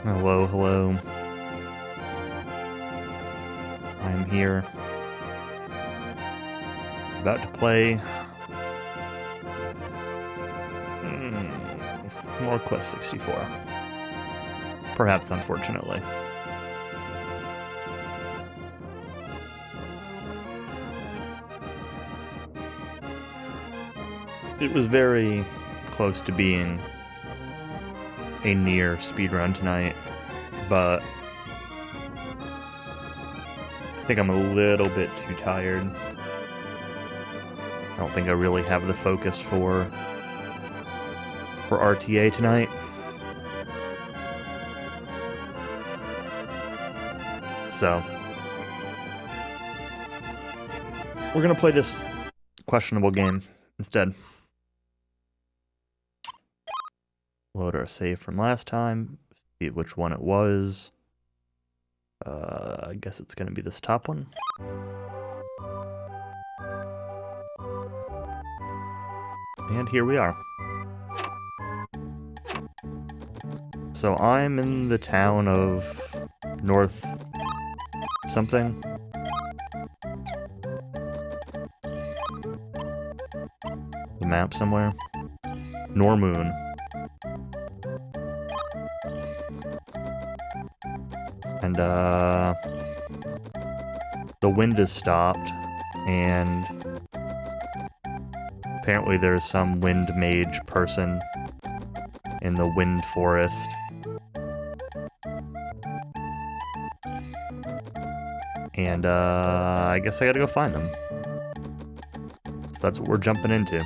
Hello, hello. I'm here. About to play more Quest 64. Perhaps unfortunately. It was very close to being a near speedrun tonight, but I think I'm a little bit too tired. I don't think I really have the focus for RTA tonight. So we're gonna play this questionable game instead. Load our save from last time, see which one it was. I guess it's gonna be this top one. And here we are. So I'm in the town of North something. The map somewhere. Normoon. And the wind has stopped, and apparently there's some wind mage person in the wind forest. And I guess I gotta go find them. So that's what we're jumping into.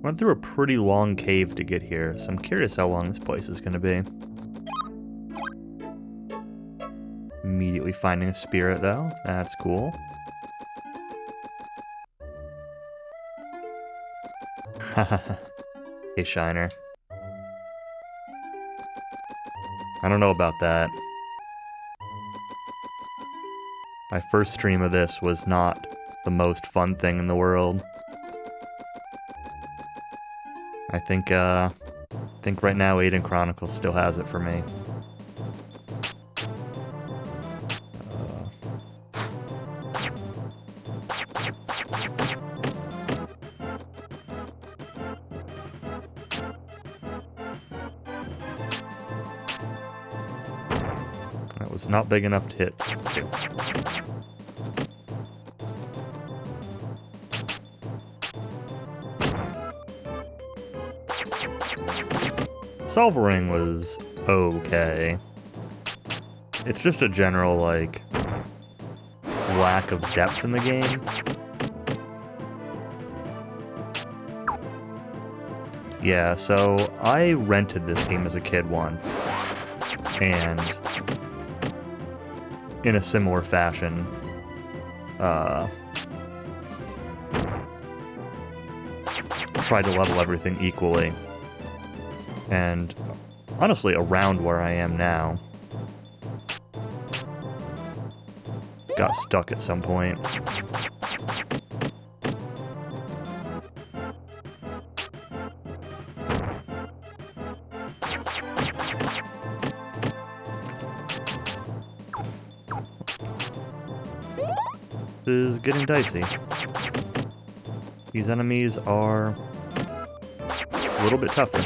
Went through a pretty long cave to get here, so I'm curious how long this place is gonna be. Immediately finding a spirit though, that's cool. Hey Shiner. I don't know about that. My first stream of this was not the most fun thing in the world. I think right now Aiden Chronicles still has it for me. That was not big enough to hit. Solvering was okay. It's just a general, like, lack of depth in the game. Yeah, so I rented this game as a kid once, and in a similar fashion, tried to level everything equally. And honestly, around where I am now, got stuck at some point. This is getting dicey. These enemies are a little bit tougher.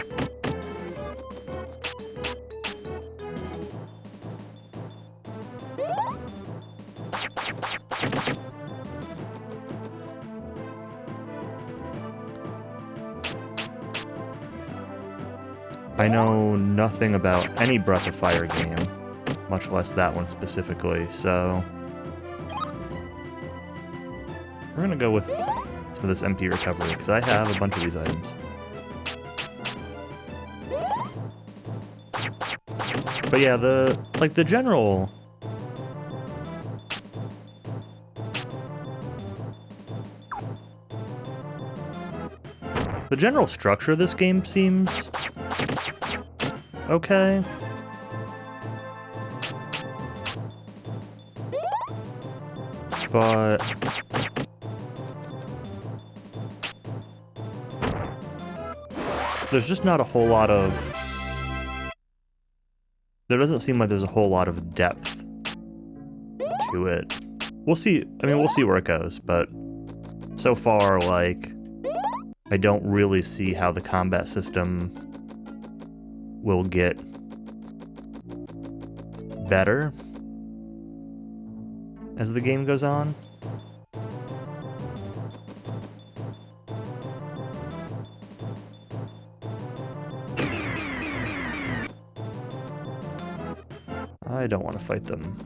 I know nothing about any Breath of Fire game, much less that one specifically, so we're gonna go with some of this MP recovery, because I have a bunch of these items. But yeah, the general... The general structure of this game seems okay. but there's just not a whole lot of... There doesn't seem like there's a whole lot of depth to it. We'll see, I mean, we'll see where it goes, but so far, like, I don't really see how the combat system will get better as the game goes on. I don't want to fight them.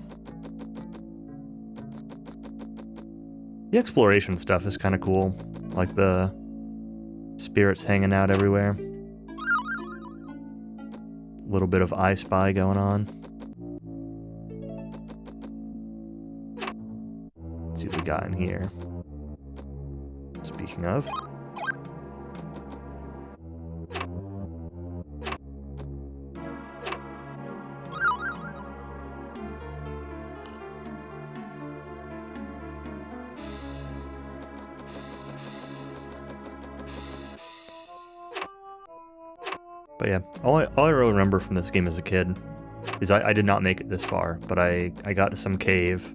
The exploration stuff is kind of cool, like the spirits hanging out everywhere. A little bit of I Spy going on. Let's see what we got in here. Speaking of. But yeah, all I really remember from this game as a kid is I did not make it this far, but I got to some cave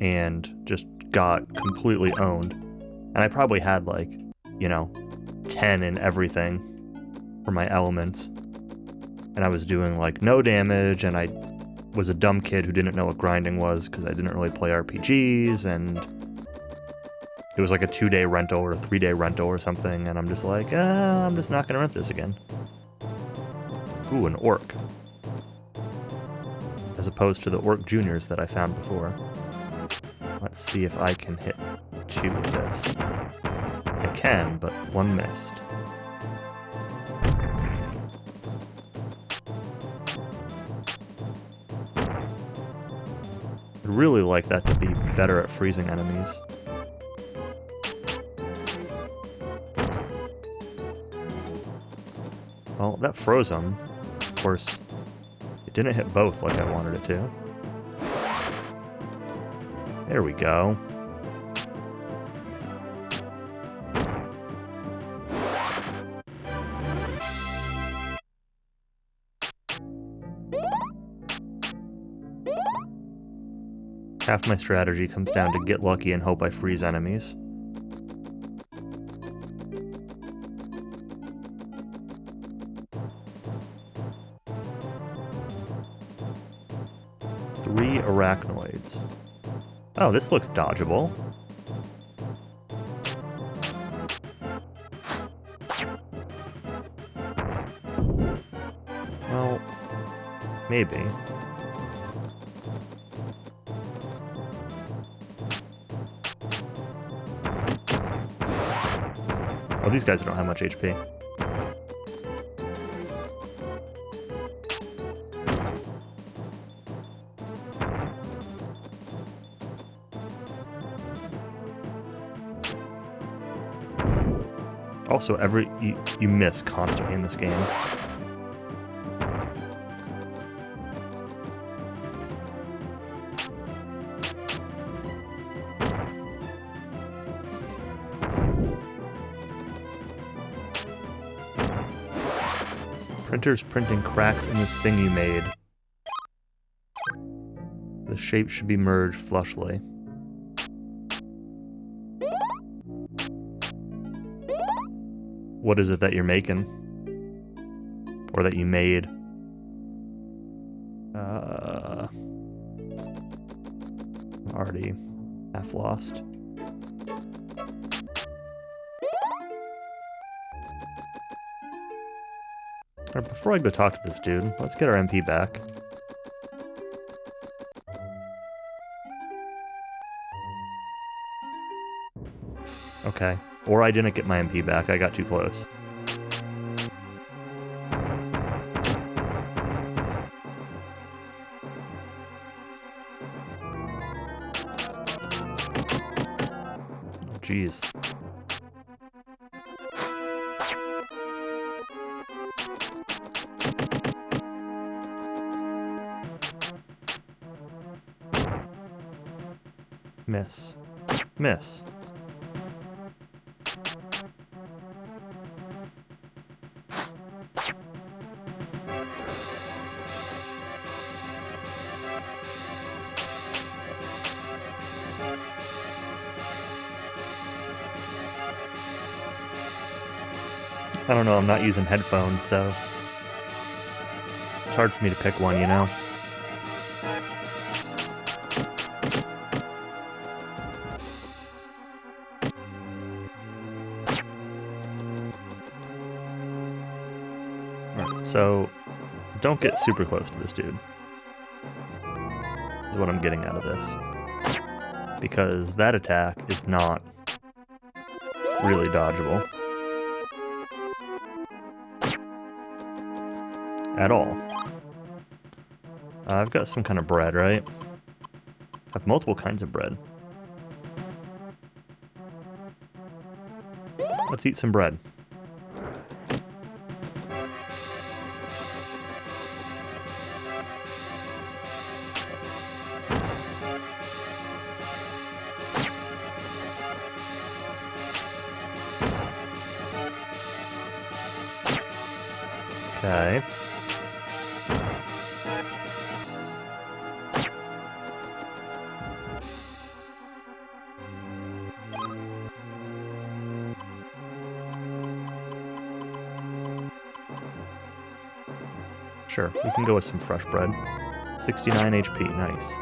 and just got completely owned. And I probably had like, you know, 10 in everything for my elements. And I was doing like no damage, and I was a dumb kid who didn't know what grinding was because I didn't really play RPGs, and it was like a 2-day rental or a 3-day rental or something, and I'm just like, I'm just not gonna rent this again. Ooh, an orc. As opposed to the orc juniors that I found before. Let's see if I can hit 2 with this. I can, but 1 missed. I'd really like that to be better at freezing enemies. Well, that froze him. Of course, it didn't hit both like I wanted it to. There we go. Half my strategy comes down to get lucky and hope I freeze enemies. Arachnoids. Oh, this looks dodgeable. Well, maybe. Oh, these guys don't have much HP. Also, you miss constantly in this game. Printer's printing cracks in this thing you made. The shape should be merged flushly. What is it that you're making? Or that you made? Already half lost. Alright, before I go talk to this dude, let's get our MP back. Okay. Or I didn't get my MP back, I got too close. Oh, jeez. Miss. Miss. I don't know, I'm not using headphones, so it's hard for me to pick one, you know? Alright, so don't get super close to this dude, is what I'm getting out of this. Because that attack is not really dodgeable. At all. I've got some kind of bread, right? I have multiple kinds of bread. Let's eat some bread. Okay. Sure, we can go with some fresh bread. 69 HP, nice.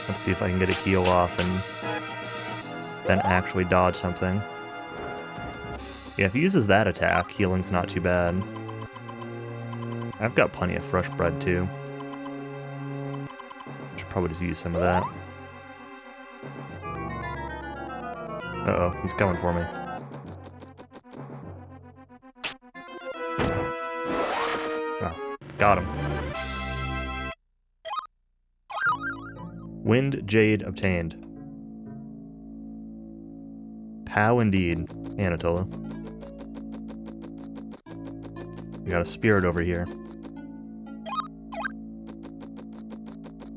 Let's see if I can get a heal off and then actually dodge something. Yeah, if he uses that attack, healing's not too bad. I've got plenty of fresh bread too. Should probably just use some of that. Uh-oh, he's coming for me. Oh, got him. Wind Jade obtained. Pow indeed, Anatola. We got a spirit over here.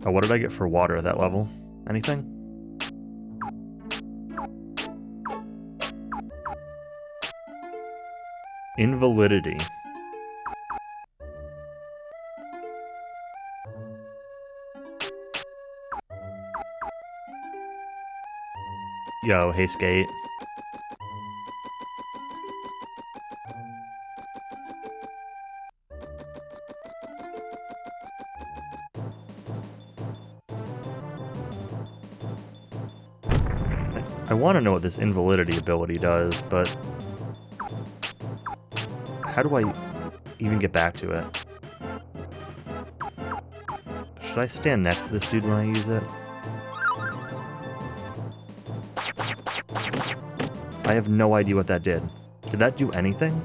Oh, what did I get for water at that level? Anything? Invalidity. Yo, hey Skate. I want to know what this invalidity ability does, but how do I even get back to it? Should I stand next to this dude when I use it? I have no idea what that did. Did that do anything?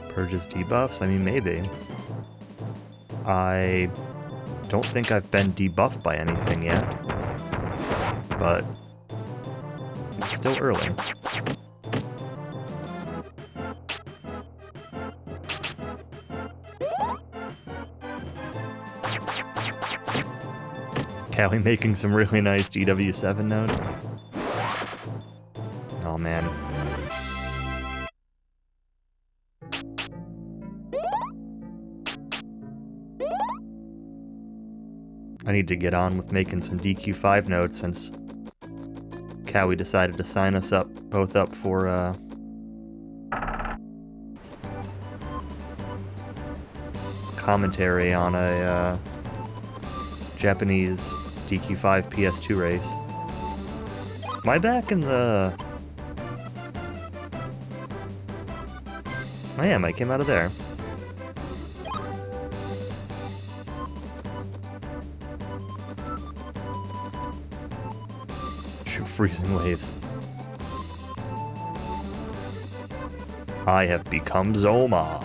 Purges debuffs? I mean, maybe. I don't think I've been debuffed by anything yet. But it's still early. Callie making some really nice DW7 notes. Oh man. I need to get on with making some DQ5 notes since Cowie decided to sign us up, both up for, commentary on a, Japanese DQ5 PS2 race. Am I back in the... I am, I came out of there. Shoot freezing waves. I have become Zoma.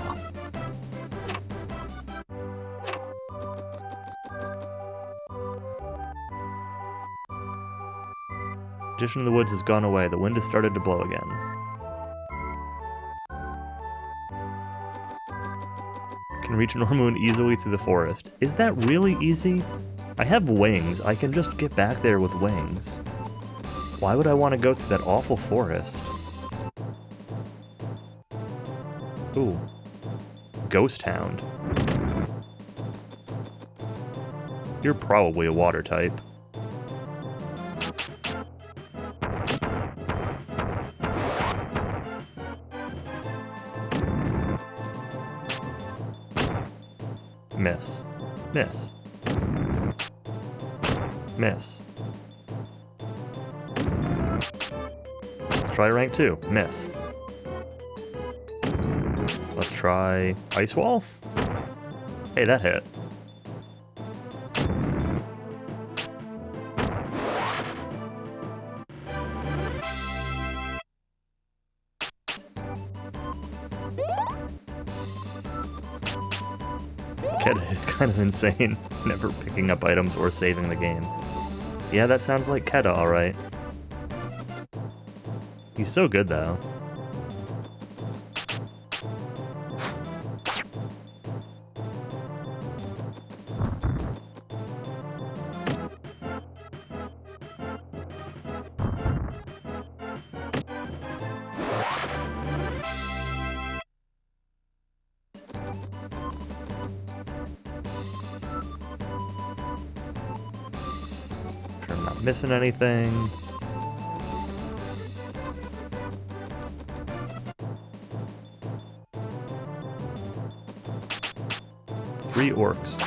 Magician in the Woods has gone away. The wind has started to blow again. Can reach Normoon easily through the forest. Is that really easy? I have wings. I can just get back there with wings. Why would I want to go through that awful forest? Ooh. Ghost Hound. You're probably a water type. Miss. Miss. Miss. Let's try rank 2. Miss. Let's try Ice Wall. Hey, that hit. Keda is kind of insane, never picking up items or saving the game. Yeah, that sounds like Keda, alright. He's so good, though. I'm not missing anything. Three orcs.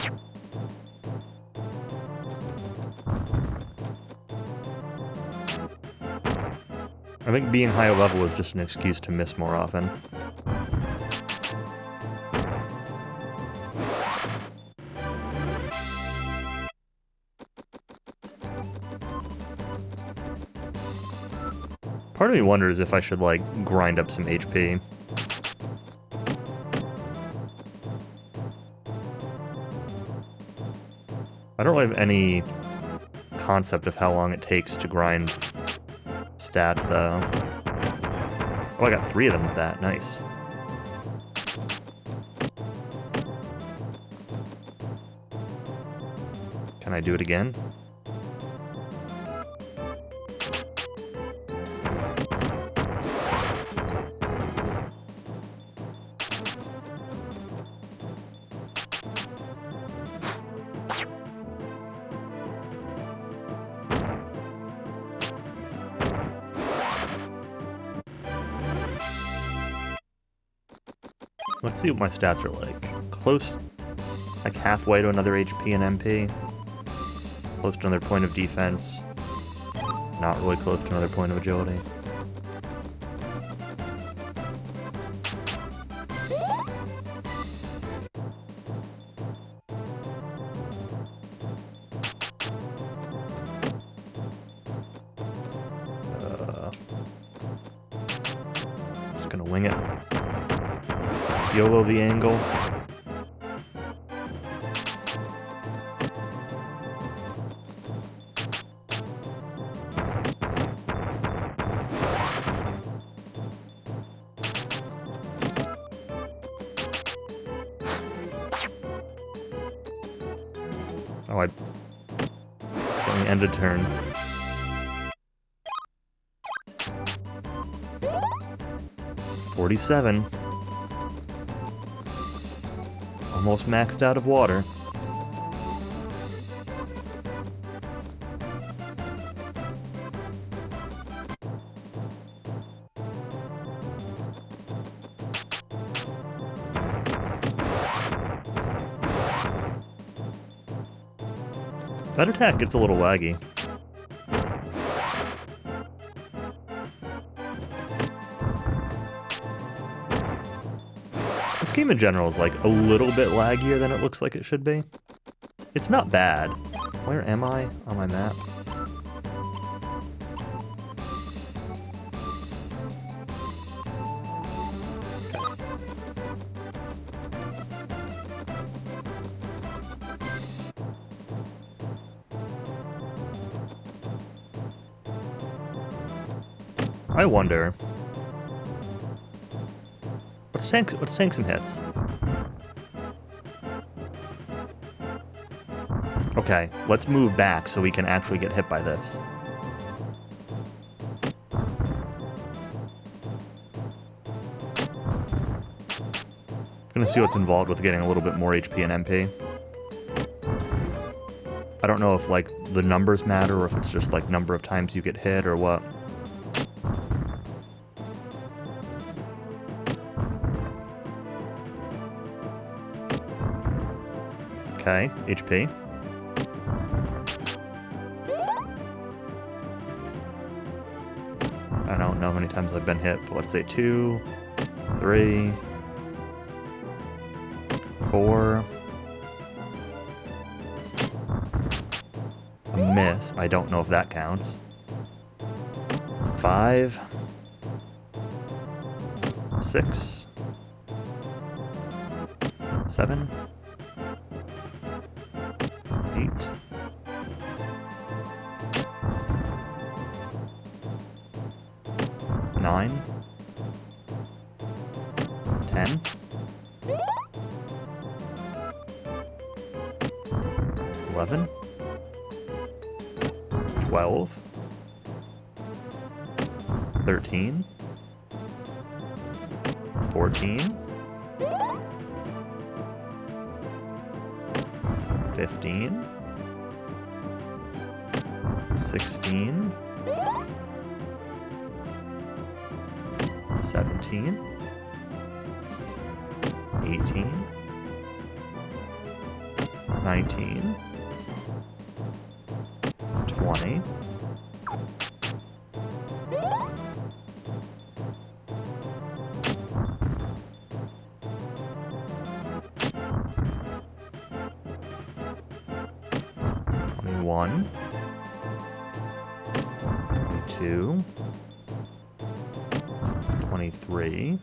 I think being higher level is just an excuse to miss more often. Part of me wonders if I should, like, grind up some HP. I don't really have any concept of how long it takes to grind stats, though. Oh, I got 3 of them with that. Nice. Can I do it again? Let's see what my stats are like. Close, like halfway to another HP and MP. Close to another point of defense. Not really close to another point of agility. Just gonna wing it. YOLO the angle. Oh, I suddenly ended turn. $47. Almost maxed out of water. That attack gets a little laggy. This game in general is like a little bit laggier than it looks like it should be. It's not bad. Where am I on my map? I wonder. Let's tank some hits. Okay, let's move back so we can actually get hit by this. Gonna see what's involved with getting a little bit more HP and MP. I don't know if like the numbers matter or if it's just like number of times you get hit or what. Okay, HP. I don't know how many times I've been hit, but let's say 2, 3, 4. A miss. I don't know if that counts. 5, 6, 7, 8. 9, 10, 11, 12, 13, 14, 15, 16, 17, 18, 19, 20, 21, 22, 23,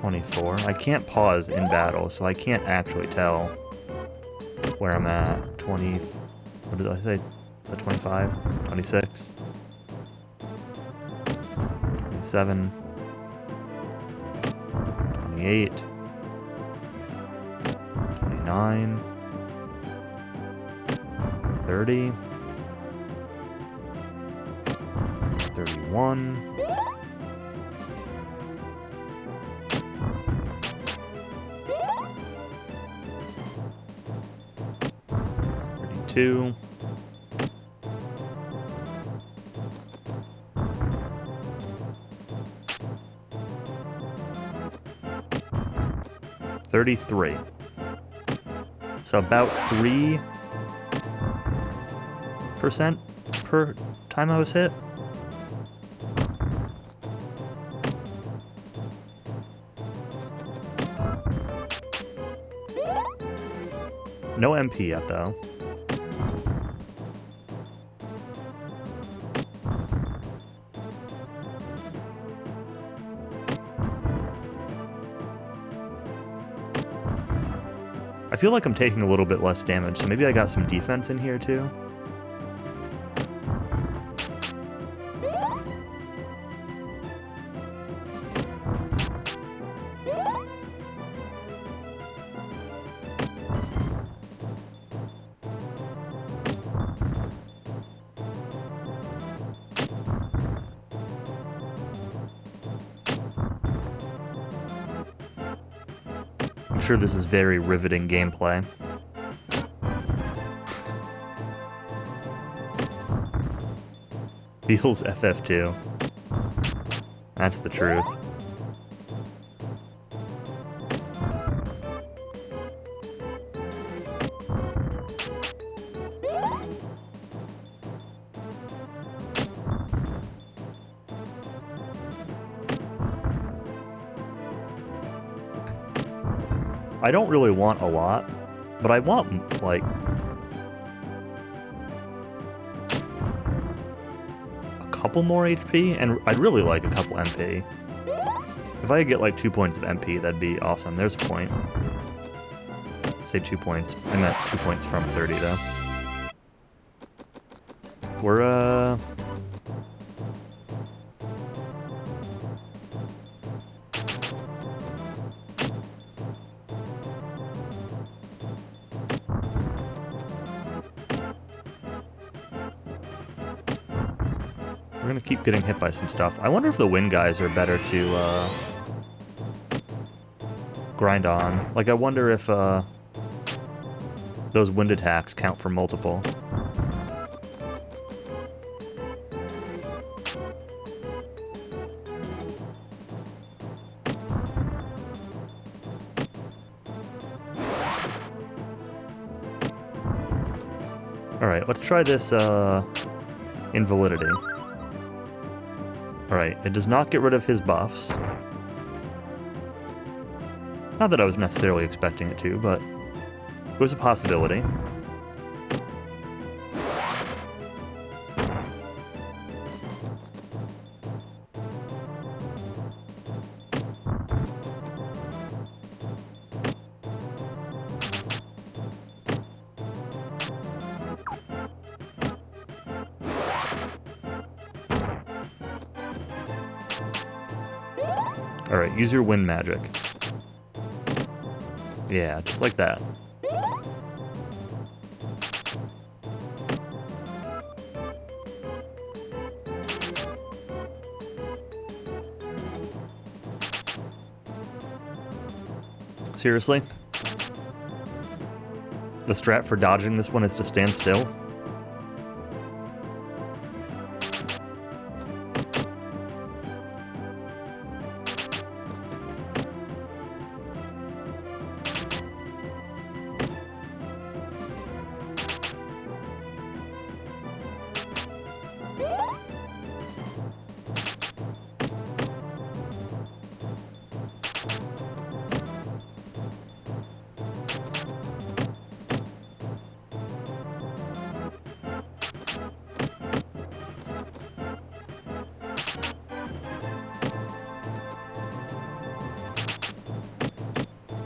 24. I can't pause in battle, so I can't actually tell where I'm at. 20, what did I say? Is that 25? 26? 27? 28? 29? 30? 31? 32? 33. So about 3% per time I was hit. No MP yet, though. I feel like I'm taking a little bit less damage, so maybe I got some defense in here, too. I'm sure this is very riveting gameplay. Feels FF2. That's the truth. I don't really want a lot, but I want, like, a couple more HP, and I'd really like a couple MP. If I could get, like, 2 points of MP, that'd be awesome. There's a point. Say 2 points. I meant 2 points from 30, though. We're, We're gonna keep getting hit by some stuff. I wonder if the wind guys are better to, grind on. Like, I wonder if, those wind attacks count for multiple. Alright, let's try this, Invalidity. Alright, it does not get rid of his buffs. Not that I was necessarily expecting it to, but it was a possibility. Alright, use your wind magic. Yeah, just like that. Seriously? The strat for dodging this one is to stand still?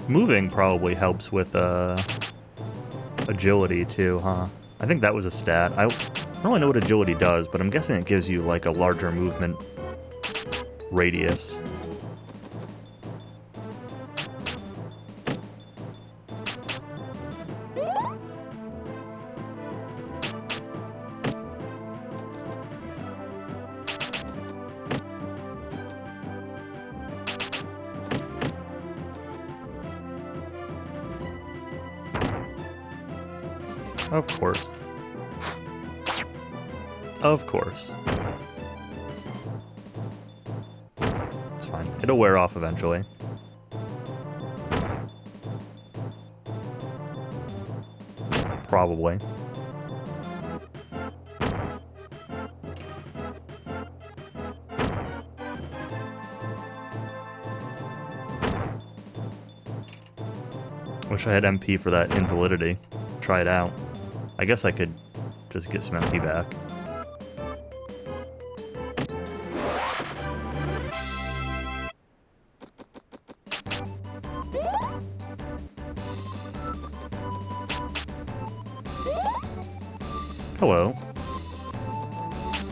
Moving probably helps with agility too, huh? I think that was a stat. I don't really know what agility does, but I'm guessing it gives you like a larger movement radius. Of course. Of course. It's fine. It'll wear off eventually. Probably. Wish I had MP for that invalidity. Try it out. I guess I could just get some MP back. Hello.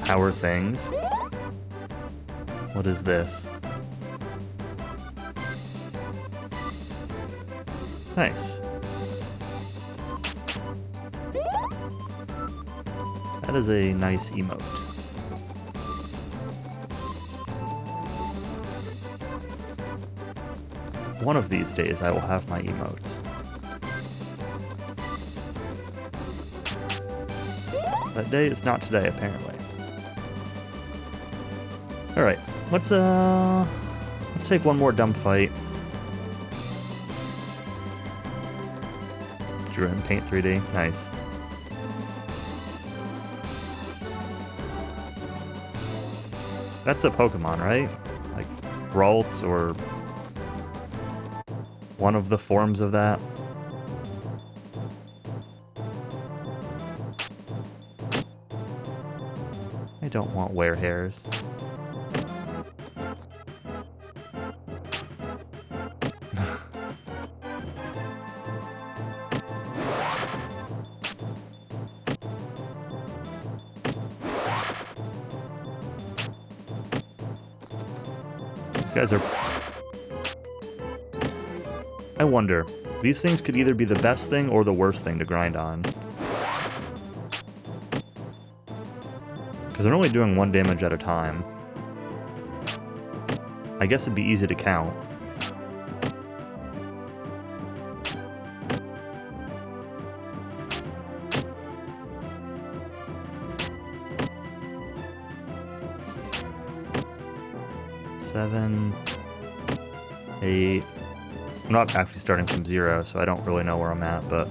How are things? What is this? Nice. That is a nice emote. One of these days I will have my emotes. That day is not today, apparently. Alright, let's take one more dumb fight. drew it in Paint 3D. Nice. That's a Pokemon, right? Like Ralt or one of the forms of that. I don't want Werehairs. These guys are... I wonder, these things could either be the best thing or the worst thing to grind on. Because they're only doing 1 damage at a time. I guess it'd be easy to count. Seven, 8. I'm not actually starting from 0, so I don't really know where I'm at, but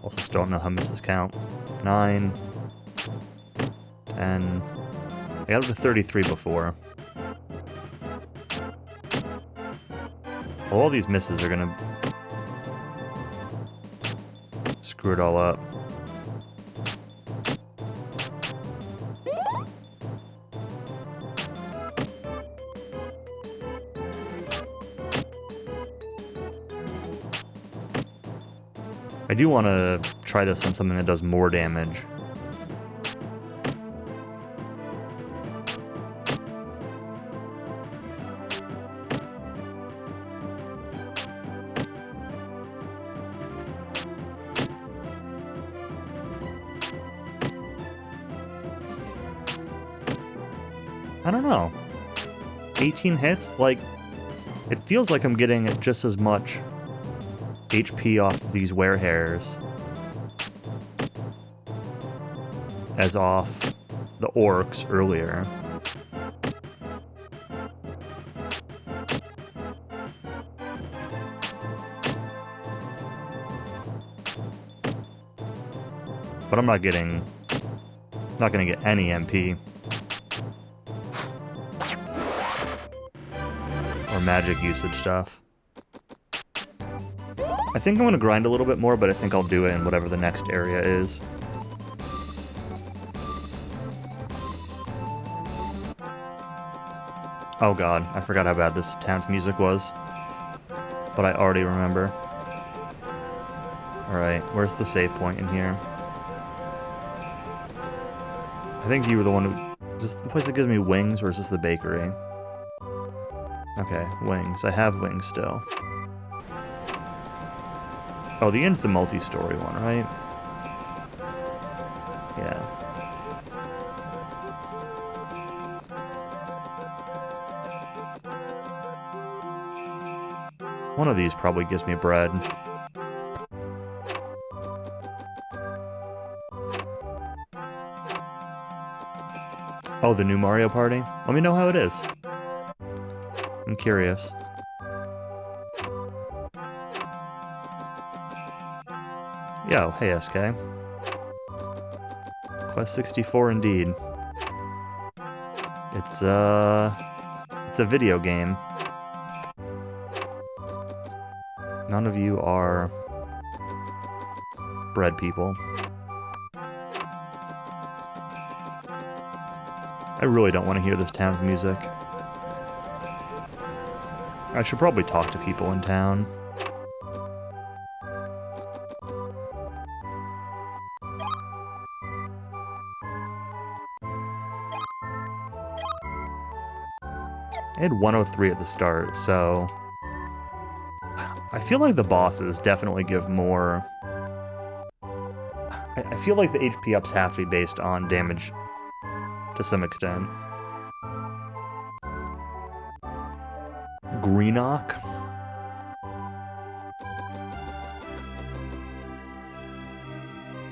also still don't know how misses count. 9, 10. I got up to 33 before. Well, all these misses are gonna screw it all up. I do want to try this on something that does more damage. I don't know. 18 hits? Like, it feels like I'm getting just as much HP off these Werehairs as off the orcs earlier. But I'm not gonna get any MP. Or magic usage stuff. I think I'm going to grind a little bit more, but I think I'll do it in whatever the next area is. Oh god, I forgot how bad this town's music was. But I already remember. Alright, where's the save point in here? I think you were the one who... Is this the place that gives me wings, or is this the bakery? Okay, wings. I have wings still. Oh, the inn's the multi-story one, right? Yeah. One of these probably gives me bread. Oh, the new Mario Party? Let me know how it is. I'm curious. Yo, hey SK. Quest 64 indeed. It's a video game. None of you are bread people. I really don't want to hear this town's music. I should probably talk to people in town. I had 103 at the start, so... I feel like the bosses definitely give more... I feel like the HP ups have to be based on damage to some extent. Greenock?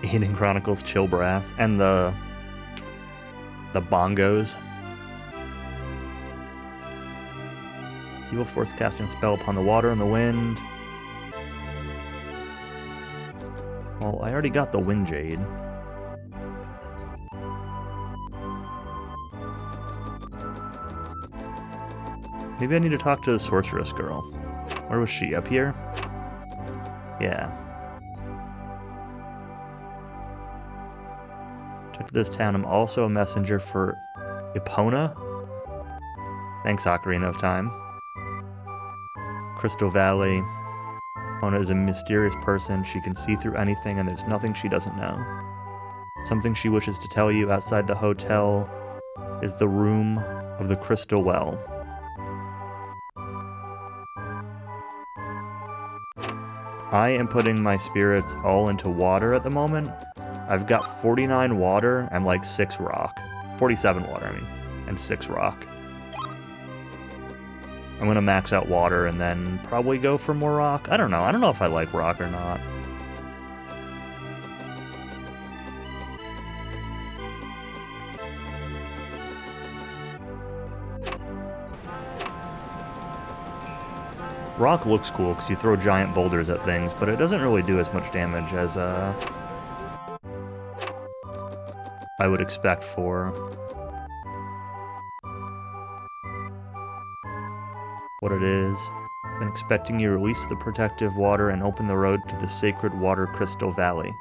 Hidden Chronicles Chill Brass, and the bongos. Evil Force casting spell upon the water and the wind. Well, I already got the Wind Jade. Maybe I need to talk to the Sorceress Girl. Where was she? Up here? Yeah. Talk to this town. I'm also a messenger for Epona. Thanks, Ocarina of Time. Crystal Valley. Epona is a mysterious person. She can see through anything, and there's nothing she doesn't know. Something she wishes to tell you outside the hotel is the room of the Crystal Well. I am putting my spirits all into water at the moment. I've got 49 water and like 6 rock. 47 water, I mean, and 6 rock. I'm gonna max out water and then probably go for more rock. I don't know. I don't know if I like rock or not. Rock looks cool because you throw giant boulders at things, but it doesn't really do as much damage as I would expect for what it is. Been expecting you to release the protective water and open the road to the sacred water Crystal Valley.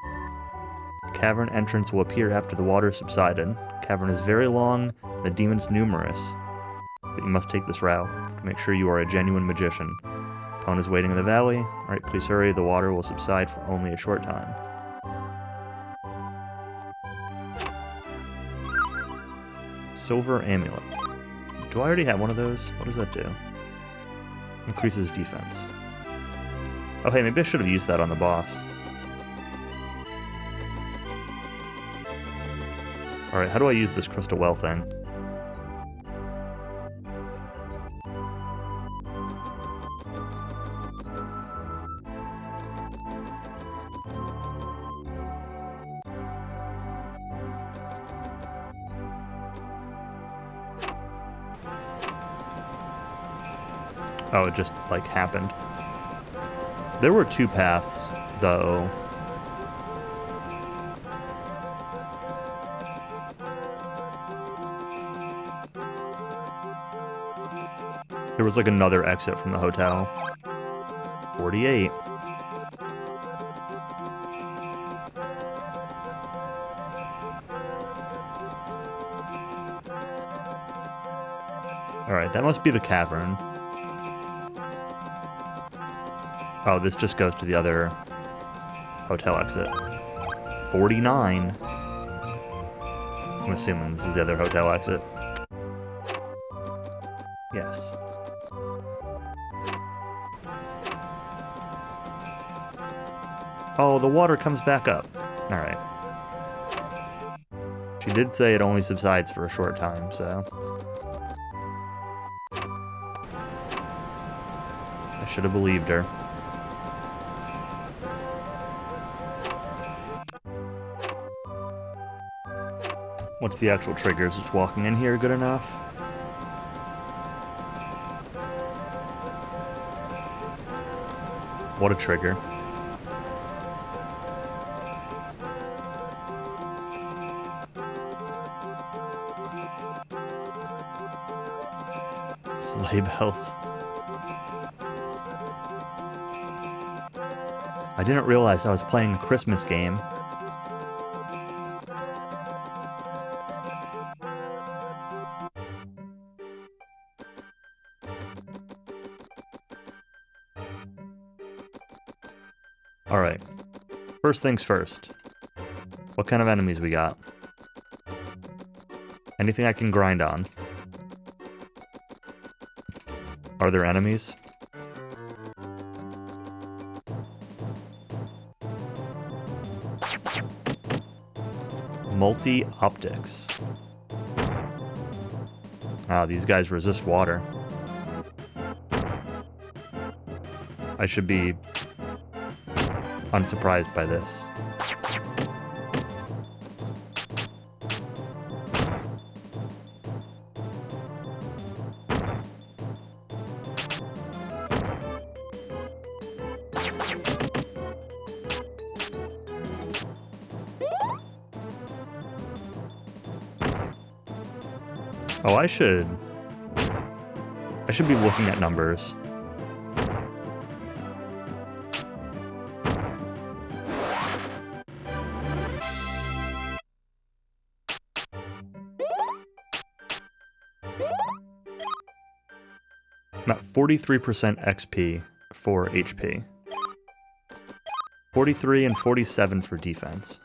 The cavern entrance will appear after the water subsided. The cavern is very long, and the demons numerous, but you must take this route to make sure you are a genuine magician. Pone is waiting in the valley. Alright, please hurry, the water will subside for only a short time. Silver Amulet. Do I already have one of those? What does that do? Increases defense. Oh hey, maybe I should have used that on the boss. Alright, how do I use this Crystal Well thing? Oh, it just, like, happened. There were 2 paths, though. There was, like, another exit from the hotel. 48. Alright, that must be the cavern. Oh, this just goes to the other hotel exit. 49. I'm assuming this is the other hotel exit. Yes. Oh, the water comes back up. Alright. She did say it only subsides for a short time, so... I should have believed her. What's the actual trigger? Is just walking in here good enough? What a trigger. Sleigh bells. I didn't realize I was playing a Christmas game. Alright. First things first. What kind of enemies we got? Anything I can grind on? Are there enemies? Multi-optics. Ah, these guys resist water. I should be unsurprised by this. Oh, I should be looking at numbers. I'm at 43% XP for HP. 43 and 47 for defense.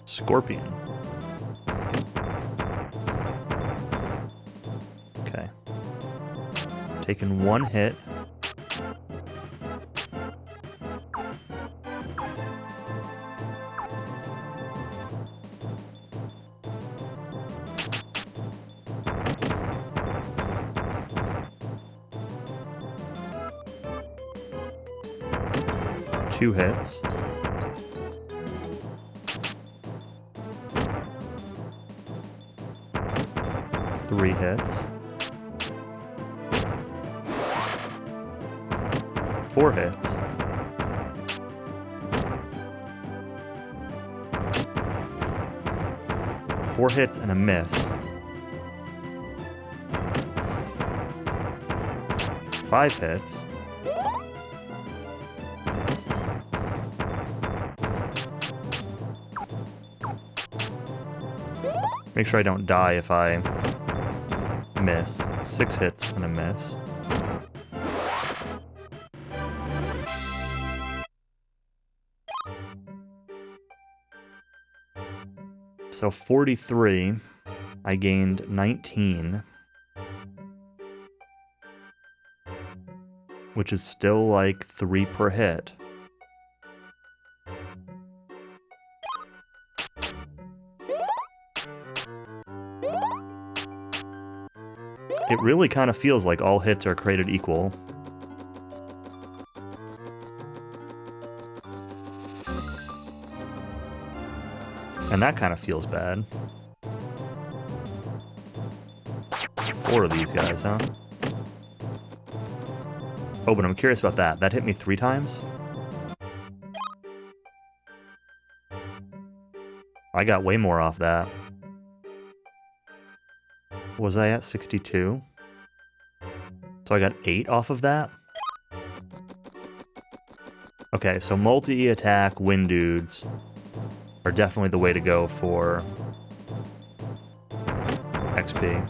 Scorpion. Okay. Taking one hit. Two hits. Three hits. 4 hits. 4 hits and a miss. 5 hits. Make sure I don't die if I miss. 6 hits and a miss. So 43, I gained 19, which is still like 3 per hit. It really kind of feels like all hits are created equal. And that kind of feels bad. 4 of these guys, huh? Oh, but I'm curious about that. That hit me 3 times? I got way more off that. Was I at 62? So I got 8 off of that? Okay, so multi-attack wind dudes are definitely the way to go for XP.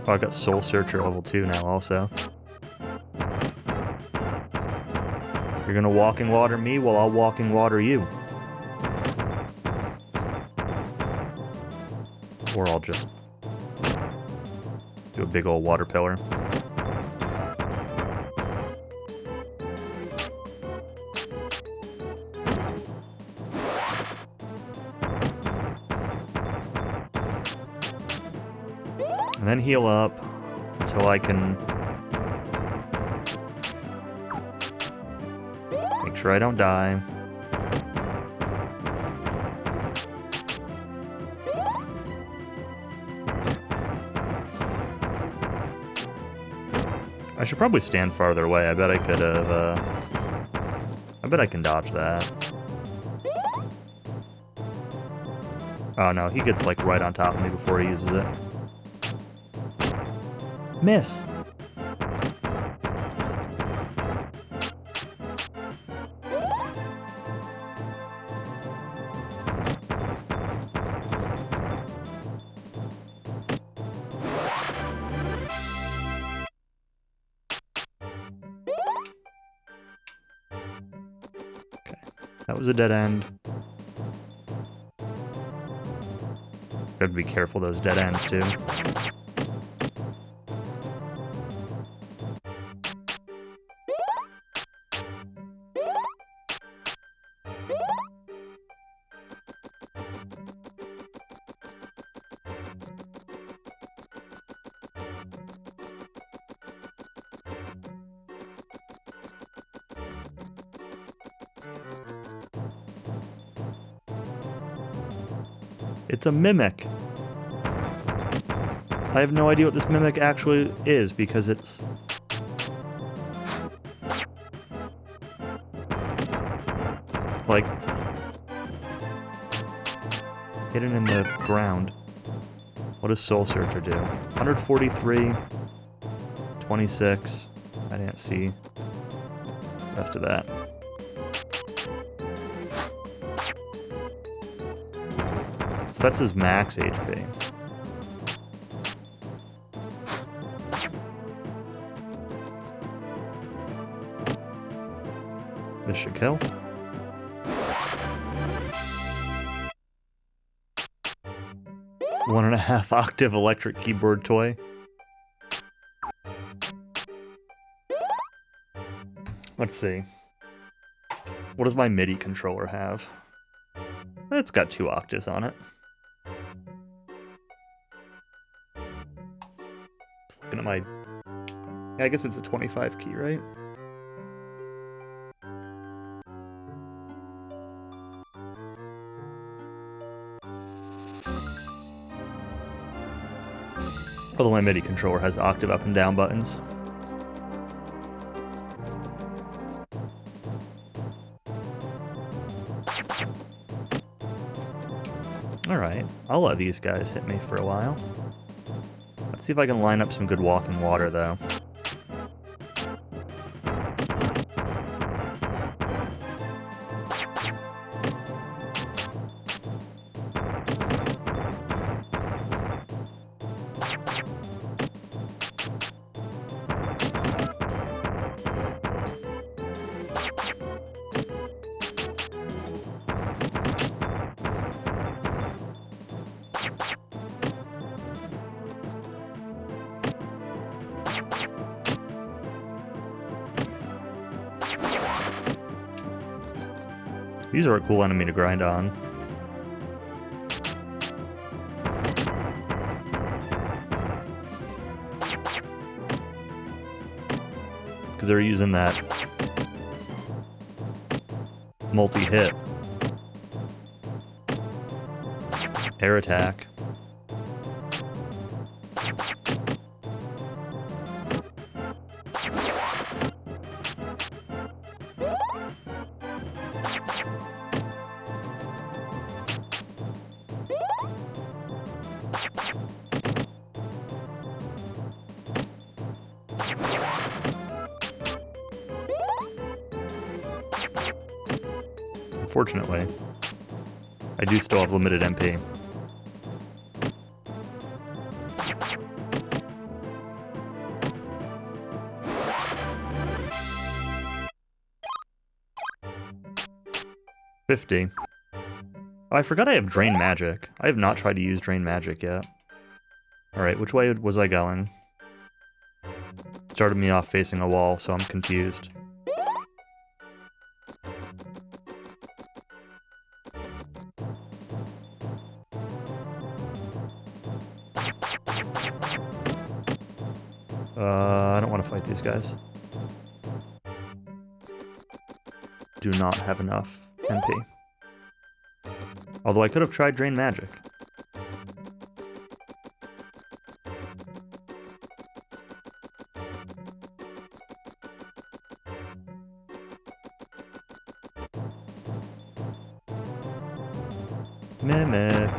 Oh, I got Soul Searcher level 2 now also. You're gonna walking water me, well I'll walking water you. Or I'll just do a big old water pillar. And then heal up until I can make sure I don't die. I should probably stand farther away. I bet I could have, I bet I can dodge that. Oh no, he gets like right on top of me before he uses it. Miss! Okay, that was a dead end. Got to be careful those dead ends too. It's a mimic. I have no idea what this mimic actually is because it's... like... hidden in the ground. What does Soul Searcher do? 143, 26. I didn't see the rest of that. So that's his max HP. This should kill. One and a half octave electric keyboard toy. Let's see. What does my MIDI controller have? It's got 2 octaves on it. Just looking at my... yeah, I guess it's a 25 key, right? Although my MIDI controller has octave up and down buttons. Alright, I'll let these guys hit me for a while. Let's see if I can line up some good walking water, though. These are a cool enemy to grind on. Because they're using that multi-hit air attack. Unfortunately, I do still have limited MP. $50. Oh, I forgot I have Drain Magic. I have not tried to use Drain Magic yet. Alright, which way was I going? Started me off facing a wall, so I'm confused. I don't want to fight these guys. Do not have enough MP. Although I could have tried Drain Magic. Mimic.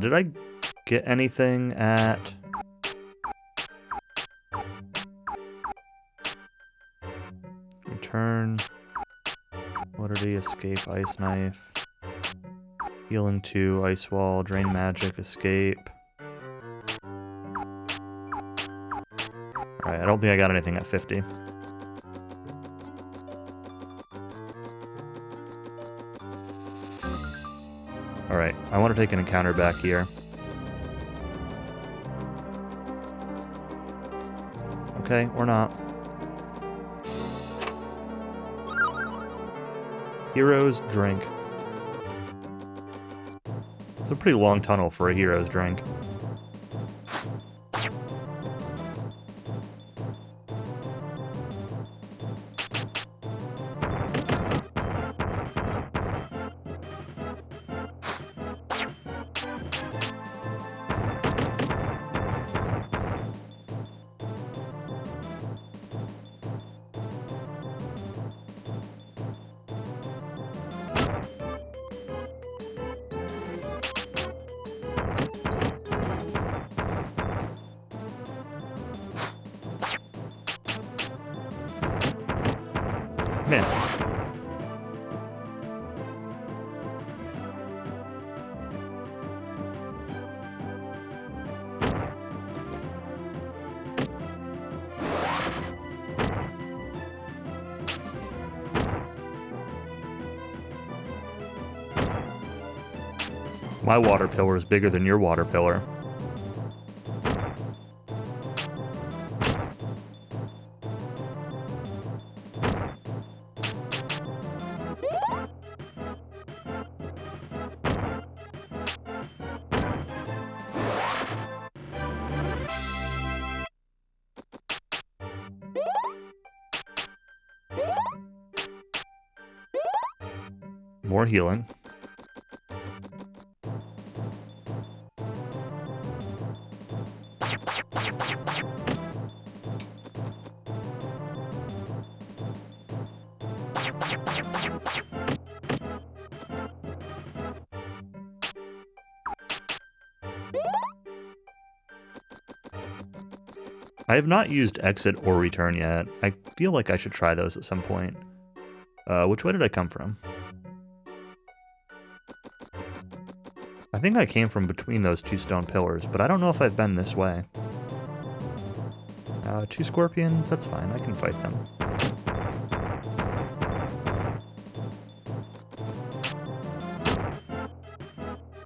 Did I get anything at... Return... Validity, Escape, Ice Knife... Healing 2, Ice Wall, Drain Magic, Escape... Alright, I don't think I got anything at 50. Alright, I want to take an encounter back here. Okay, or not. Hero's drink. It's a pretty long tunnel for a hero's drink. Miss. My water pillar is bigger than your water pillar. More healing. I have not used exit or return yet. I feel like I should try those at some point. Which way did I come from? I think I came from between those two stone pillars, but I don't know if I've been this way. 2 scorpions, that's fine, I can fight them.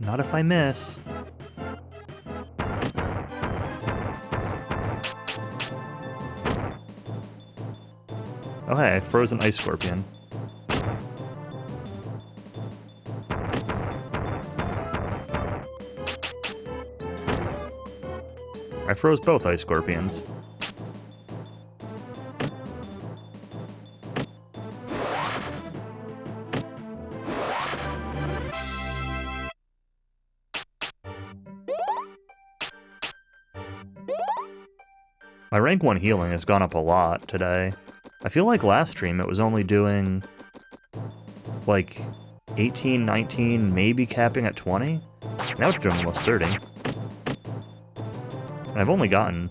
Not if I miss. Oh hey, frozen ice scorpion. I froze both ice scorpions. My rank 1 healing has gone up a lot today. I feel like last stream it was only doing like 18, 19, maybe capping at 20. Now it's doing almost 30. And I've only gotten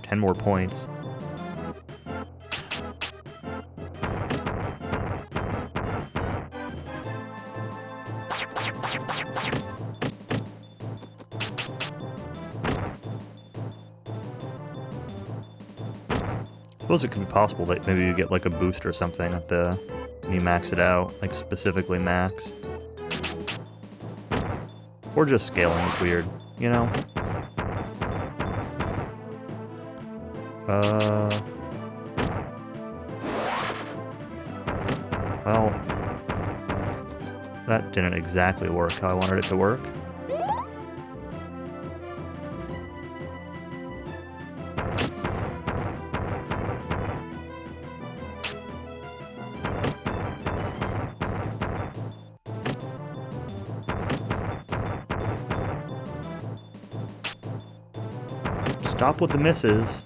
10 more points. I suppose it could be possible that maybe you get like a boost or something at the when you max it out, like specifically max. Or just scaling is weird, you know? Well, that didn't exactly work how I wanted it to work. Stop with the misses.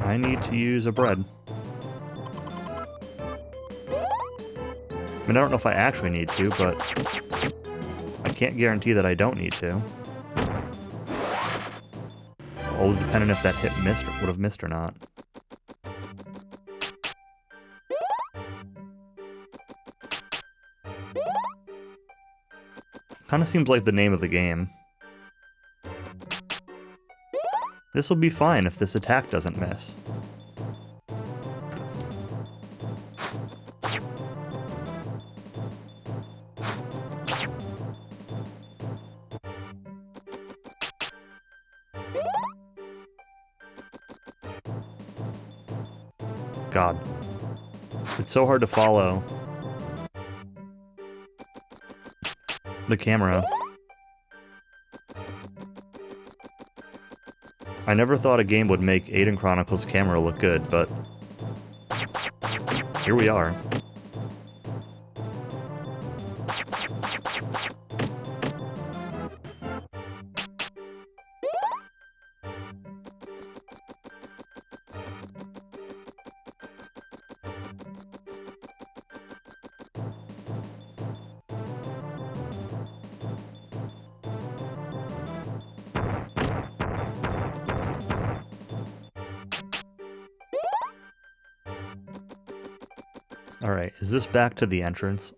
I need to use a bread. I mean, I don't know if I actually need to, but I can't guarantee that I don't need to. All depending if that hit missed, would have missed or not. Kind of seems like the name of the game. This will be fine if this attack doesn't miss. God. It's so hard to follow the camera. I never thought a game would make Aiden Chronicles' camera look good, but here we are. Alright, is this back to the entrance?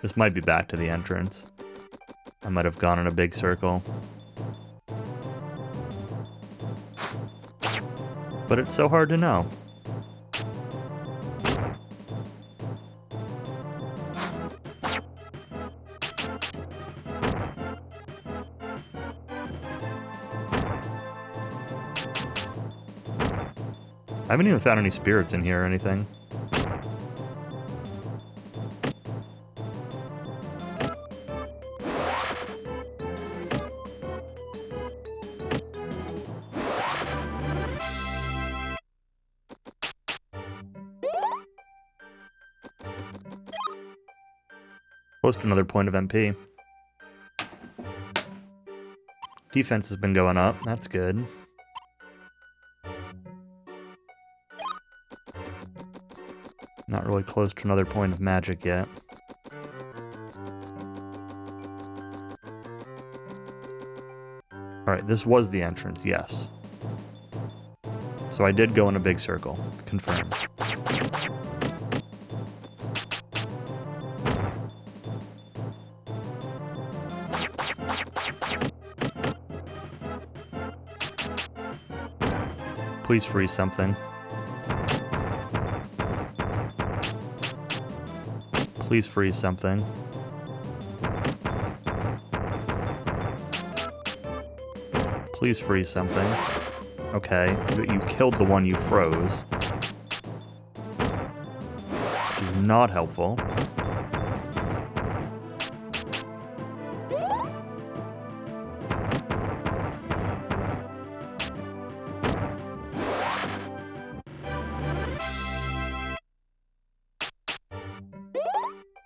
This might be back to the entrance. I might have gone in a big circle. But it's so hard to know. I haven't even found any spirits in here or anything. Post another point of MP. Defense has been going up. That's good. Not really close to another point of magic yet. Alright, this was the entrance, yes. So I did go in a big circle. Confirmed. Please freeze something. Please freeze something. Please freeze something. Okay, but you killed the one you froze. Which is not helpful.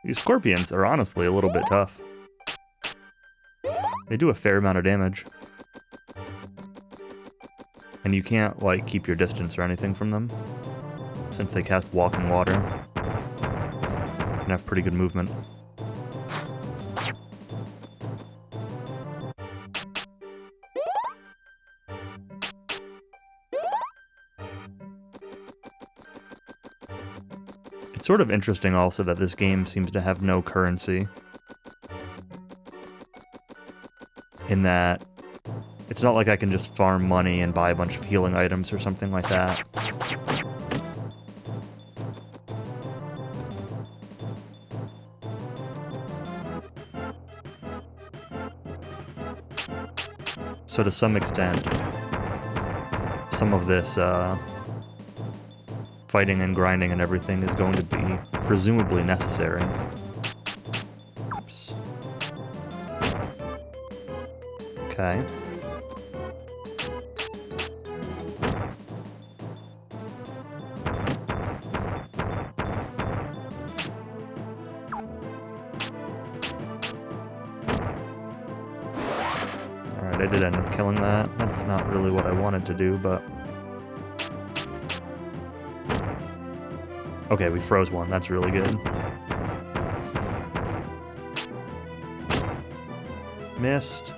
These scorpions are honestly a little bit tough. They do a fair amount of damage. And you can't, like, keep your distance or anything from them, since they cast walking water and have pretty good movement. It's sort of interesting also that this game seems to have no currency. In that it's not like I can just farm money and buy a bunch of healing items or something like that. So to some extent, some of this fighting and grinding and everything is going to be presumably necessary. Oops. Okay. Alright, I did end up killing that. That's not really what I wanted to do, but... Okay, we froze one. That's really good. Missed.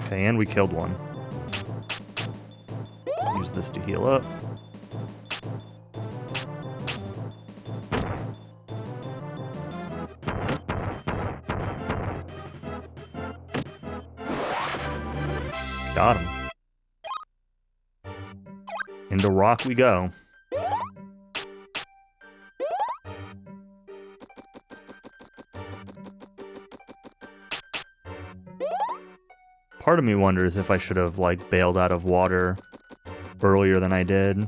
Okay, and we killed one. Use this to heal up. Got him. Into rock we go. Part of me wonders if I should have, like, bailed out of water earlier than I did.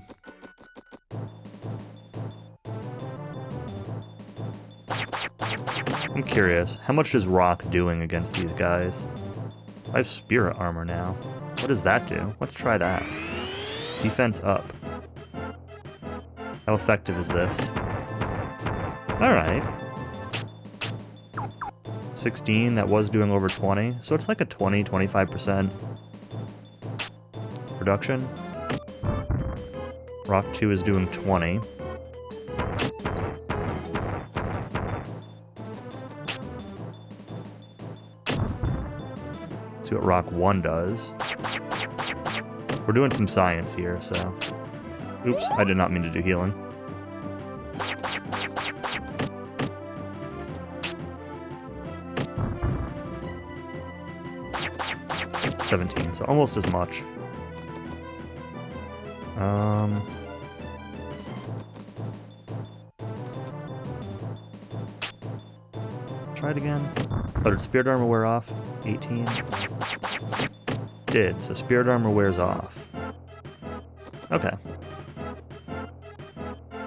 I'm curious, how much is rock doing against these guys? I have spirit armor now. What does that do? Let's try that. Defense up. How effective is this? Alright. 16, that was doing over 20. So it's like a 20-25% reduction. Rock 2 is doing 20. See what Rock 1 does. We're doing some science here, so... Oops, I did not mean to do healing. $17, so almost as much. Try it again. Oh, did Spirit Armor wear off? 18. Did, so Spirit Armor wears off. Okay.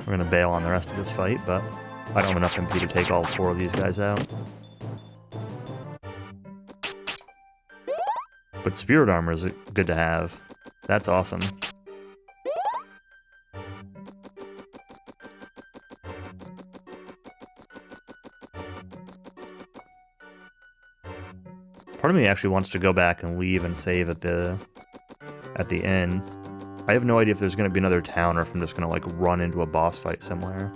We're gonna bail on the rest of this fight, but I don't have enough MP to take all 4 of these guys out. But Spirit Armor is good to have. That's awesome. Part of me actually wants to go back and leave and save at the inn. I have no idea if there's going to be another town or if I'm just going to, like, run into a boss fight somewhere.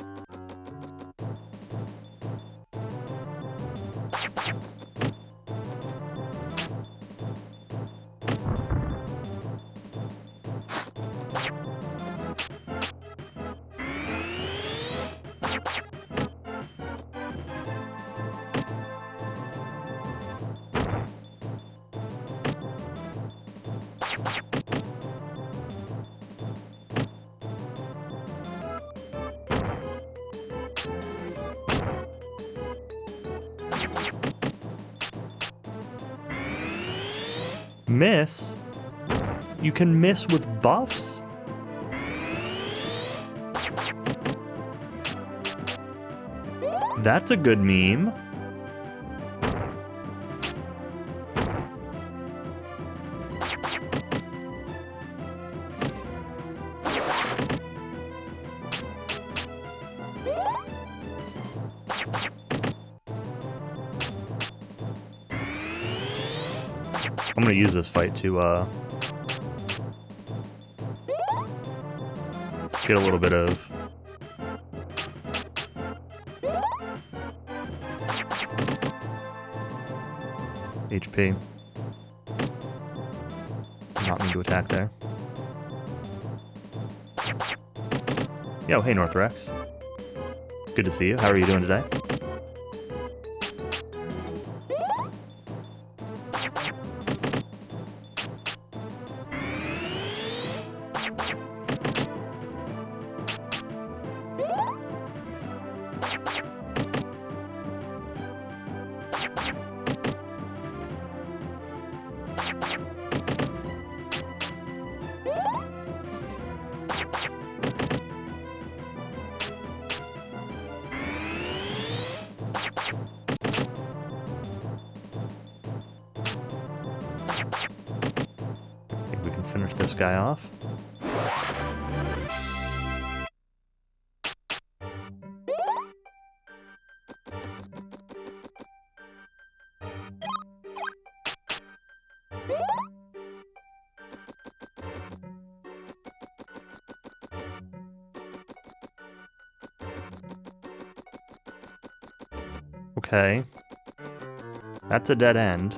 Miss? You can miss with buffs? That's a good meme. I'm gonna use this fight to get a little bit of HP. Not mean to attack there. Yo, hey Northrex. Good to see you. How are you doing today? Finish this guy off. Okay. That's a dead end.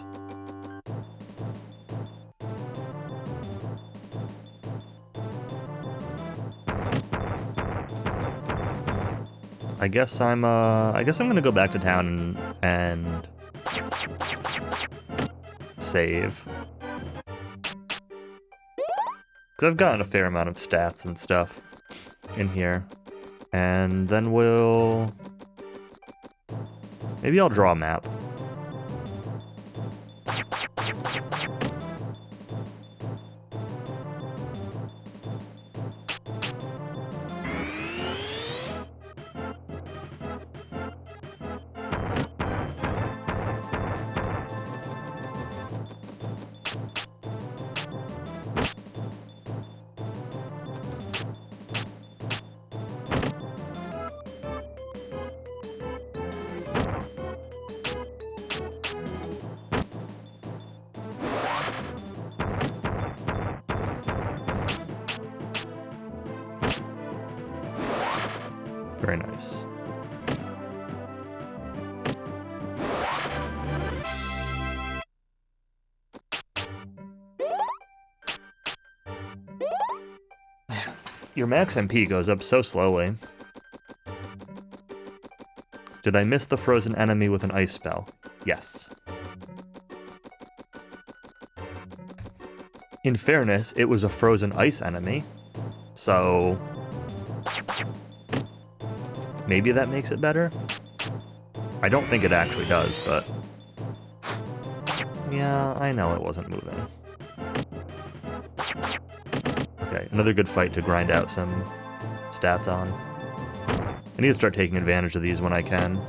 I guess I'm gonna go back to town and save. Because I've gotten a fair amount of stats and stuff in here. And then maybe I'll draw a map. Very nice. Your max MP goes up so slowly. Did I miss the frozen enemy with an ice spell? Yes. In fairness, it was a frozen ice enemy, so maybe that makes it better? I don't think it actually does, but yeah, I know it wasn't moving. Okay, another good fight to grind out some stats on. I need to start taking advantage of these when I can.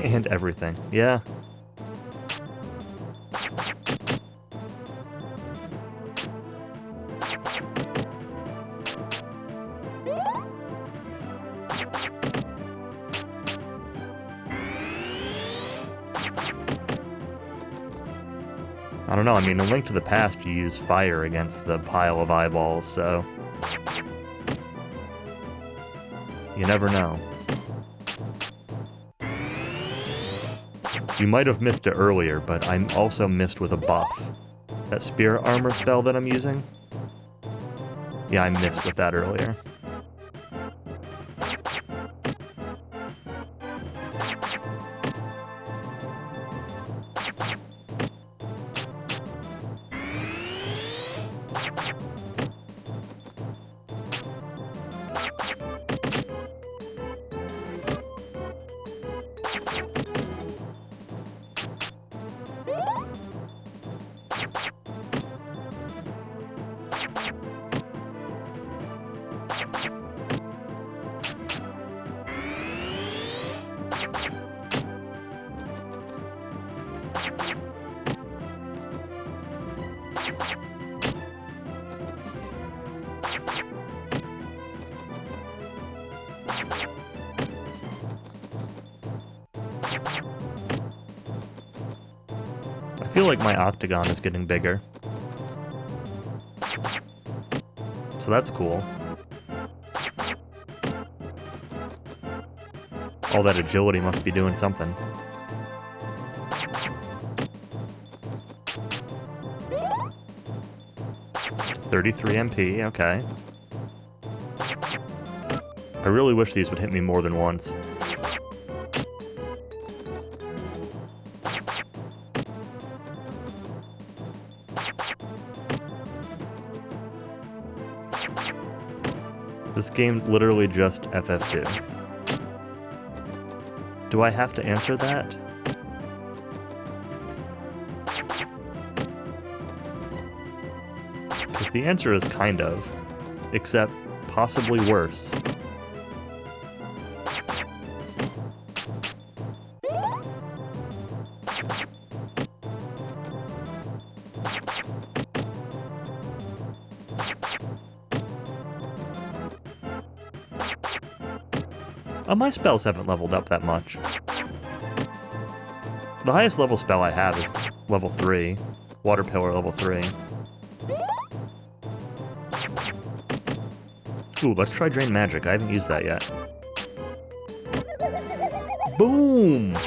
And everything, yeah. I don't know, I mean, in Link to the Past, you use fire against the pile of eyeballs, so you never know. You might have missed it earlier, but I also missed with a buff. That spear armor spell that I'm using? Yeah, I missed with that earlier. I feel like my octagon is getting bigger. So that's cool. All that agility must be doing something. $33 MP, okay. I really wish these would hit me more than once. This game literally just FF2. Do I have to answer that? Because the answer is kind of, except possibly worse. My spells haven't leveled up that much. The highest level spell I have is level 3. Water Pillar level 3. Ooh, let's try Drain Magic. I haven't used that yet. Boom!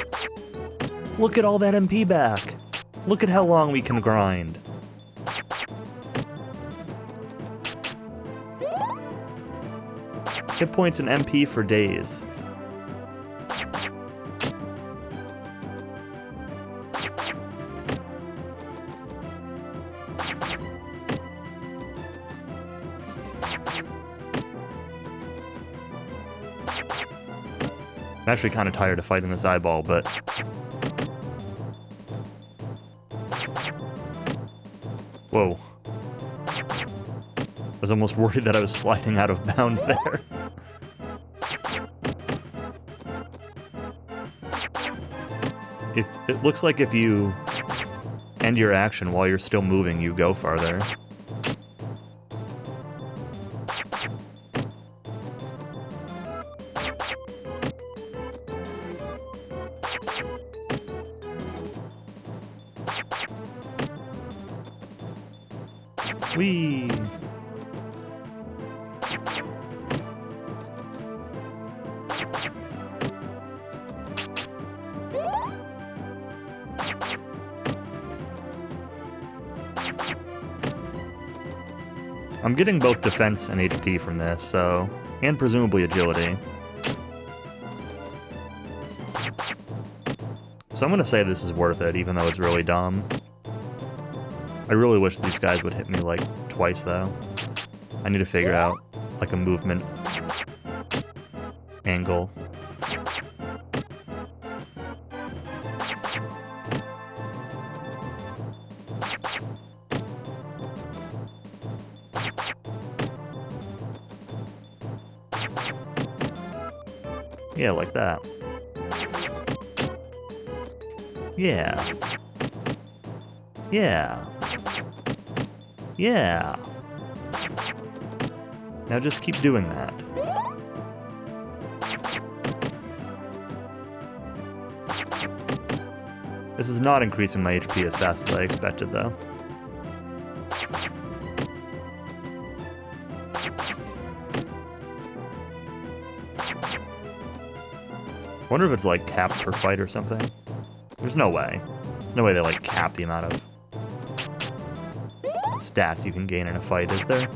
Look at all that MP back. Look at how long we can grind. Hit points and MP for days. I'm actually kind of tired of fighting this eyeball, but whoa. I was almost worried that I was sliding out of bounds there. It looks like if you end your action while you're still moving, you go farther. Whee! I'm getting both defense and HP from this, so... and presumably agility. So I'm gonna say this is worth it, even though it's really dumb. I really wish these guys would hit me, like, twice, though. I need to figure out, like, a movement angle. Yeah, like that. Yeah. Yeah. Yeah. Now just keep doing that. This is not increasing my HP as fast as I expected, though. I wonder if it's like capped per fight or something. There's no way. No way they like cap the amount of stats you can gain in a fight, is there?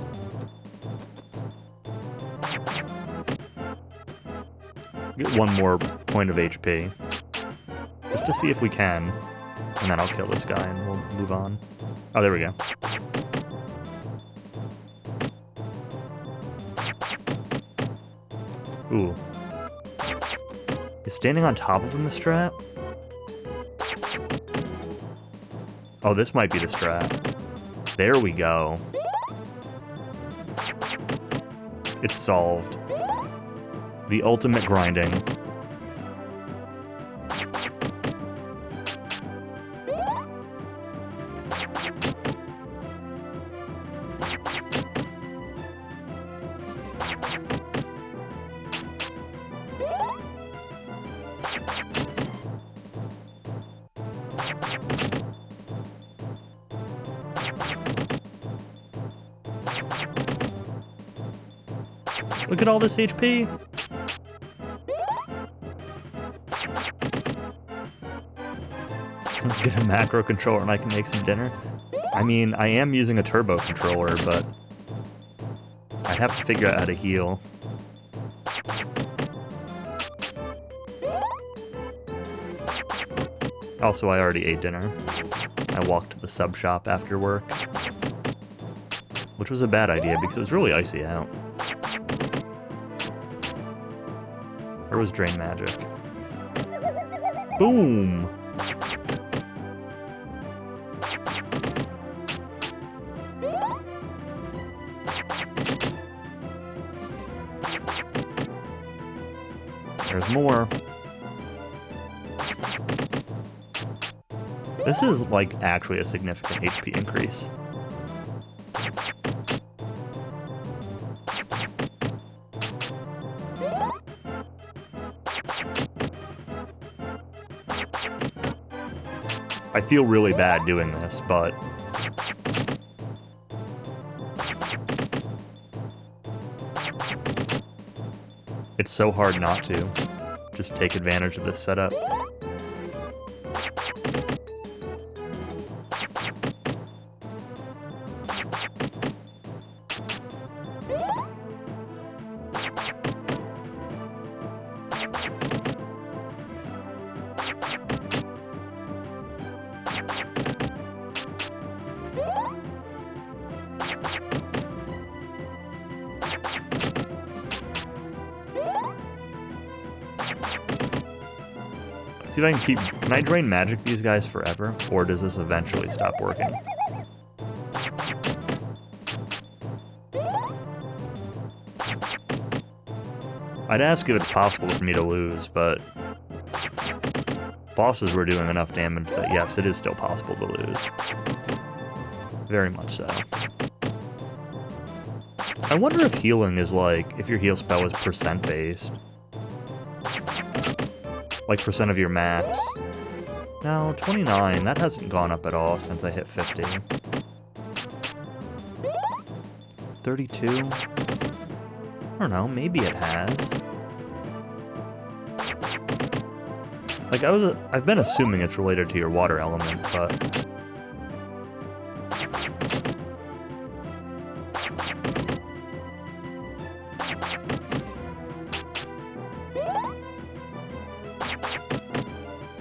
Get one more point of HP. Just to see if we can. And then I'll kill this guy and we'll move on. Oh, there we go. Ooh. Is standing on top of him the strat? Oh, this might be the strat. There we go. It's solved. The ultimate grinding. Look at all this HP. Let's get a macro controller and I can make some dinner. I mean, I am using a turbo controller, but I'd have to figure out how to heal. Also, I already ate dinner. I walked to the sub shop after work, which was a bad idea because it was really icy out. Where was Drain Magic? Boom! There's more. This is, like, actually a significant HP increase. I feel really bad doing this, but it's so hard not to. Just take advantage of this setup. Let's see if I can keep... Can I drain magic these guys forever? Or does this eventually stop working? I'd ask if it's possible for me to lose, but... bosses were doing enough damage that yes, it is still possible to lose. Very much so. I wonder if healing is like, if your heal spell is percent based. Like percent of your max. No, 29, that hasn't gone up at all since I hit 50. 32? I don't know, maybe it has. Like, I've been assuming it's related to your water element, but...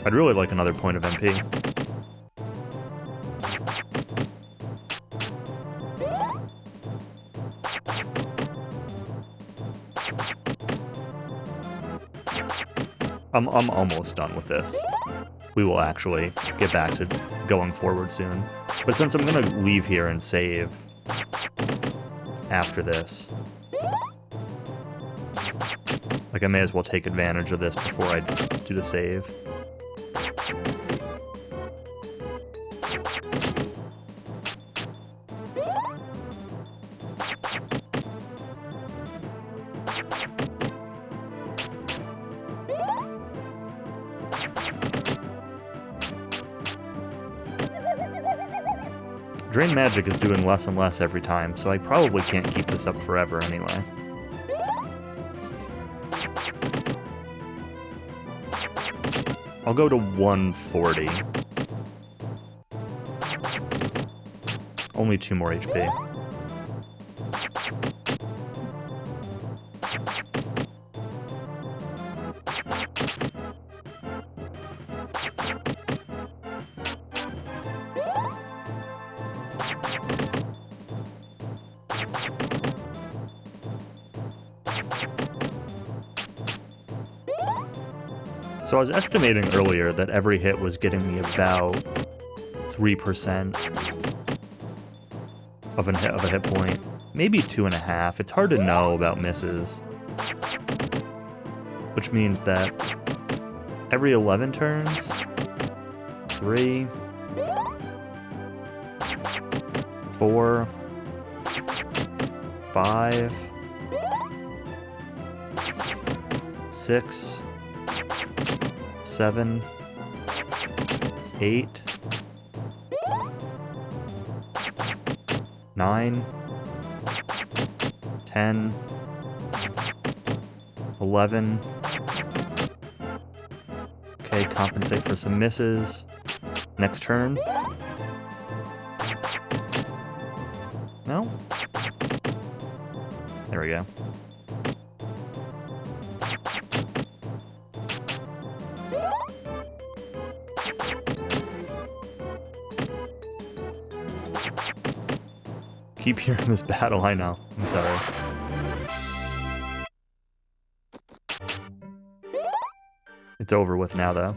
I'd really like another point of MP. I'm almost done with this. We will actually get back to going forward soon. But since I'm gonna leave here and save after this, like I may as well take advantage of this before I do the save. Drain Magic is doing less and less every time, so I probably can't keep this up forever anyway. I'll go to 140. Only 2 more HP. So I was estimating earlier that every hit was getting me about 3% of a hit point. Maybe 2.5. It's hard to know about misses. Which means that every 11 turns, 3, 4, 5, 6, 7, 8, 9, 10, 11. Okay, compensate for some misses. Next turn. No? There we go. Keep hearing this battle, I know. I'm sorry. It's over with now, though.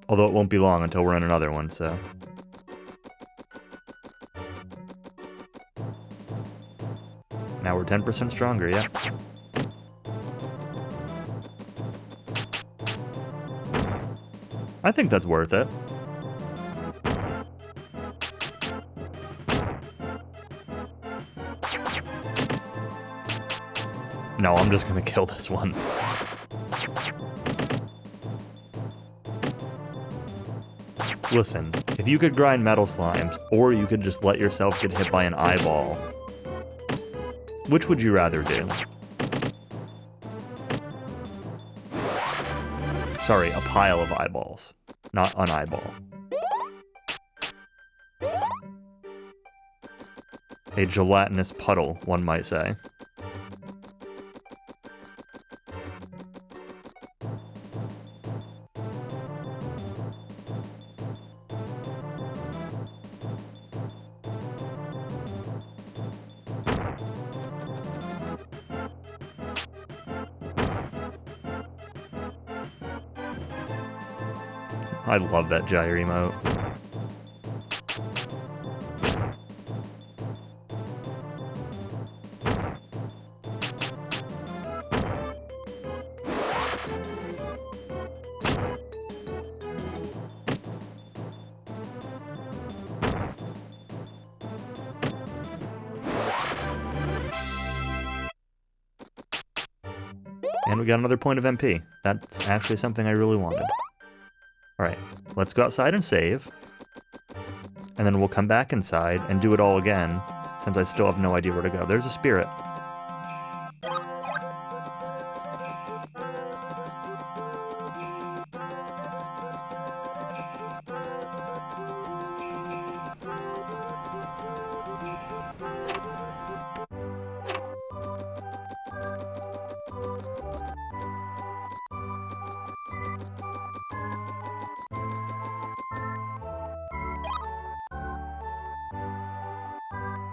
Although it won't be long until we're in another one, so... Now we're 10% stronger, yeah. I think that's worth it. No, I'm just gonna kill this one. Listen, if you could grind metal slimes, or you could just let yourself get hit by an eyeball, which would you rather do? Sorry, a pile of eyeballs, not an eyeball. A gelatinous puddle, one might say. I love that gyre emote. And we got another point of MP. That's actually something I really wanted. Alright, let's go outside and save. And then we'll come back inside and do it all again, since I still have no idea where to go. There's a spirit.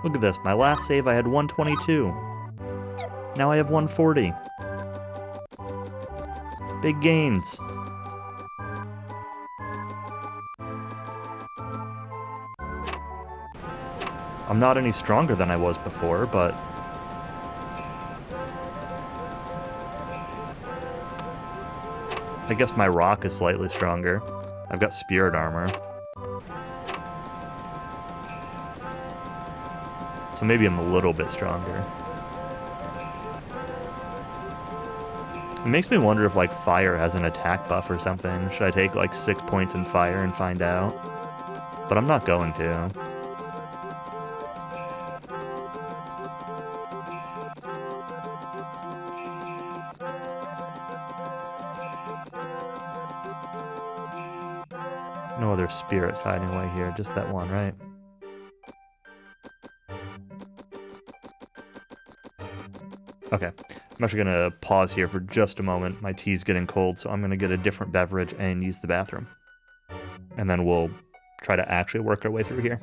Look at this, my last save I had 122. Now I have 140. Big gains. I'm not any stronger than I was before, but... I guess my rock is slightly stronger. I've got spirit armor. So maybe I'm a little bit stronger. It makes me wonder if, like, fire has an attack buff or something. Should I take, like, 6 points in fire and find out? But I'm not going to. No other spirits hiding away here, just that one, right? Okay, I'm actually gonna pause here for just a moment. My tea's getting cold, so I'm gonna get a different beverage and use the bathroom. And then we'll try to actually work our way through here.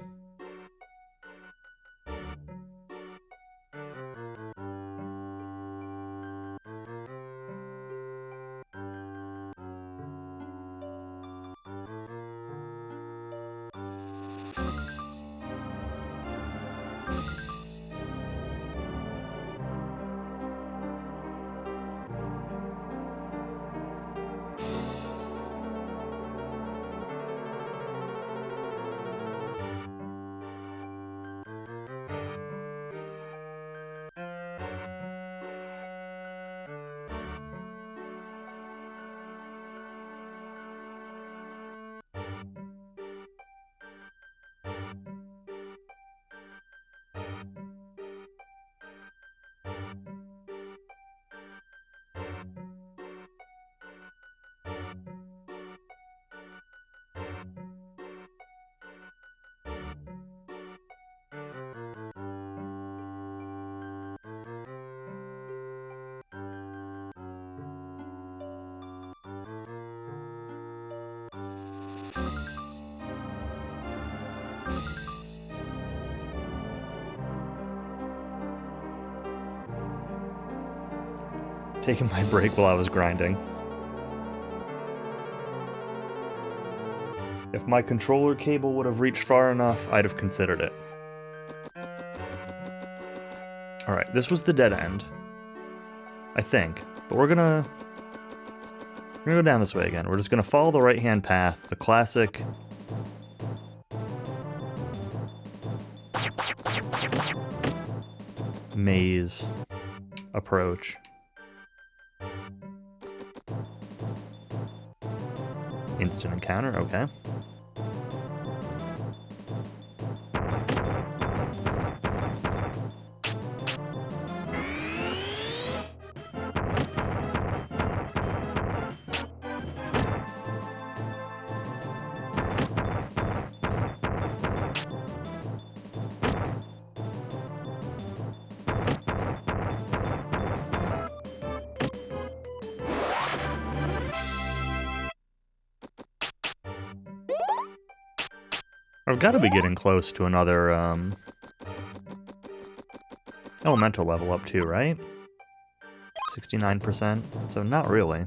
Taking my break while I was grinding. If my controller cable would have reached far enough, I'd have considered it. Alright, this was the dead end. I think. But we're gonna go down this way again. We're just gonna follow the right-hand path, the classic... maze approach. Instant encounter, okay. I've got to be getting close to another, elemental level up too, right? 69%, so not really.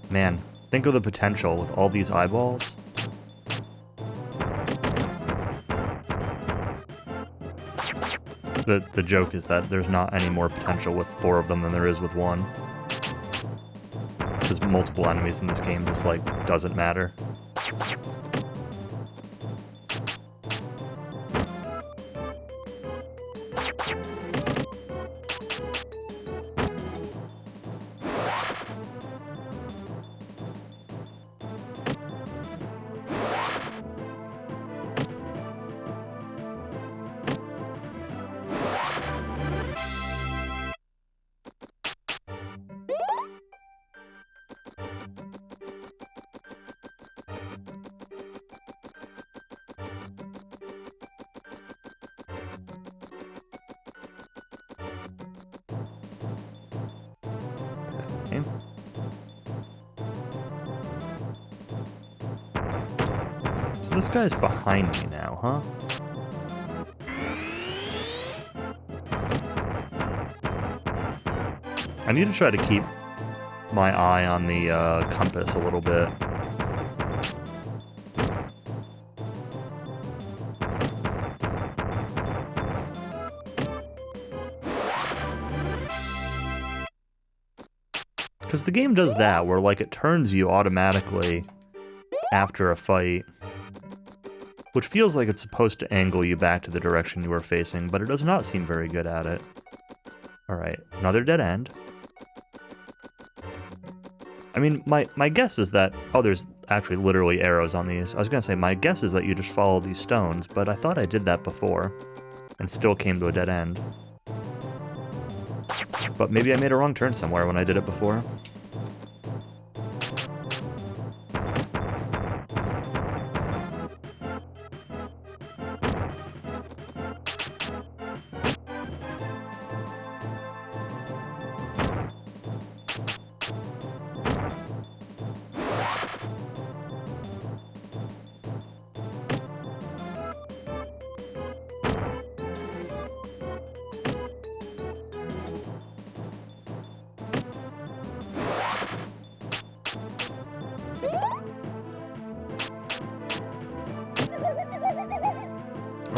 Man, think of the potential with all these eyeballs. The joke is that there's not any more potential with 4 of them than there is with 1. Because multiple enemies in this game just, like, doesn't matter. This guy's behind me now, huh? I need to try to keep my eye on the compass a little bit. Because the game does that, where like it turns you automatically after a fight, which feels like it's supposed to angle you back to the direction you were facing, but it does not seem very good at it. Alright, another dead end. I mean, my guess is that... Oh, there's actually literally arrows on these. I was gonna say, my guess is that you just follow these stones, but I thought I did that before, and still came to a dead end. But maybe I made a wrong turn somewhere when I did it before.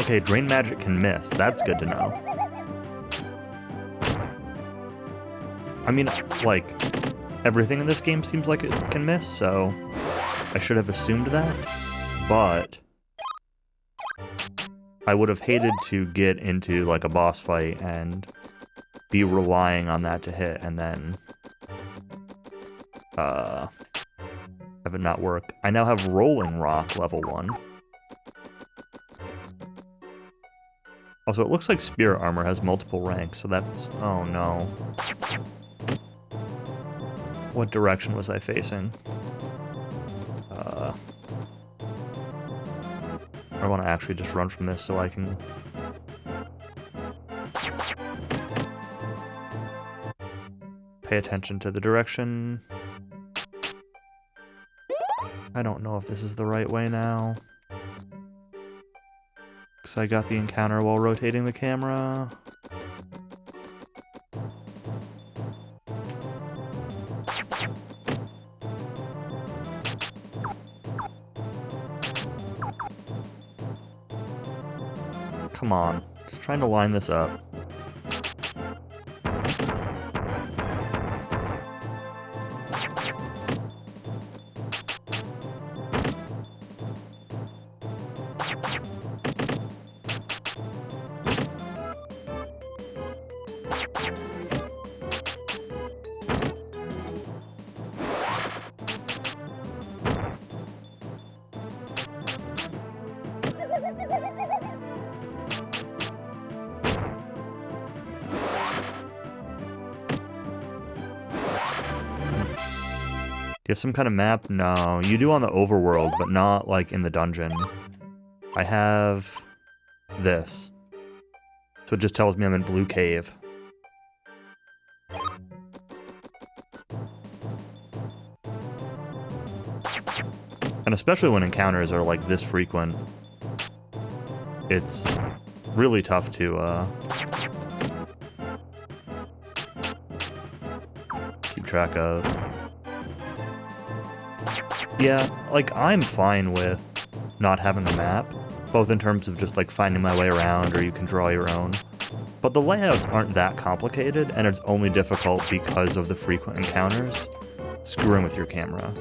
Okay, Drain Magic can miss. That's good to know. I mean, like, everything in this game seems like it can miss, so I should have assumed that, but I would have hated to get into, like, a boss fight and be relying on that to hit, and then have it not work. I now have Rolling Rock level 1. Also, it looks like Spirit Armor has multiple ranks, so that's... Oh, no. What direction was I facing? I want to actually just run from this so I can... pay attention to the direction. I don't know if this is the right way now. Because I got the encounter while rotating the camera. Come on, just trying to line this up. You have some kind of map? No, you do on the overworld, but not, like, in the dungeon. I have this. So it just tells me I'm in Blue Cave. And especially when encounters are, like, this frequent, it's really tough to, keep track of. Yeah, like, I'm fine with not having a map, both in terms of just, like, finding my way around, or you can draw your own. But the layouts aren't that complicated, and it's only difficult because of the frequent encounters screwing with your camera.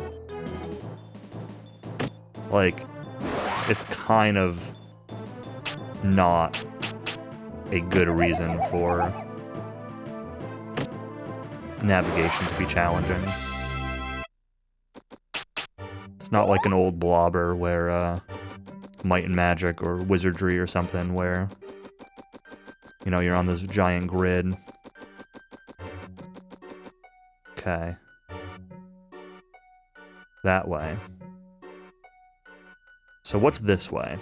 Like, it's kind of not a good reason for navigation to be challenging. It's not like an old Blobber where, Might and Magic or Wizardry or something where, you know, you're on this giant grid. Okay. That way. So what's this way?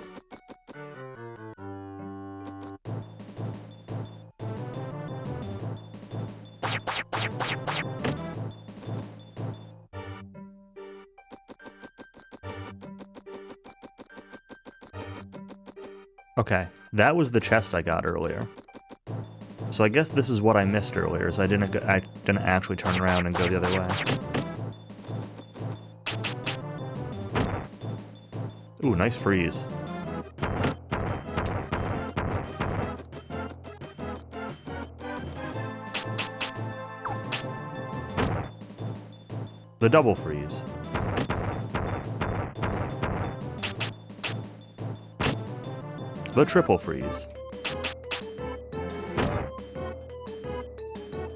Okay, that was the chest I got earlier. So I guess this is what I missed earlier, is I didn't actually turn around and go the other way. Ooh, nice freeze. The double freeze. The triple freeze.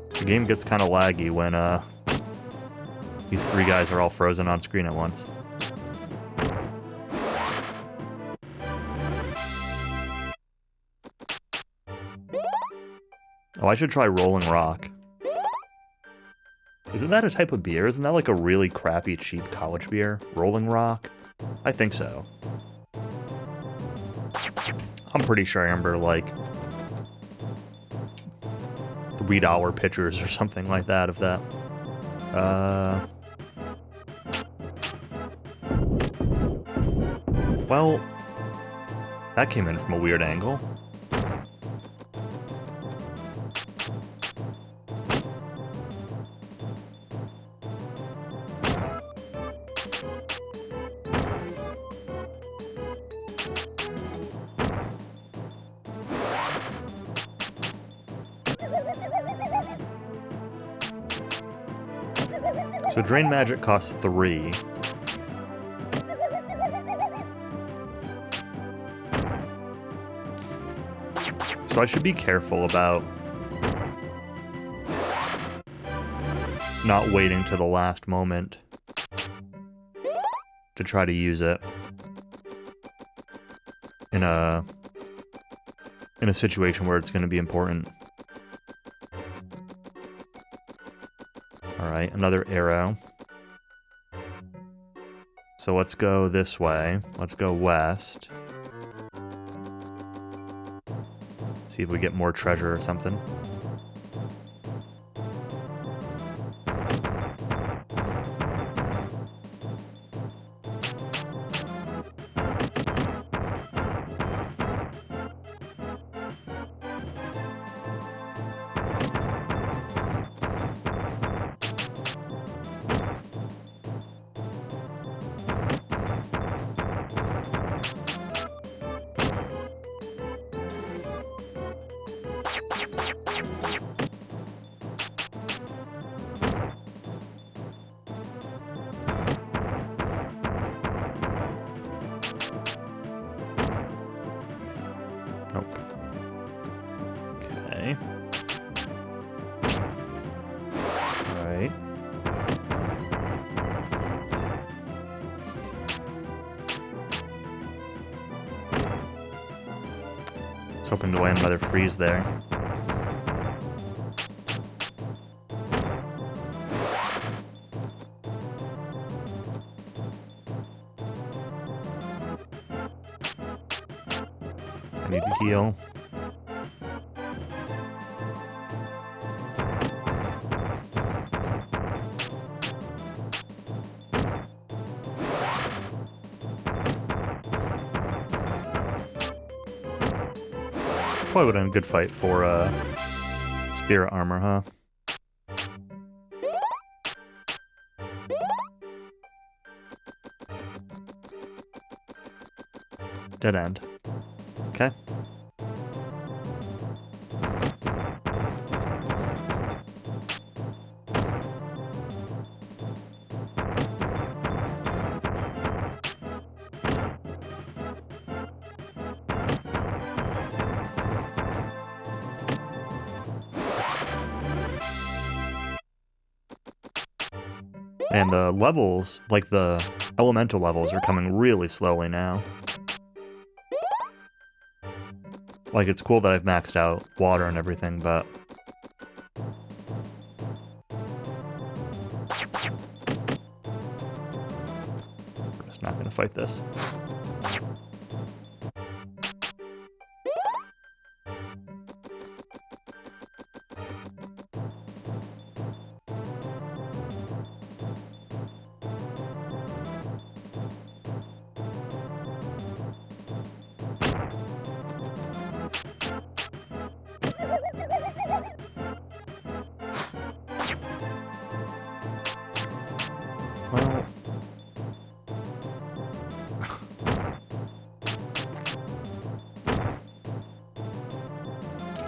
The game gets kind of laggy when these three guys are all frozen on screen at once. Oh, I should try Rolling Rock. Isn't that a type of beer? Isn't that like a really crappy, cheap college beer? Rolling Rock? I think so. I'm pretty sure I remember, like, $3 pitchers or something like that of that. Well, that came in from a weird angle. So Drain Magic costs 3. So I should be careful about not waiting to the last moment to try to use it in a situation where it's going to be important. Alright, another arrow. So let's go this way. Let's go west. See if we get more treasure or something. Nope. Okay. Alright. I was hoping to land another freeze there. I need to heal. Probably would have been a good fight for spirit armor, huh? Dead end. Okay. And the levels, like the elemental levels, are coming really slowly now. Like, it's cool that I've maxed out water and everything, but... we're just not gonna fight this.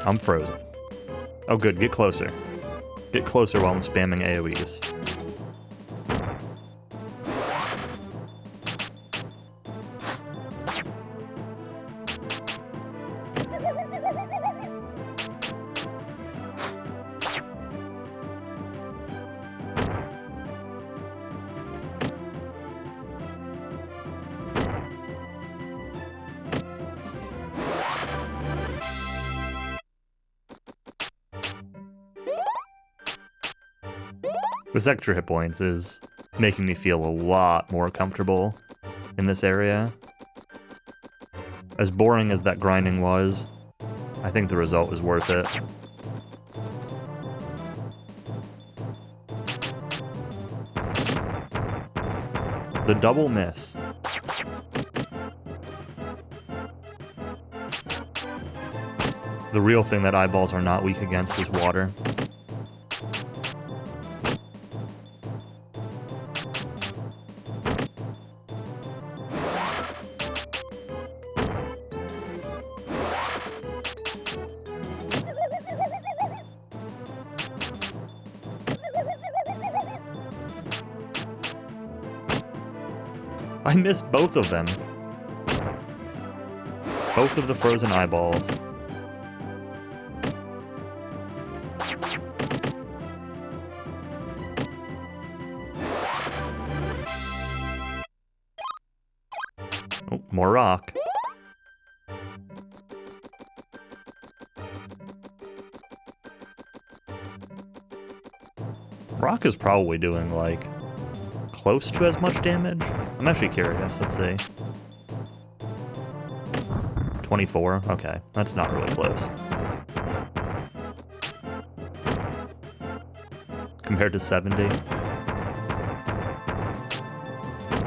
I'm frozen. Oh good, get closer. Get closer while I'm spamming AoEs. This extra hit points is making me feel a lot more comfortable in this area. As boring as that grinding was, I think the result was worth it. The double miss. The real thing that eyeballs are not weak against is water. I missed both of them. Both of the frozen eyeballs. Oh, more rock. Rock is probably doing, like, close to as much damage. I'm actually curious. Let's see. 24. Okay, that's not really close. Compared to 70.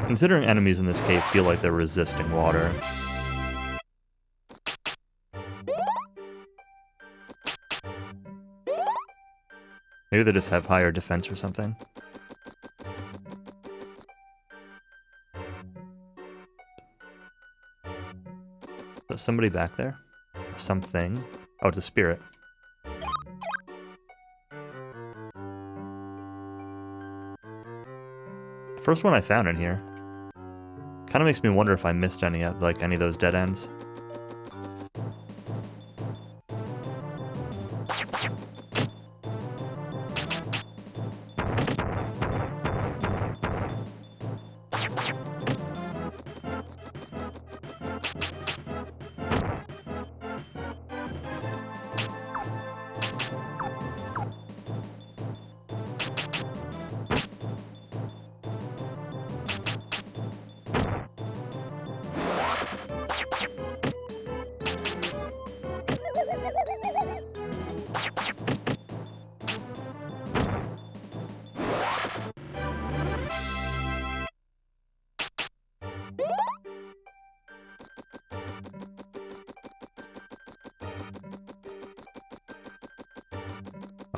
Considering enemies in this cave feel like they're resisting water. Maybe they just have higher defense or something. Is somebody back there? Or something? Oh, it's a spirit. The first one I found in here. Kind of makes me wonder if I missed any of those dead ends.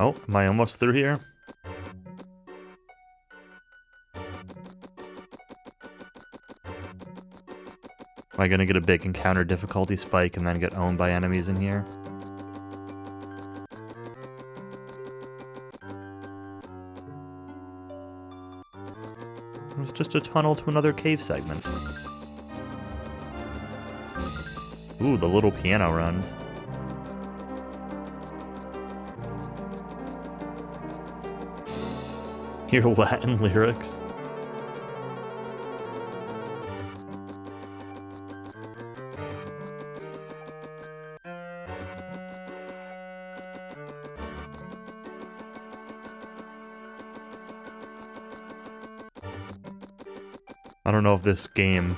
Oh, am I almost through here? Am I gonna get a big encounter difficulty spike and then get owned by enemies in here? It was just a tunnel to another cave segment. Ooh, the little piano runs. Your Latin lyrics. I don't know if this game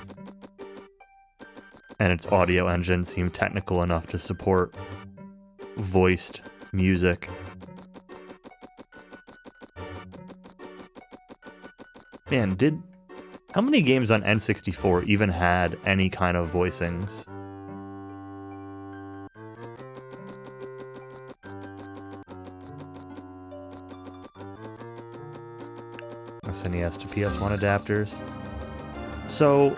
and its audio engine seem technical enough to support voiced music. Man, how many games on N64 even had any kind of voicings? SNES to PS1 adapters. So,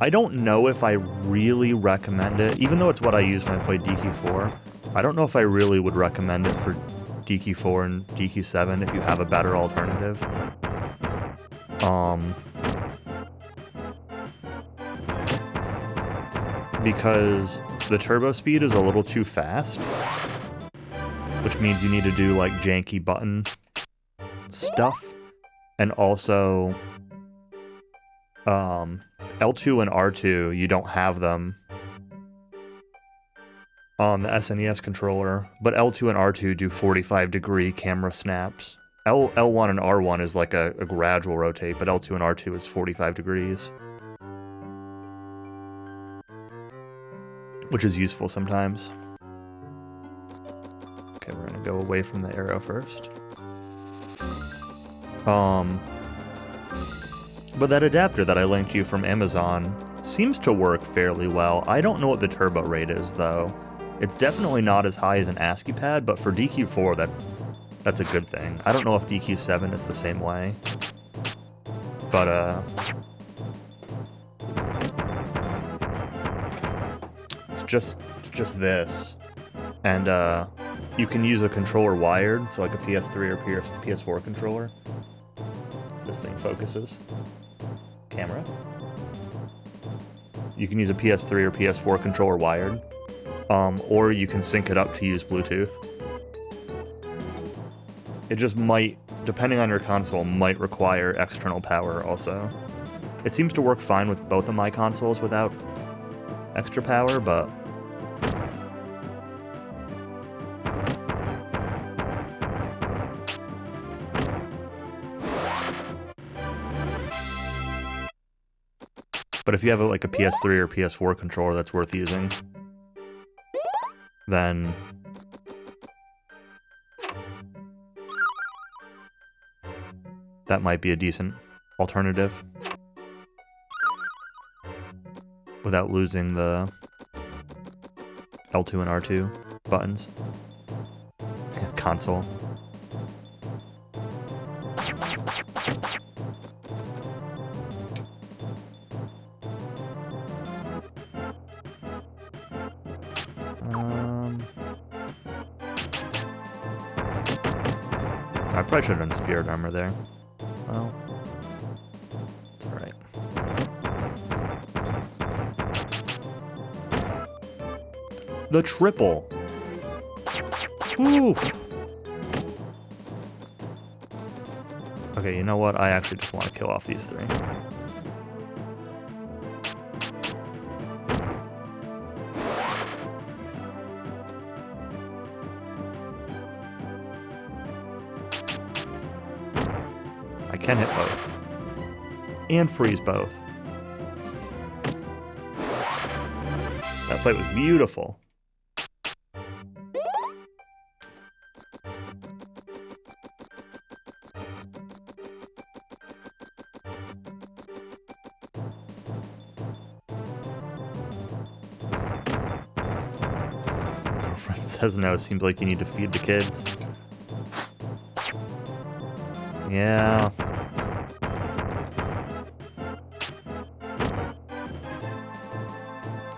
I don't know if I really recommend it, even though it's what I use when I play DQ4. I don't know if I really would recommend it for DQ4 and DQ7 if you have a better alternative. Because the turbo speed is a little too fast, which means you need to do like janky button stuff, and also L2 and R2, you don't have them on the SNES controller, but L2 and R2 do 45-degree camera snaps. L1 and R1 is like a gradual rotate, but L2 and R2 is 45 degrees. Which is useful sometimes. Okay, we're gonna go away from the arrow first. But that adapter that I linked you from Amazon seems to work fairly well. I don't know what the turbo rate is, though. It's definitely not as high as an ASCII pad, but for DQ4, that's a good thing. I don't know if DQ7 is the same way. But, it's just this. And, you can use a controller wired, so like a PS3 or PS4 controller. If this thing focuses. Camera. You can use a PS3 or PS4 controller wired, or you can sync it up to use Bluetooth. It just might, depending on your console, might require external power also. It seems to work fine with both of my consoles without extra power, but if you have like a PS3 or PS4 controller that's worth using, then that might be a decent alternative without losing the L2 and R2 buttons. Console. I probably should have done spirit armor there. Well, it's alright. The triple! Woo! Okay, you know what? I actually just want to kill off these three. I can hit both. And freeze both. That fight was beautiful. Girlfriend says no, seems like you need to feed the kids. Yeah.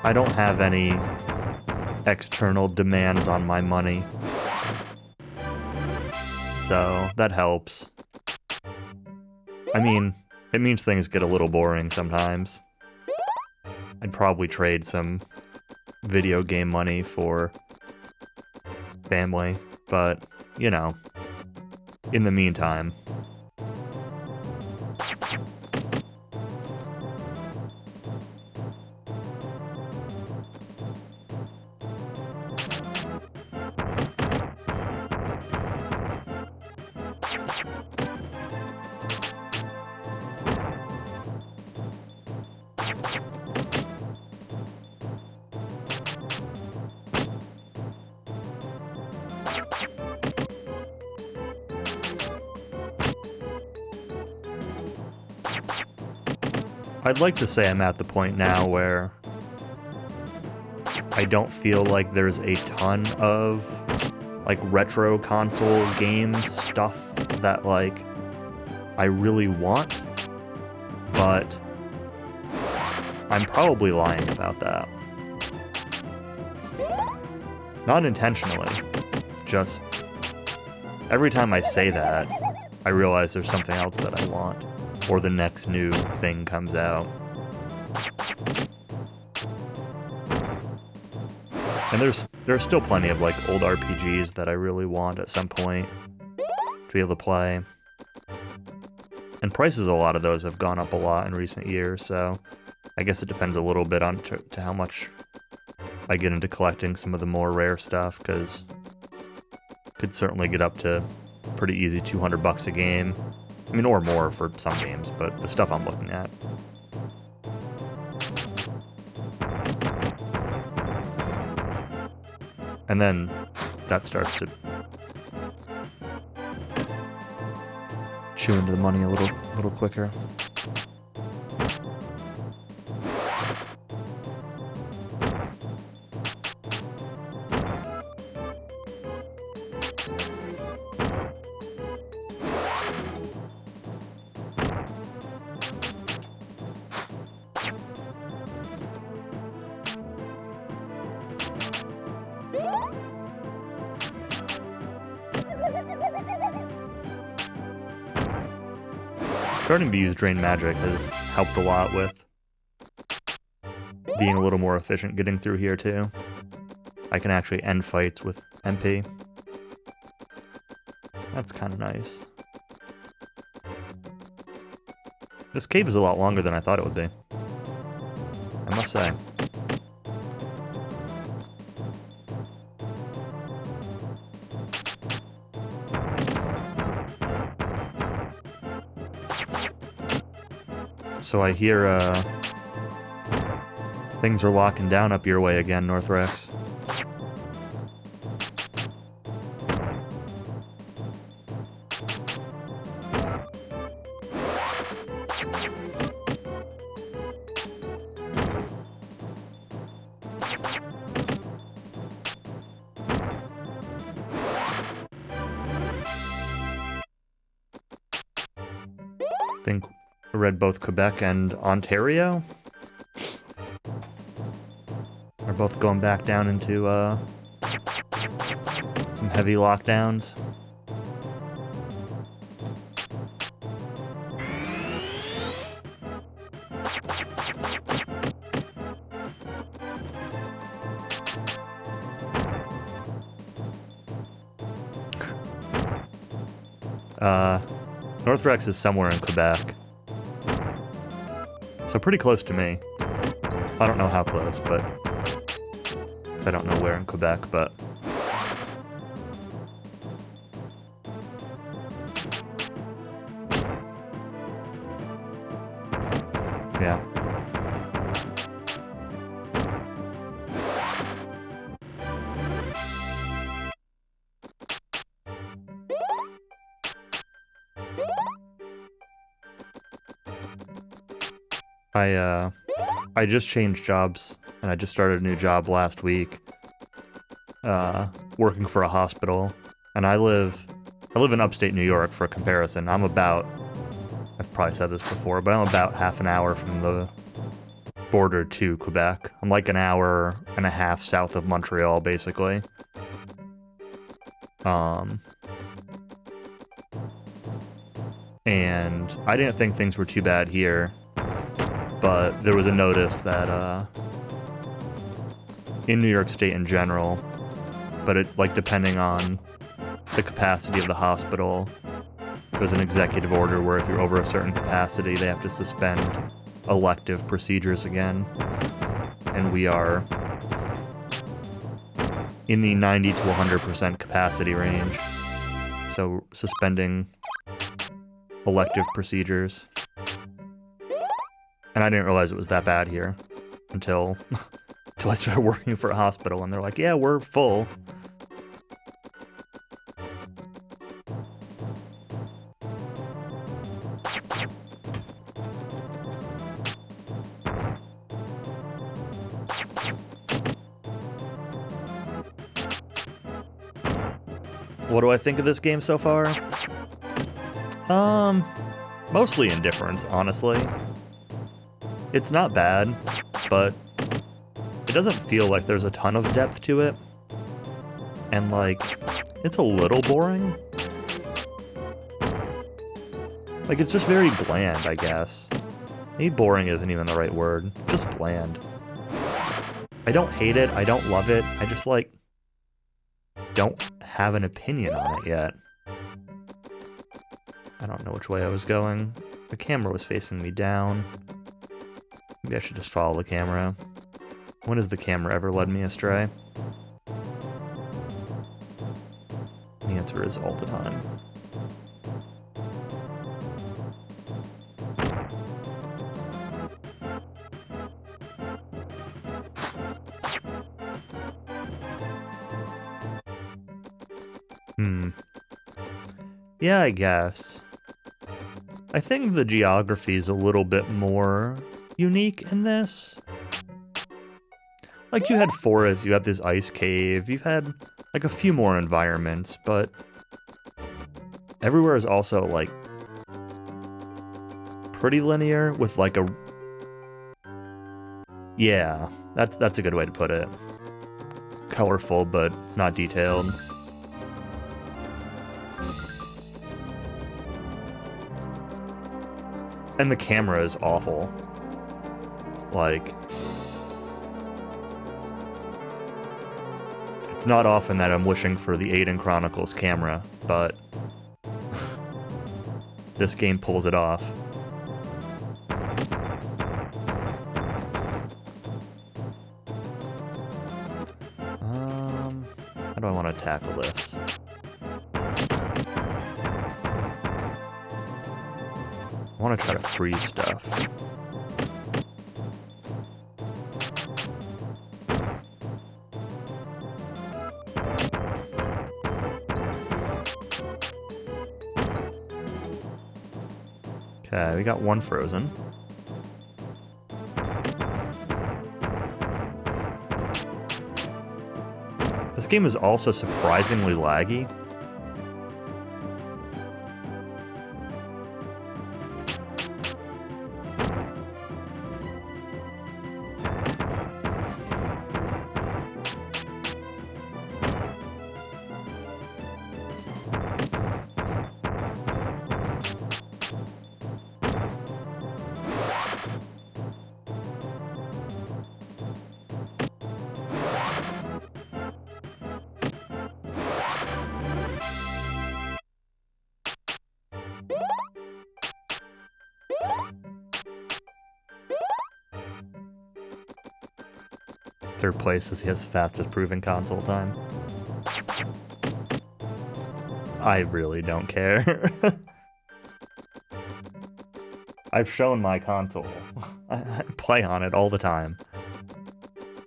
I don't have any external demands on my money, so that helps. I mean, it means things get a little boring sometimes. I'd probably trade some video game money for family, but, you know, in the meantime. I'd like to say I'm at the point now where I don't feel like there's a ton of, like, retro console game stuff that, like, I really want, but I'm probably lying about that. Not intentionally, just every time I say that, I realize there's something else that I want, or the next new thing comes out. And there's still plenty of like old RPGs that I really want at some point to be able to play. And prices of a lot of those have gone up a lot in recent years, so I guess it depends a little bit on to how much I get into collecting some of the more rare stuff, because could certainly get up to pretty easy $200 a game. I mean, or more for some games, but the stuff I'm looking at. And then that starts to chew into the money a little quicker. Starting to use Drain Magic has helped a lot with being a little more efficient getting through here too. I can actually end fights with MP. That's kind of nice. This cave is a lot longer than I thought it would be, I must say. So I hear, things are locking down up your way again, Northrex. I think I read both Quebec and Ontario are both going back down into some heavy lockdowns. Northrex is somewhere in Quebec. So pretty close to me. I don't know how close, but I don't know where in Quebec, but yeah. I just changed jobs, and I just started a new job last week, working for a hospital, and I live in upstate New York. For comparison, I've probably said this before, but I'm about half an hour from the border to Quebec. I'm like an hour and a half south of Montreal, basically. And I didn't think things were too bad here. But there was a notice that in New York State in general, but it, like, depending on the capacity of the hospital, there's an executive order where if you're over a certain capacity, they have to suspend elective procedures again. And we are in the 90 to 100% capacity range. So suspending elective procedures. And I didn't realize it was that bad here until I started working for a hospital, and they're like, yeah, we're full. What do I think of this game so far? Mostly indifference, honestly. It's not bad, but it doesn't feel like there's a ton of depth to it. And, like, it's a little boring. Like, it's just very bland, I guess. Maybe boring isn't even the right word. Just bland. I don't hate it, I don't love it, I just, like, don't have an opinion on it yet. I don't know which way I was going. The camera was facing me down. Maybe I should just follow the camera. When has the camera ever led me astray? The answer is all the time. Yeah, I guess. I think the geography is a little bit more unique in this. Like, you had forests, you have this ice cave, you've had, like, a few more environments, but everywhere is also, like, pretty linear with, like, a... Yeah, that's a good way to put it. Colorful, but not detailed. And the camera is awful. Like... It's not often that I'm wishing for the Aiden Chronicles camera, but... this game pulls it off. How do I want to tackle this? I want to try to freeze stuff. Okay, we got one frozen. This game is also surprisingly laggy. Third place is his fastest proven console time. I really don't care. I've shown my console. I play on it all the time.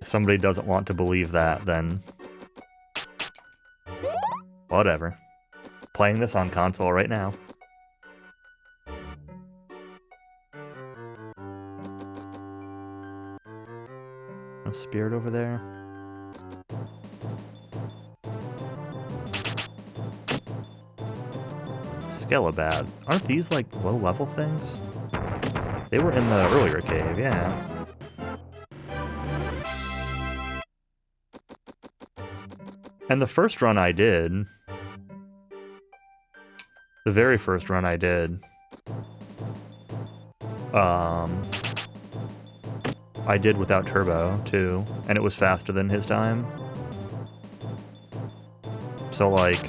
If somebody doesn't want to believe that, then... whatever. Playing this on console right now. No spirit over there. Skelebad. Aren't these like low-level things? They were in the earlier cave, yeah. And the first run I did... the very first run I did... I did without turbo, too, and it was faster than his time. So, like...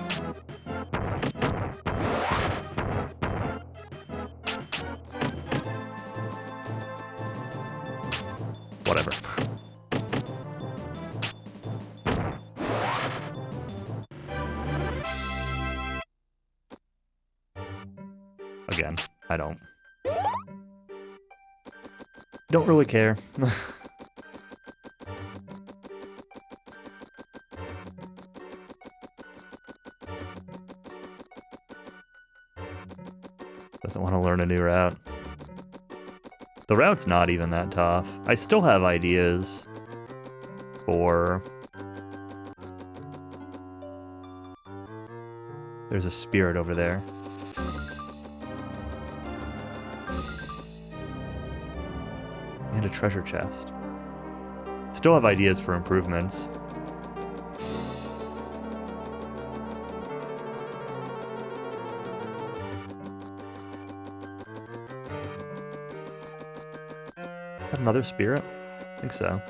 whatever. Again, I don't really care. Doesn't want to learn a new route. The route's not even that tough. I still have ideas for... there's a spirit over there. a treasure chest. Still have ideas for improvements. Another spirit? I think so.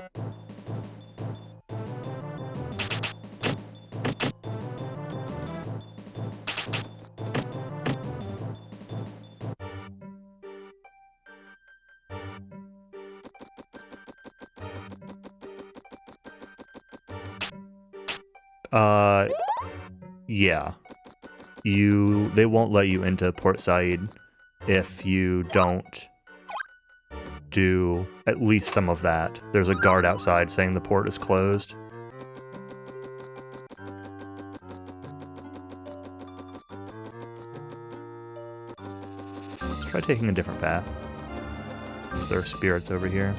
Yeah. They won't let you into Port Said if you don't do at least some of that. There's a guard outside saying the port is closed. Let's try taking a different path. There are spirits over here.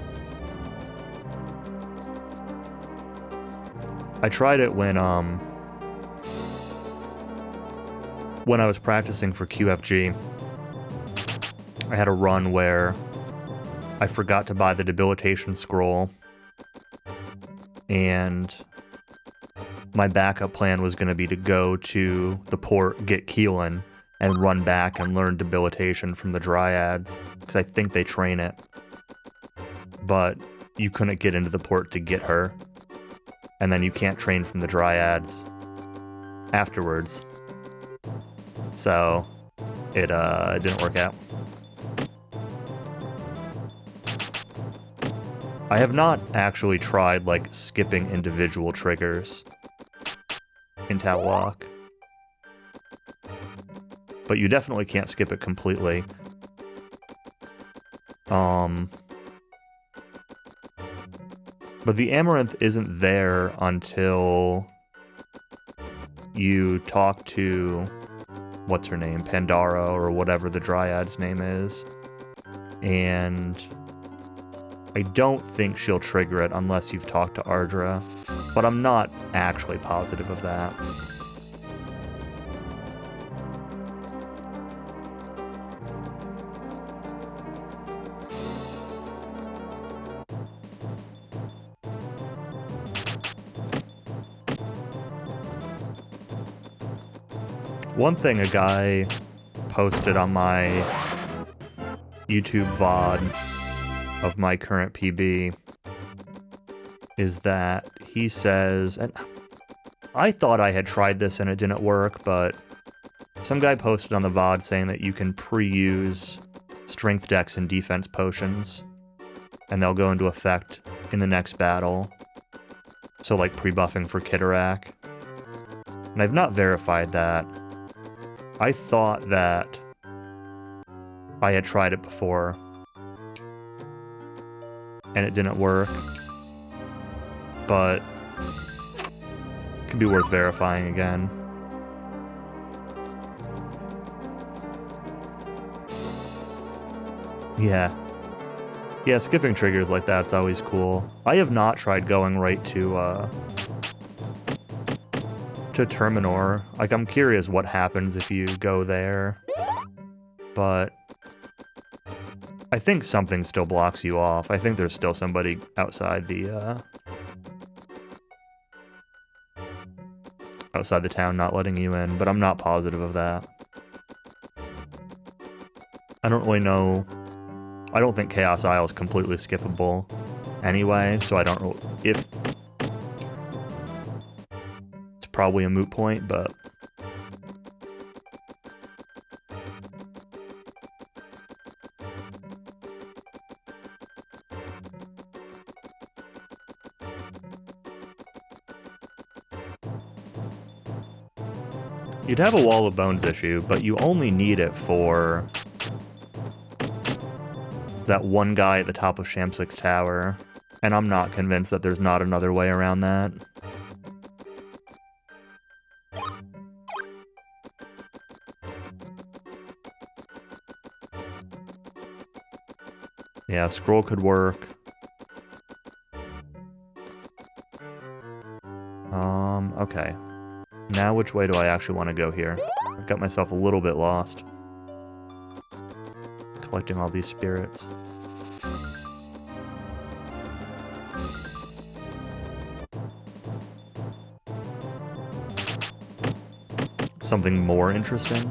I tried it when I was practicing for QFG. I had a run where I forgot to buy the debilitation scroll, and my backup plan was going to be to go to the port, get Keelan, and run back and learn debilitation from the Dryads, because I think they train it. But you couldn't get into the port to get her, and then you can't train from the Dryads afterwards. So it didn't work out. I have not actually tried, like, skipping individual triggers in Talwalk. But you definitely can't skip it completely. But the Amaranth isn't there until you talk to, what's her name, Pandaro, or whatever the Dryad's name is. And I don't think she'll trigger it unless you've talked to Ardra, but I'm not actually positive of that. One thing a guy posted on my YouTube VOD of my current PB is that he says, and I thought I had tried this and it didn't work, but some guy posted on the VOD saying that you can pre-use strength decks and defense potions, and they'll go into effect in the next battle. So like pre-buffing for Kidorak. And I've not verified that. I thought that I had tried it before, and it didn't work, but it could be worth verifying again. Yeah, skipping triggers like that's always cool. I have not tried going right to Terminor. Like, I'm curious what happens if you go there, but I think something still blocks you off. I think there's still somebody outside the town not letting you in, but I'm not positive of that. I don't really know. I don't think Chaos Isle is completely skippable anyway, so I don't know if it's probably a moot point, but you'd have a Wall of Bones issue, but you only need it for that one guy at the top of Shamsik's Tower, and I'm not convinced that there's not another way around that. Yeah, scroll could work. Okay. Now which way do I actually want to go here? I've got myself a little bit lost. Collecting all these spirits. something more interesting.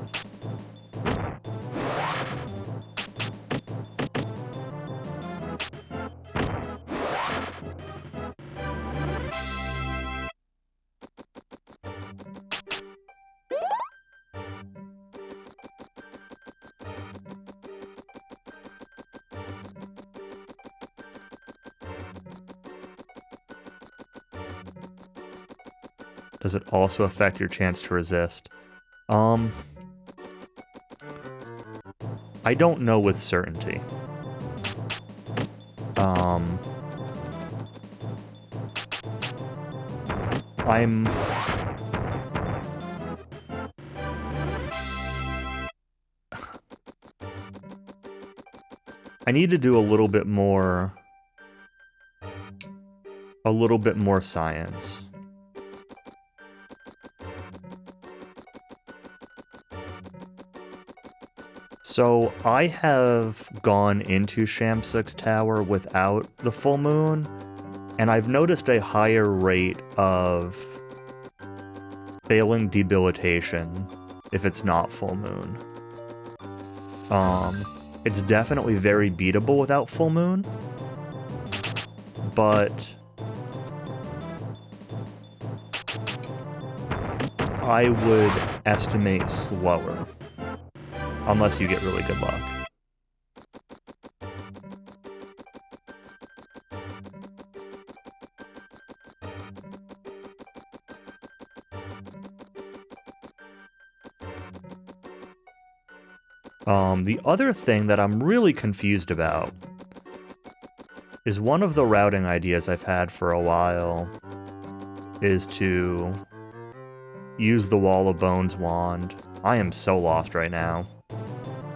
Does it also affect your chance to resist? I don't know with certainty. I need to do a little bit more science. So I have gone into Shamsuk's tower without the full moon, and I've noticed a higher rate of failing debilitation if it's not full moon. It's definitely very beatable without full moon, but I would estimate slower, unless you get really good luck. The other thing that I'm really confused about is one of the routing ideas I've had for a while is to use the Wall of Bones wand. I am so lost right now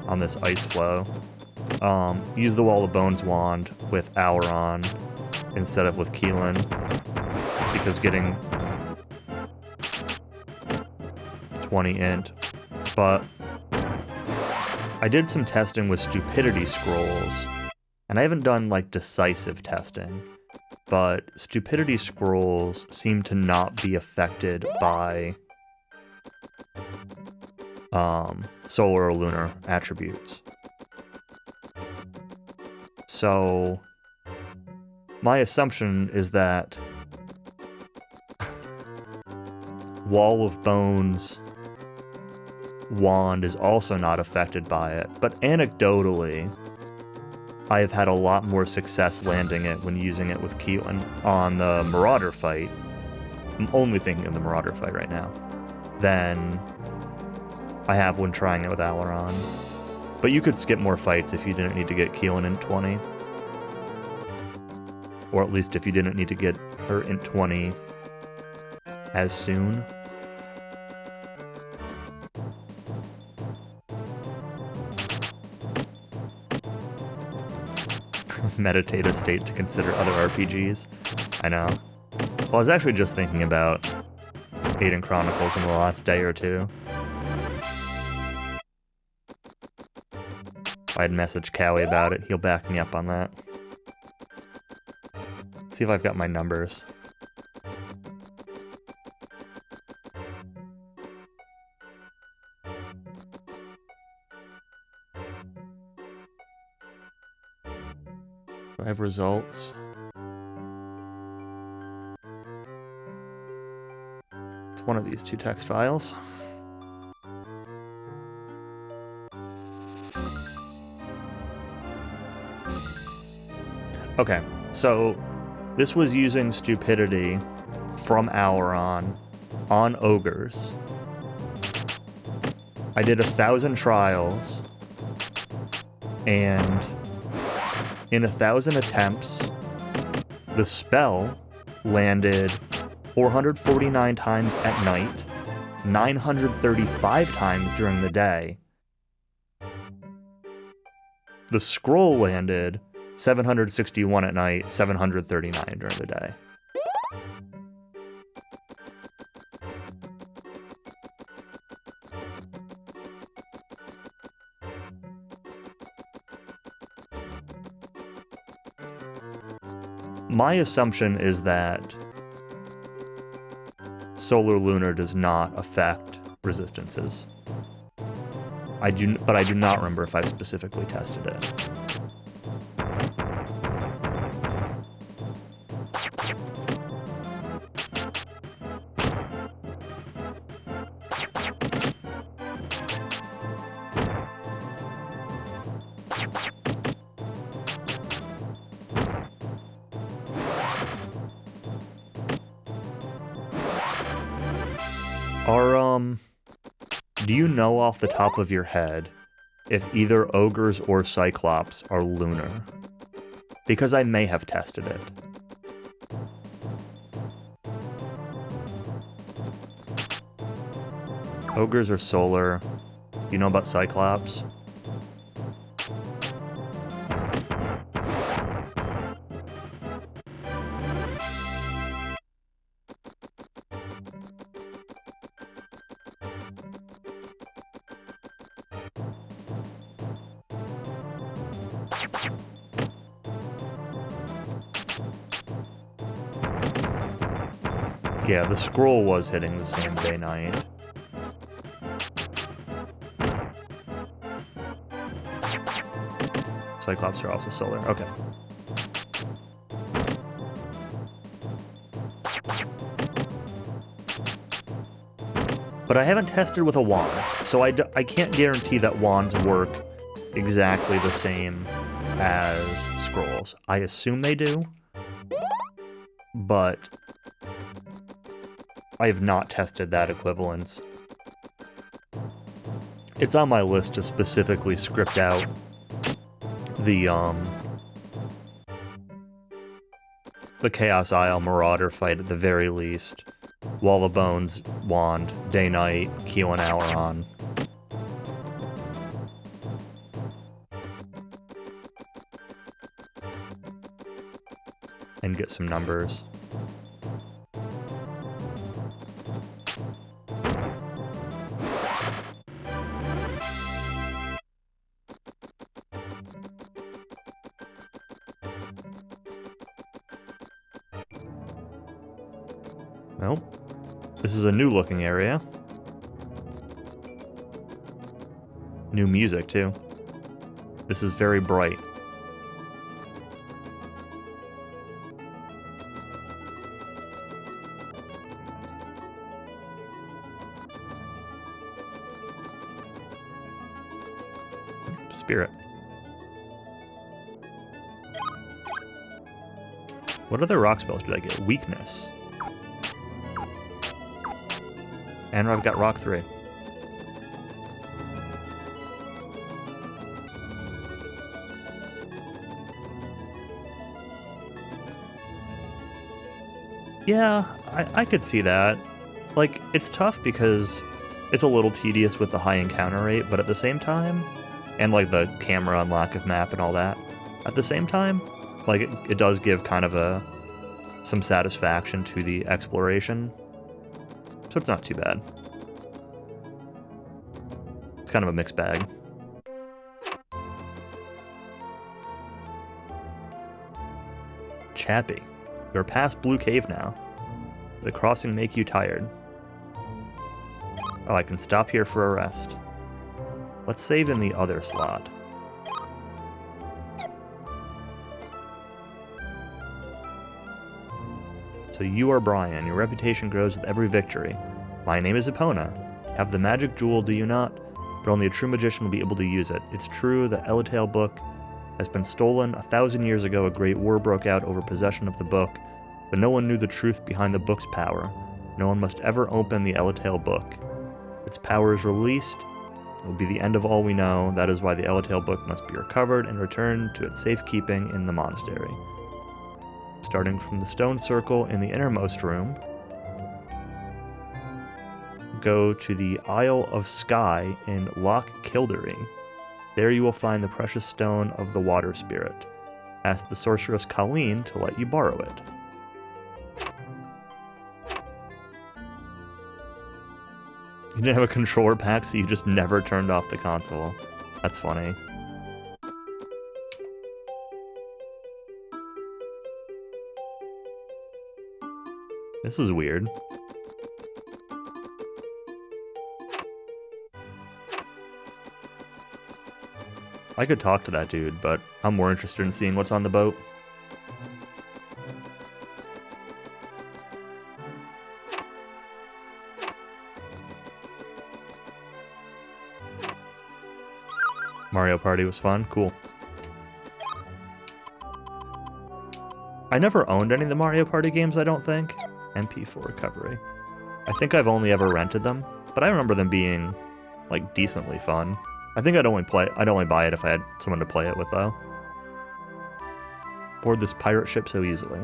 on this ice flow. Use the Wall of Bones wand with Auron instead of with Keelan, because getting 20 int. But I did some testing with stupidity scrolls, and I haven't done like decisive testing, but stupidity scrolls seem to not be affected by solar or lunar attributes. So my assumption is that Wall of Bones wand is also not affected by it, but anecdotally, I have had a lot more success landing it when using it with Keelan on the Marauder fight. I'm only thinking of the Marauder fight right now, than I have when trying it with Auron. But you could skip more fights if you didn't need to get Keelan in 20. Or at least if you didn't need to get her in 20 as soon. Meditative state to consider other RPGs. I know. Well, I was actually just thinking about Aiden Chronicles in the last day or two. If I'd messaged Cowie about it, he'll back me up on that. Let's see if I've got my numbers. Do I have results? It's one of these two text files. Okay, so this was using stupidity from Auron on ogres. I did 1,000 trials, and in 1,000 attempts, the spell landed 449 times at night, 935 times during the day. The scroll landed 761 at night, 739 during the day. My assumption is that solar lunar does not affect resistances. But I do not remember if I specifically tested it. Do you know off the top of your head if either ogres or cyclops are lunar? Because I may have tested it. Ogres are solar. You know about cyclops? Yeah, the scroll was hitting the same day-night. Cyclops are also solar. Okay. But I haven't tested with a wand, so I can't guarantee that wands work exactly the same as scrolls. I assume they do, but I have not tested that equivalence. It's on my list to specifically script out the Chaos Isle Marauder fight at the very least. Wall of Bones, wand, day-night, Keel and Auron. And get some numbers. Nope. This is a new looking area. New music, too. This is very bright. Spirit. What other rock spells did I get? Weakness. And I've got Rock 3. Yeah, I could see that. Like, it's tough because it's a little tedious with the high encounter rate, but at the same time, and like the camera and lack of map and all that, at the same time, like it does give kind of some satisfaction to the exploration. So it's not too bad. It's kind of a mixed bag. Chappie, you're past Blue Cave now. Did the crossing make you tired? Oh, I can stop here for a rest. Let's save in the other slot. So you are Brian. Your reputation grows with every victory. My name is Epona. Have the magic jewel, do you not? But only a true magician will be able to use it. It's true the Eletail book has been stolen. 1,000 years ago, a great war broke out over possession of the book, but no one knew the truth behind the book's power. No one must ever open the Eletail book. Its power is released. It will be the end of all we know. That is why the Eletail book must be recovered and returned to its safekeeping in the monastery. Starting from the stone circle in the innermost room, go to the Isle of Skye in Loch Kildery. There you will find the precious stone of the water spirit. Ask the sorceress Colleen to let you borrow it. You didn't have a controller pack, so you just never turned off the console. That's funny. This is weird. I could talk to that dude, but I'm more interested in seeing what's on the boat. Mario Party was fun. Cool. I never owned any of the Mario Party games, I don't think. MP4 recovery. I think I've only ever rented them, but I remember them being, like, decently fun. I think I'd only buy it if I had someone to play it with, though. Board this pirate ship so easily.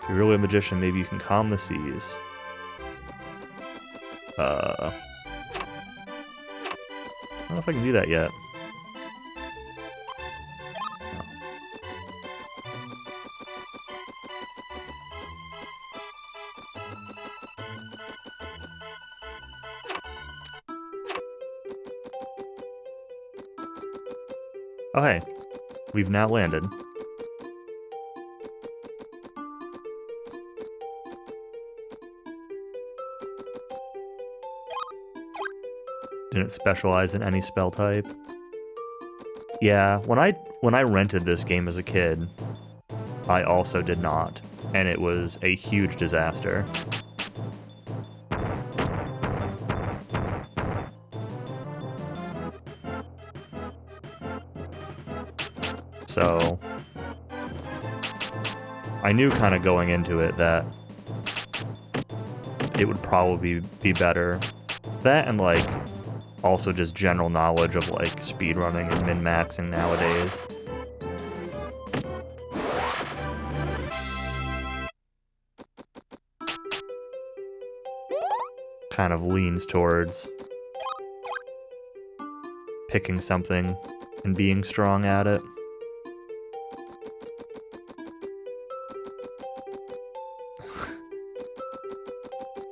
If you're really a magician, maybe you can calm the seas. I don't know if I can do that yet. Oh hey, we've now landed. Didn't specialize in any spell type. Yeah, when I rented this game as a kid, I also did not, and it was a huge disaster. So I knew kind of going into it that it would probably be better. That and like also just general knowledge of like speedrunning and min-maxing nowadays. Kind of leans towards picking something and being strong at it.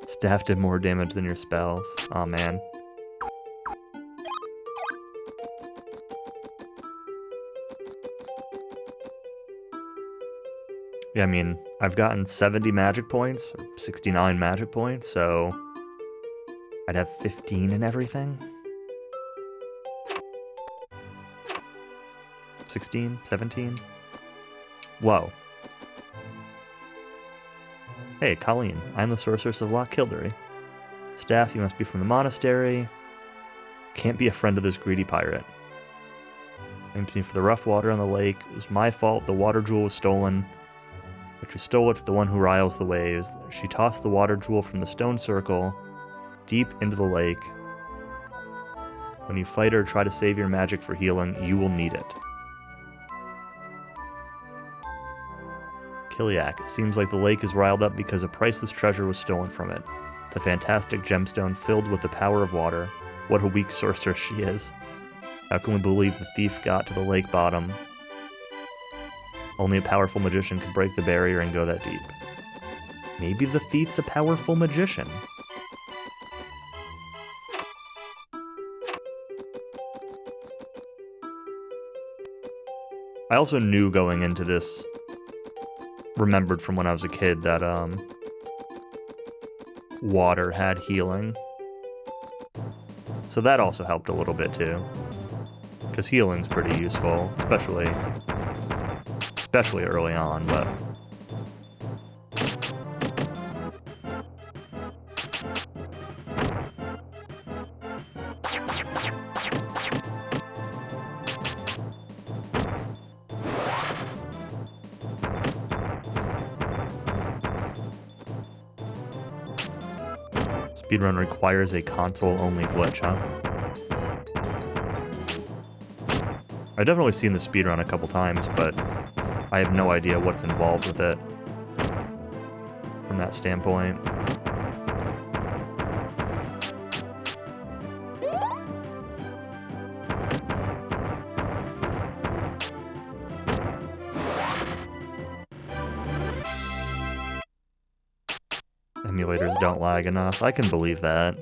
Staff did more damage than your spells. Aw, man. Yeah, I mean, I've gotten 70 magic points, or 69 magic points, so I'd have 15 in everything. 16? 17? Whoa. Hey, Colleen, I'm the sorceress of Loch Kildery. Staff, you must be from the monastery. Can't be a friend of this greedy pirate. Blames me for the rough water on the lake. It was my fault the water jewel was stolen. But who stole it's the one who riles the waves. She tossed the water jewel from the stone circle deep into the lake. When you fight her, try to save your magic for healing. You will need it. Kiliak. It seems like the lake is riled up because a priceless treasure was stolen from it. It's a fantastic gemstone filled with the power of water. What a weak sorceress she is. How can we believe the thief got to the lake bottom? Only a powerful magician could break the barrier and go that deep. Maybe the thief's a powerful magician. I also knew going into this, remembered from when I was a kid, that water had healing. So that also helped a little bit too. Because healing's pretty useful, especially early on, but speedrun requires a console-only glitch, huh? I've definitely seen the speedrun a couple times, but I have no idea what's involved with it from that standpoint. Emulators don't lag enough. I can believe that.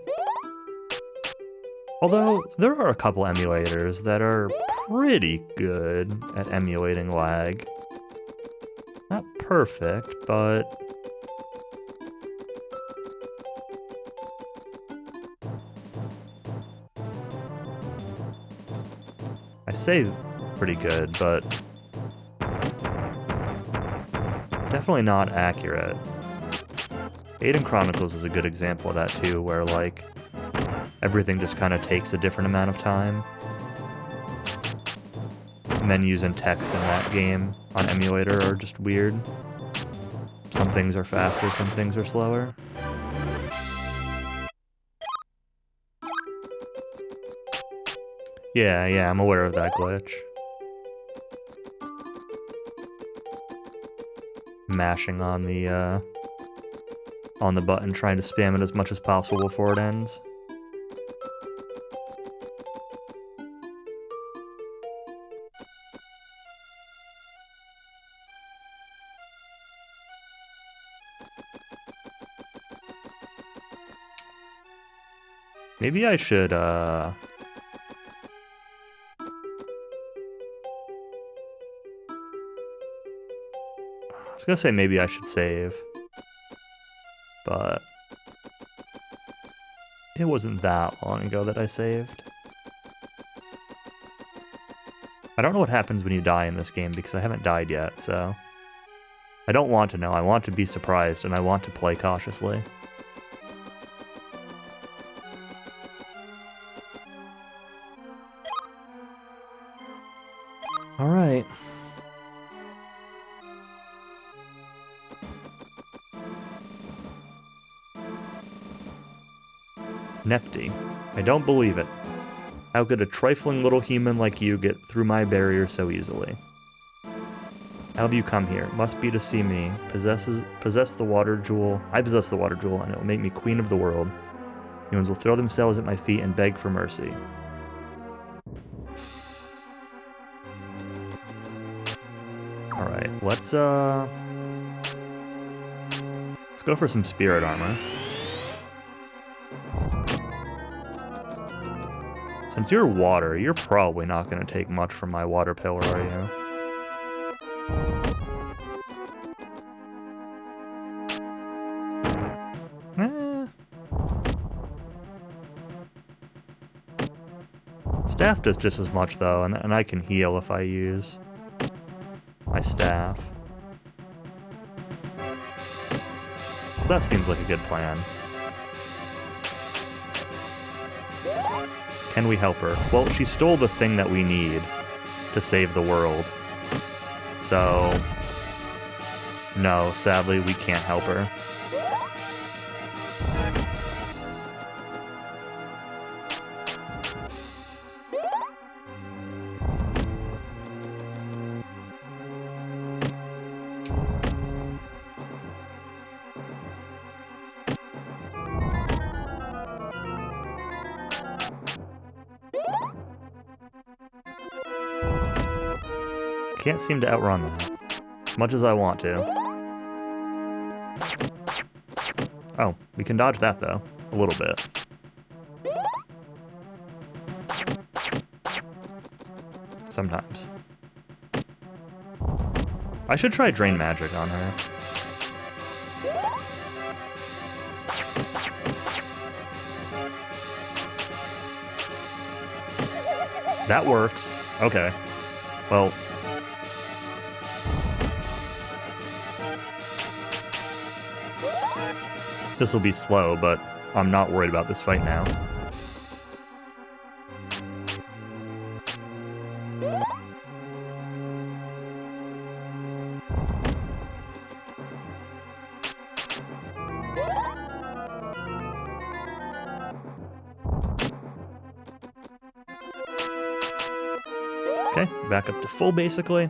Although, there are a couple emulators that are pretty good at emulating lag. Not perfect, but say pretty good, but definitely not accurate. Aiden Chronicles is a good example of that too, where like everything just kind of takes a different amount of time. Menus and text in that game on emulator are just weird. Some things are faster, some things are slower. Yeah, I'm aware of that glitch. Mashing on the button, trying to spam it as much as possible before it ends. Maybe I should, I was gonna say maybe I should save, but it wasn't that long ago that I saved. I don't know what happens when you die in this game because I haven't died yet, so I don't want to know. I want to be surprised, and I want to play cautiously. All right. Nepti. I don't believe it. How could a trifling little human like you get through my barrier so easily? How have you come here? Must be to see me. Possess the water jewel. I possess the water jewel, and it will make me queen of the world. Humans will throw themselves at my feet and beg for mercy. Alright, let's go for some spirit armor. Since you're water, you're probably not going to take much from my water pillar, are you? Staff does just as much, though, and I can heal if I use my staff. So that seems like a good plan. Can we help her? Well, she stole the thing that we need to save the world. So, no, sadly, we can't help her. Can't seem to outrun that, as much as I want to. Oh, we can dodge that, though. A little bit. Sometimes. I should try Drain Magic on her. That works. Okay. Well... this will be slow, but I'm not worried about this fight now. Okay, back up to full, basically.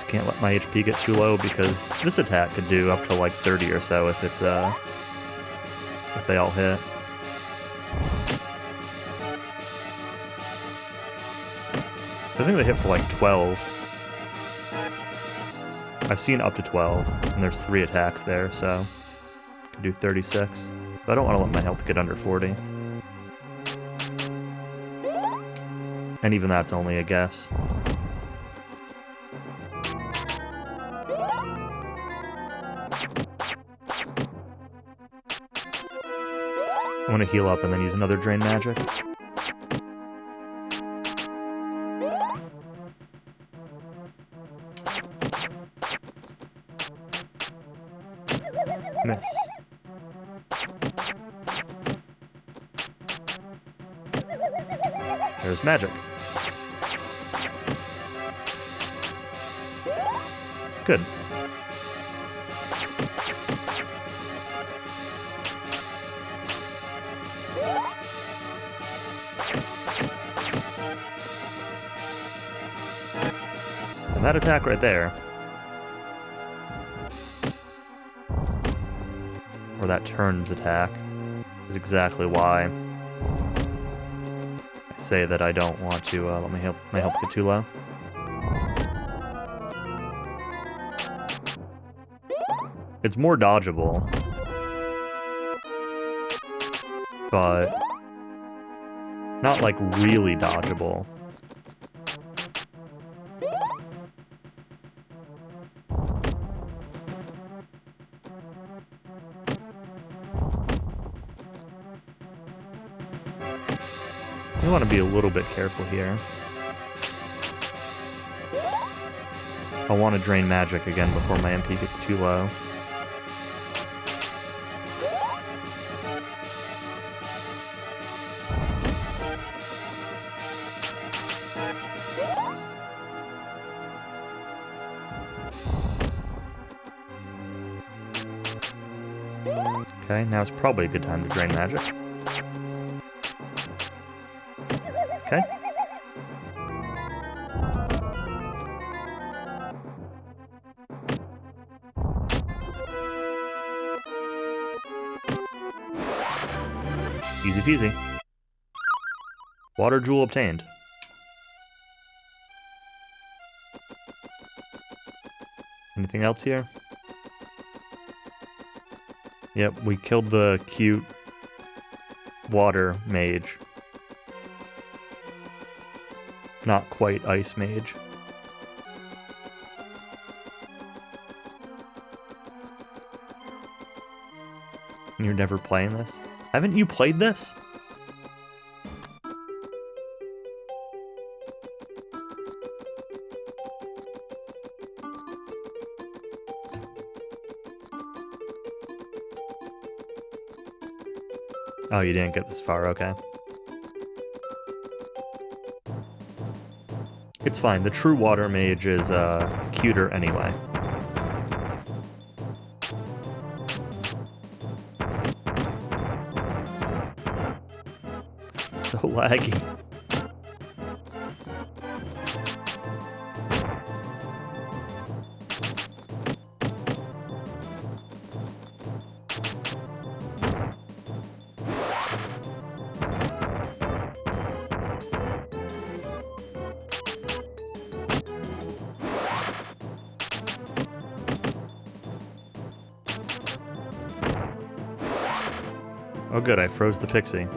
Can't let my HP get too low because this attack could do up to like 30 or so if it's if they all hit. I think they hit for like 12. I've seen up to 12, and there's 3 attacks there, so could do 36. But I don't want to let my health get under 40. And even that's only a guess. I'm gonna heal up and then use another Drain Magic. Miss. There's magic. Good. And that attack right there, or that turns attack, is exactly why I say that I don't want to let my health get too low. It's more dodgeable, but not like really dodgeable. You want to be a little bit careful here. I want to drain magic again before my MP gets too low. Okay, now it's probably a good time to drain magic. Okay. Easy peasy. Water jewel obtained. Anything else here? Yep, we killed the cute water mage. Not quite ice mage. You're never playing this? Haven't you played this? Oh, you didn't get this far, okay. It's fine, the true water mage is cuter anyway. It's so laggy. Oh good, I froze the pixie.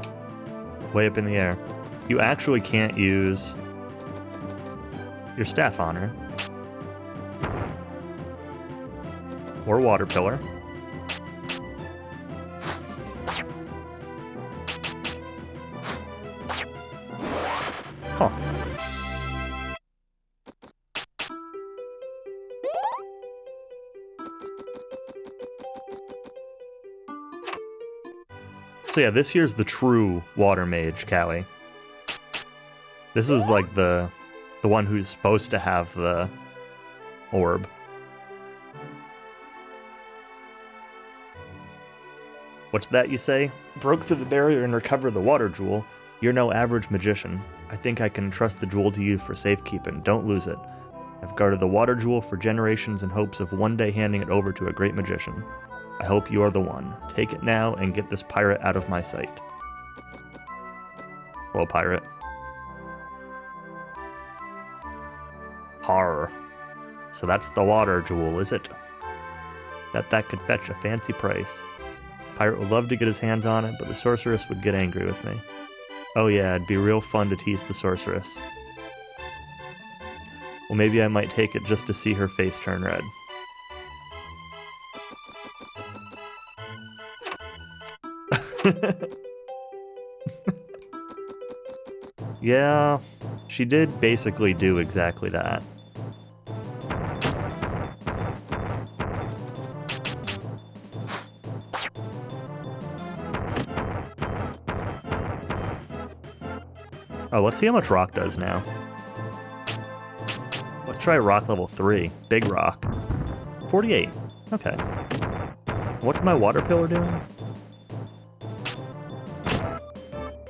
Way up in the air. You actually can't use your staff on her. Or water pillar. Huh. So yeah, this here's the true water mage, Cowie. This is like the one who's supposed to have the orb. What's that you say? Broke through the barrier and recovered the water jewel. You're no average magician. I think I can entrust the jewel to you for safekeeping. Don't lose it. I've guarded the water jewel for generations in hopes of one day handing it over to a great magician. I hope you are the one. Take it now and get this pirate out of my sight. Hello, pirate. Har. So that's the water jewel, is it? Bet that could fetch a fancy price. Pirate would love to get his hands on it, but the sorceress would get angry with me. Oh yeah, it'd be real fun to tease the sorceress. Well, maybe I might take it just to see her face turn red. Yeah, she did basically do exactly that. Oh, let's see how much rock does now. Let's try rock level 3. Big rock. 48. Okay. What's my water pillar doing?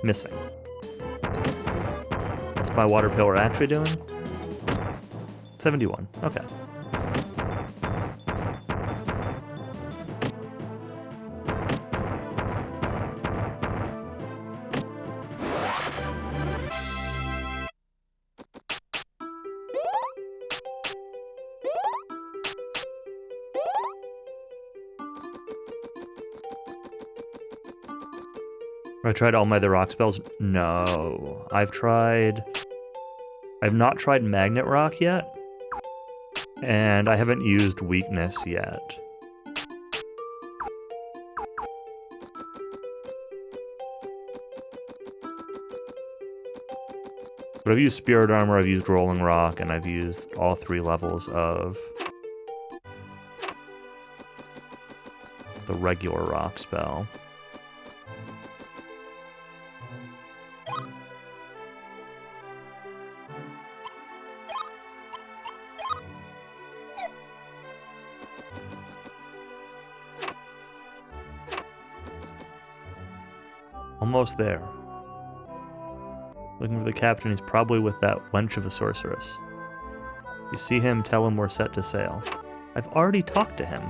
Missing. What's my water pillar actually doing? 71. Okay. I tried all my other rock spells? No. I've not tried Magnet Rock yet. And I haven't used Weakness yet. But I've used Spirit Armor, I've used Rolling Rock, and I've used all 3 levels of the regular rock spell. Almost there. Looking for the captain, he's probably with that wench of a sorceress. You see him, tell him we're set to sail. I've already talked to him.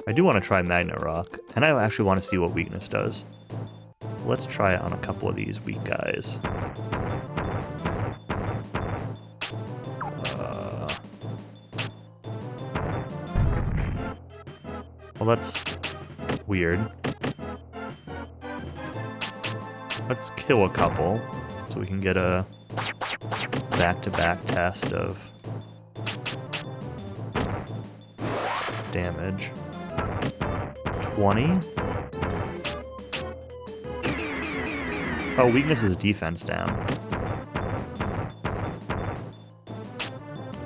I do want to try Magnet Rock, and I actually want to see what Weakness does. Let's try it on a couple of these weak guys. Well, that's weird. Let's kill a couple so we can get a back-to-back test of damage. 20. Oh, weakness is defense down.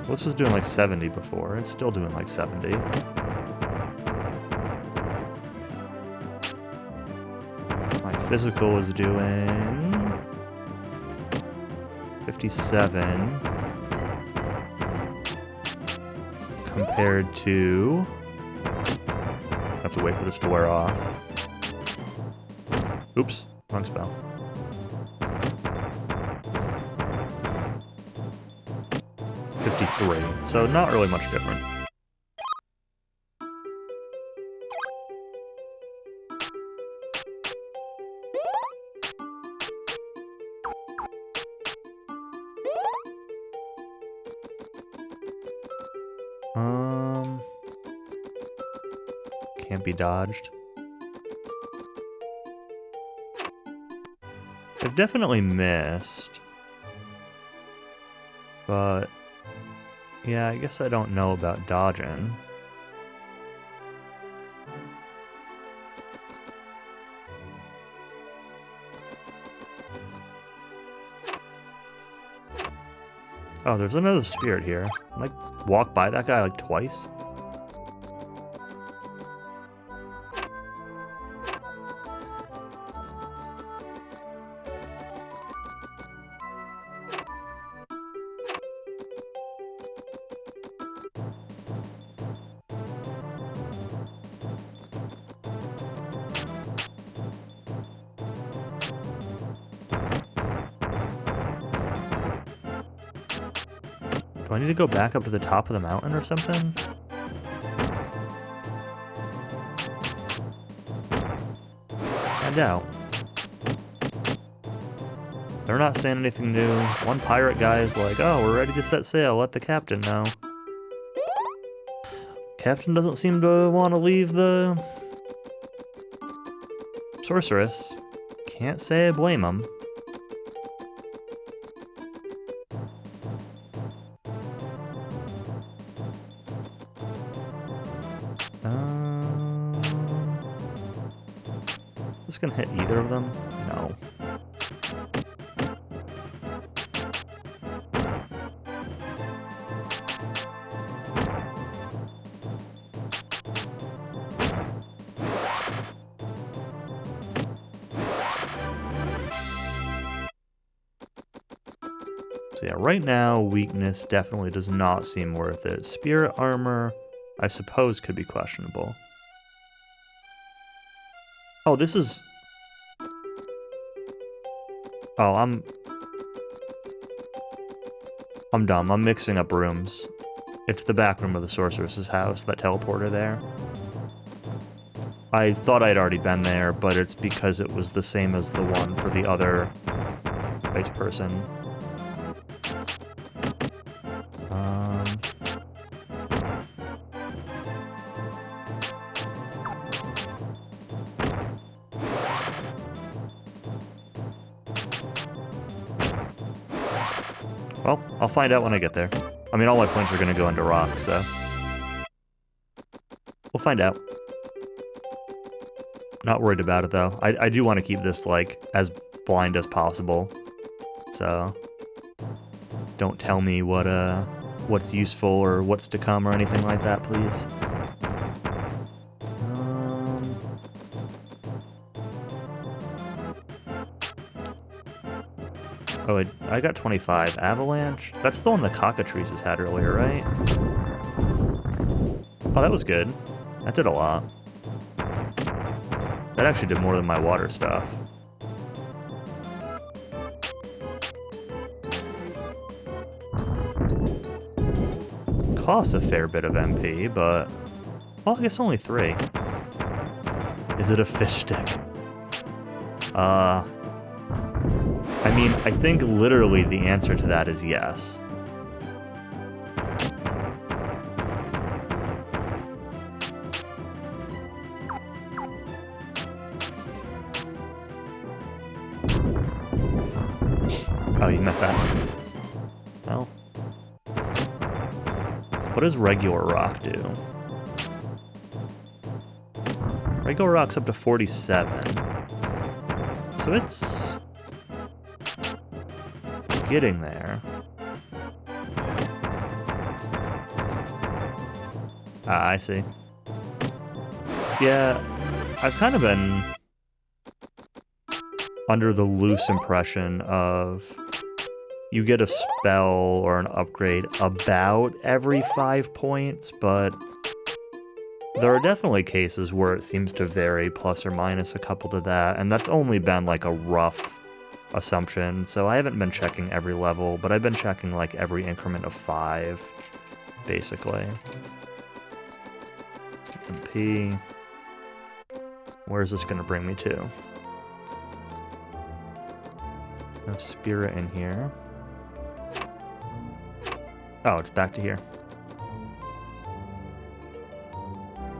This was doing like 70 before. It's still doing like 70. My physical is doing 57 compared to... I have to wait for this to wear off. Oops, wrong spell. So not really much different. Can't be dodged. I've definitely missed. But yeah, I guess I don't know about dodging. Oh, there's another spirit here. Like, walk by that guy like twice. Do I need to go back up to the top of the mountain or something? I doubt. They're not saying anything new. One pirate guy is like, oh, we're ready to set sail, let the captain know. Captain doesn't seem to want to leave the sorceress. Can't say I blame him. Is this gonna hit either of them? No. So yeah, right now, weakness definitely does not seem worth it. Spirit armor, I suppose, could be questionable. Oh, this is... Oh, I'm dumb. I'm mixing up rooms. It's the back room of the sorceress's house, that teleporter there. I thought I'd already been there, but it's because it was the same as the one for the other ice person. Well, I'll find out when I get there. I mean, all my points are going to go into rock, so... We'll find out. Not worried about it, though. I do want to keep this, like, as blind as possible. So... Don't tell me what's useful or what's to come or anything like that, please. Oh, I got 25. Avalanche? That's the one the cockatrices has had earlier, right? Oh, that was good. That did a lot. That actually did more than my water stuff. Costs a fair bit of MP, but... Well, I guess only 3. Is it a fish stick? I mean, I think literally the answer to that is yes. Oh, you meant that. Well. What does regular rock do? Regular rock's up to 47. So it's... getting there. Ah, I see. Yeah, I've kind of been under the loose impression of you get a spell or an upgrade about every 5 points, but there are definitely cases where it seems to vary plus or minus a couple to that, and that's only been like a rough assumption, so I haven't been checking every level, but I've been checking like every increment of 5, basically. Some MP. Where's this gonna bring me to? No spirit in here. Oh, it's back to here.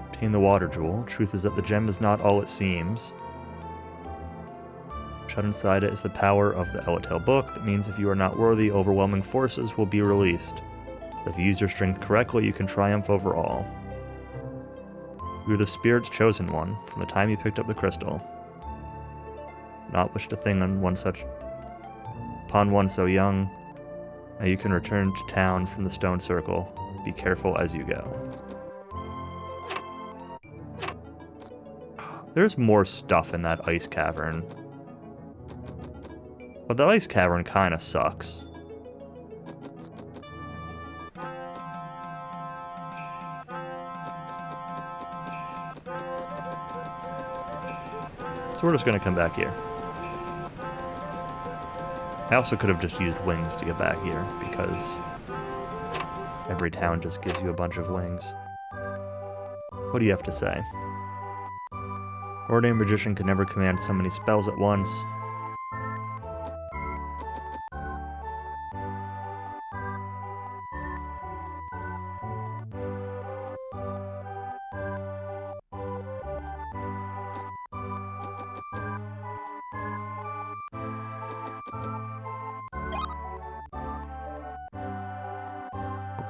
Obtain the water jewel. Truth is that the gem is not all it seems. Shut inside it is the power of the Elatail book. That means if you are not worthy, overwhelming forces will be released. If you use your strength correctly, you can triumph over all. You are the spirit's chosen one, from the time you picked up the crystal. Not wished a thing on one such... upon one so young. Now you can return to town from the stone circle. Be careful as you go. There's more stuff in that ice cavern. But that ice cavern kinda sucks. So we're just gonna come back here. I also could have just used wings to get back here, because every town just gives you a bunch of wings. What do you have to say? Ordinary magician can never command so many spells at once.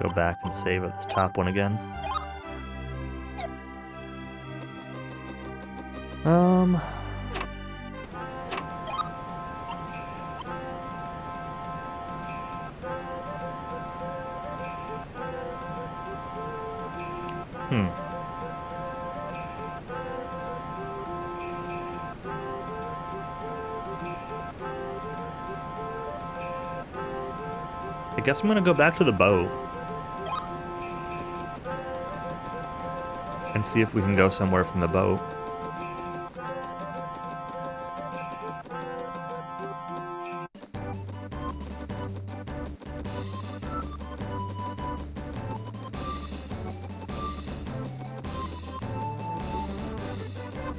Go back and save at this top one again. I guess I'm gonna go back to the boat and see if we can go somewhere from the boat.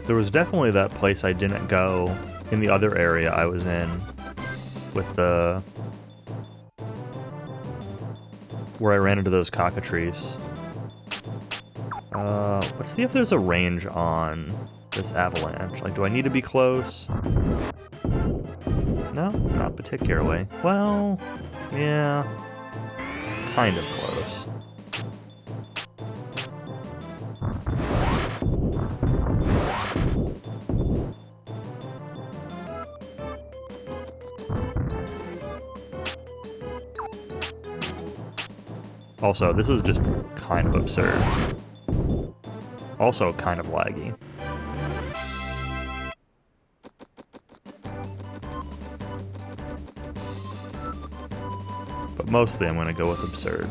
There was definitely that place I didn't go in the other area I was in with the... where I ran into those cockatrices. Let's see if there's a range on this avalanche. Like, do I need to be close? No, not particularly. Well, yeah, kind of close. Also, this is just kind of absurd. Also kind of laggy. But mostly I'm gonna go with absurd.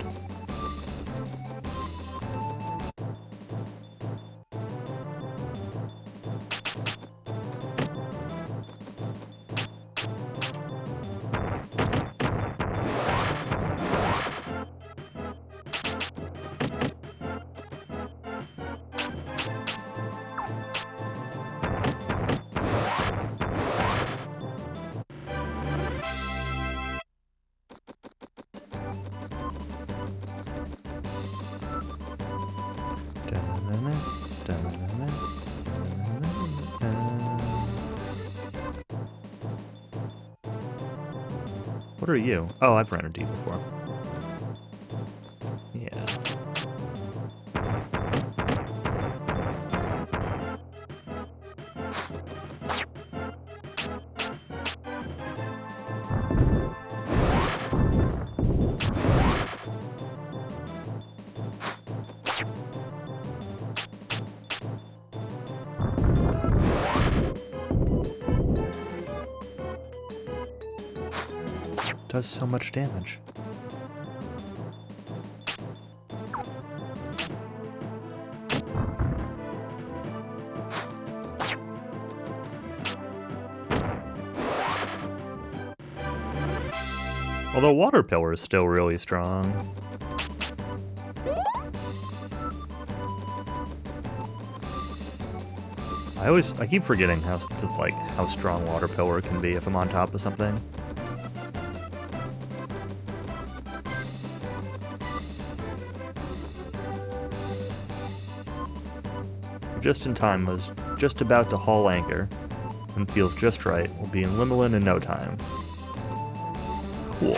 What are you? Oh, I've run into you before. Yeah. Does so much damage. Although Water Pillar is still really strong. I keep forgetting how strong Water Pillar can be if I'm on top of something. Just in time, was just about to haul anchor, and feels just right. We'll be in Limolin in no time. Cool.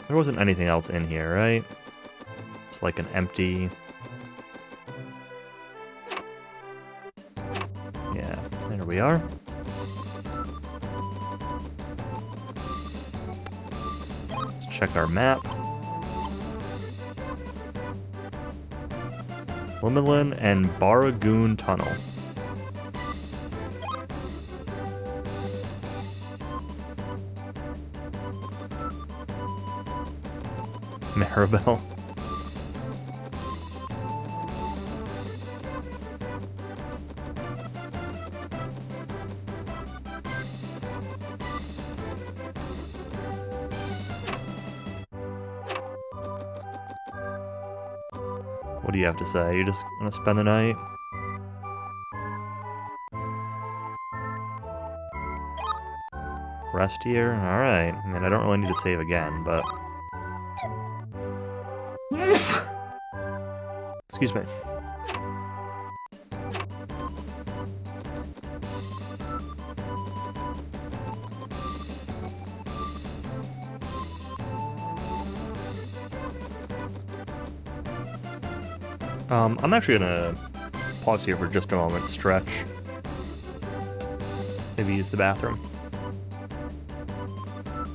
There wasn't anything else in here, right? It's like an empty... Yeah, there we are. Let's check our map. Limolin and Barragoon Tunnel. Maribel. What do you have to say? You just gonna spend the night? Rest here? Alright. I mean, I don't really need to save again, but... Excuse me. I'm actually gonna pause here for just a moment, stretch. Maybe use the bathroom.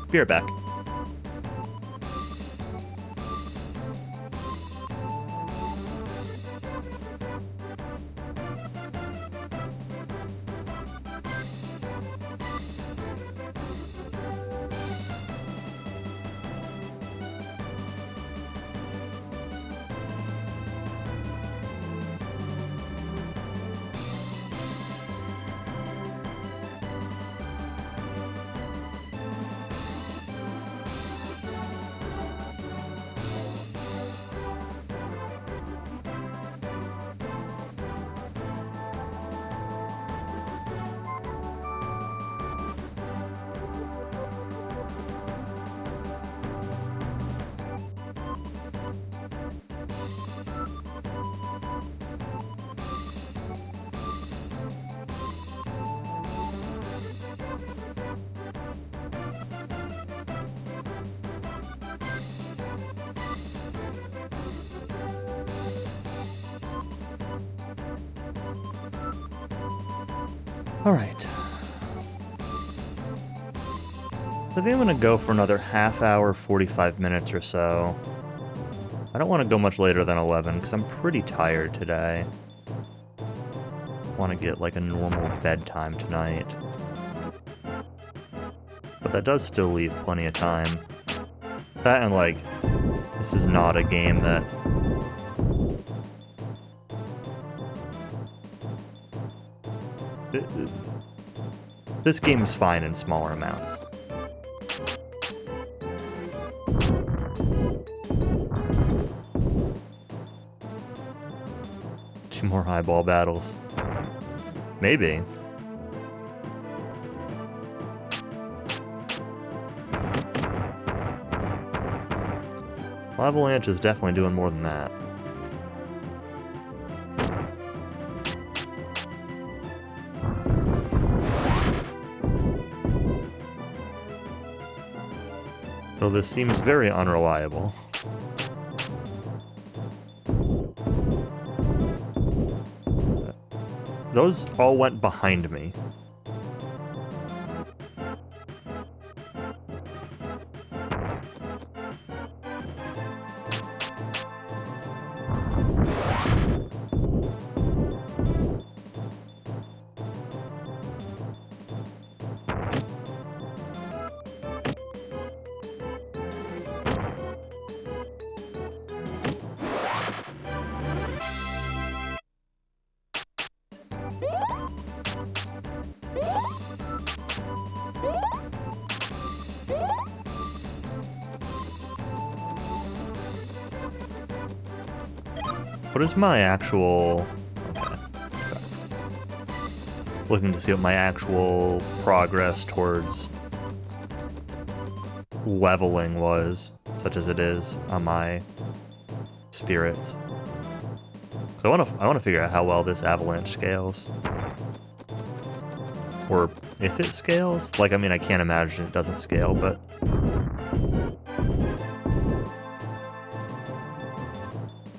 Be right back. Alright. I think I'm gonna go for another half hour, 45 minutes or so. I don't want to go much later than 11 because I'm pretty tired today. I want to get like a normal bedtime tonight. But that does still leave plenty of time. That and like, this is not a game that... This game is fine in smaller amounts. Two more highball battles. Maybe. Avalanche is definitely doing more than that. Though this seems very unreliable. Those all went behind me. What is my actual... Okay. Looking to see what my actual progress towards leveling was, such as it is on my spirits. So I want to figure out how well this avalanche scales. Or if it scales. Like, I mean, I can't imagine it doesn't scale, but...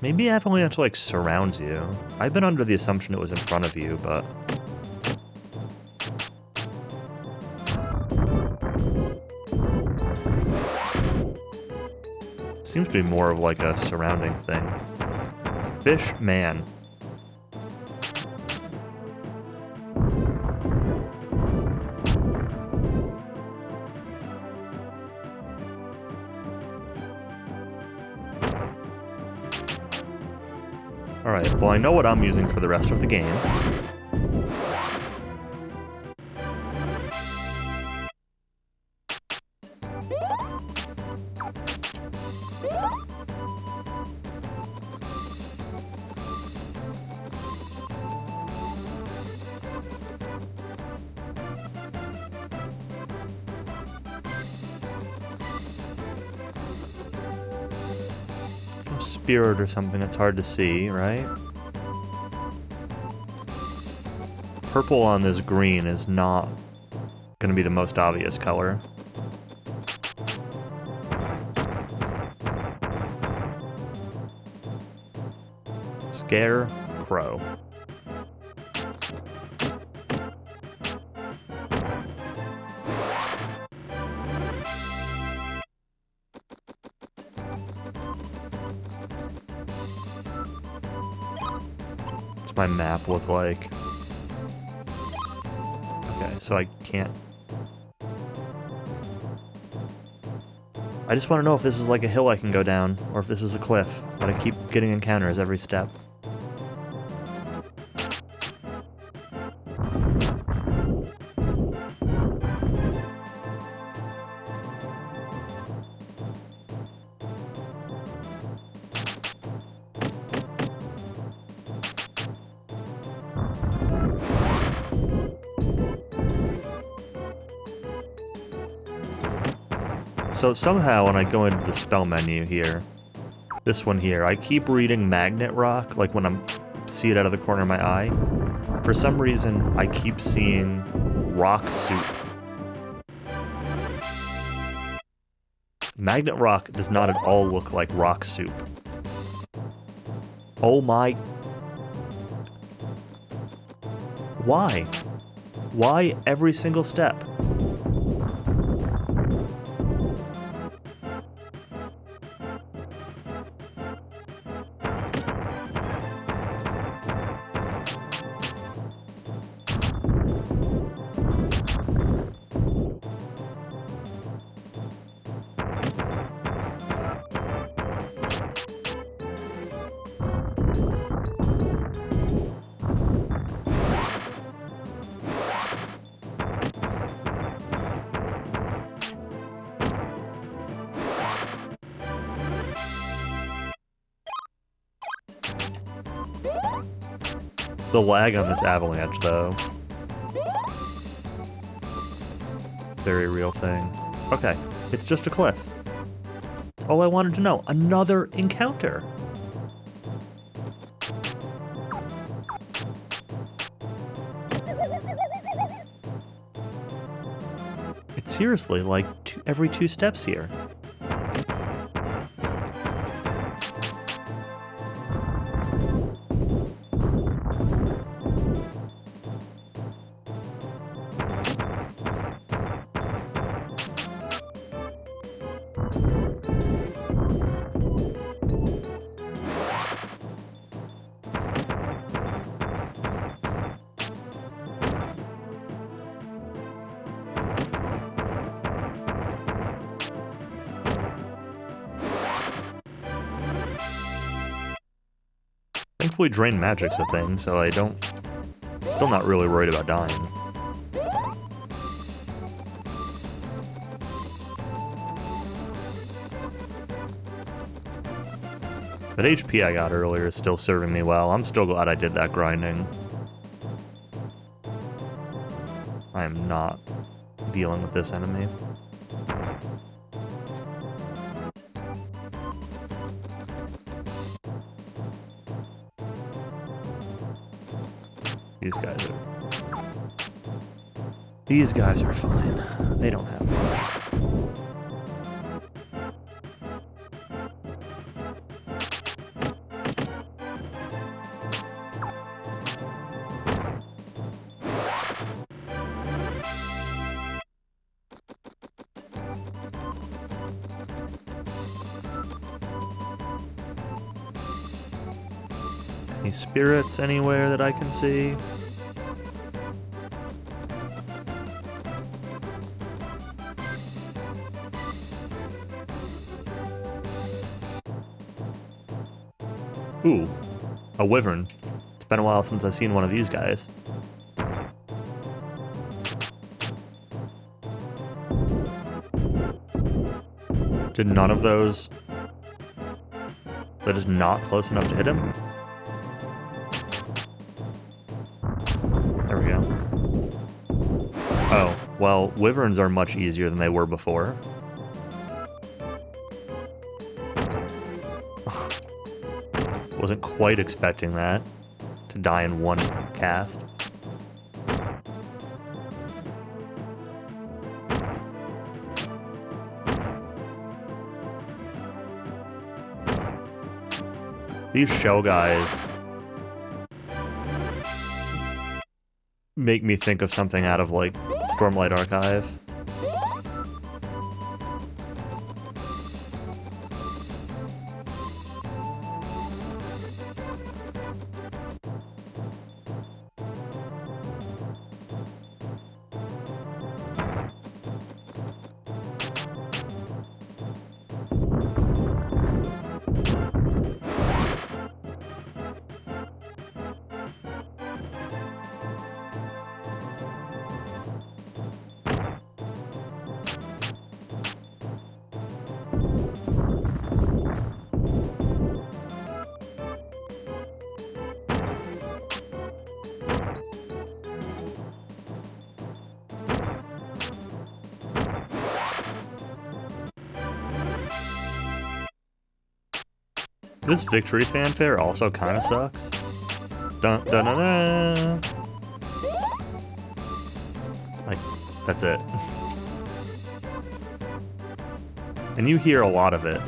Maybe avalanche, like, surrounds you. I've been under the assumption it was in front of you, but... Seems to be more of, like, a surrounding thing. Fish man. Alright, well I know what I'm using for the rest of the game. Spirit or something that's hard to see, right? Purple on this green is not going to be the most obvious color. Scare Crow. What's my map look like? Okay, so I can't... I just want to know if this is like a hill I can go down, or if this is a cliff, but I keep getting encounters every step. So somehow when I go into the spell menu here, this one here, I keep reading Magnet Rock, like when I see it out of the corner of my eye. For some reason, I keep seeing Rock Soup. Magnet Rock does not at all look like Rock Soup. Oh my... Why? Why every single step? The lag on this avalanche, though. Very real thing. Okay, it's just a cliff. That's all I wanted to know. Another encounter. It's seriously like every 2 steps here. Thankfully, Drain Magic's a thing, so I don't... Still not really worried about dying. That HP I got earlier is still serving me well. I'm still glad I did that grinding. I am not dealing with this enemy. These guys are fine. They don't have much. Any spirits anywhere that I can see? Ooh, a wyvern. It's been a while since I've seen one of these guys. Did none of those... That is not close enough to hit him? There we go. Oh, well, wyverns are much easier than they were before. Wasn't quite expecting that, to die in one cast. These shell guys make me think of something out of, like, Stormlight Archive. This victory fanfare also kind of sucks. Dun dun dun dun. Like, that's it. And you hear a lot of it.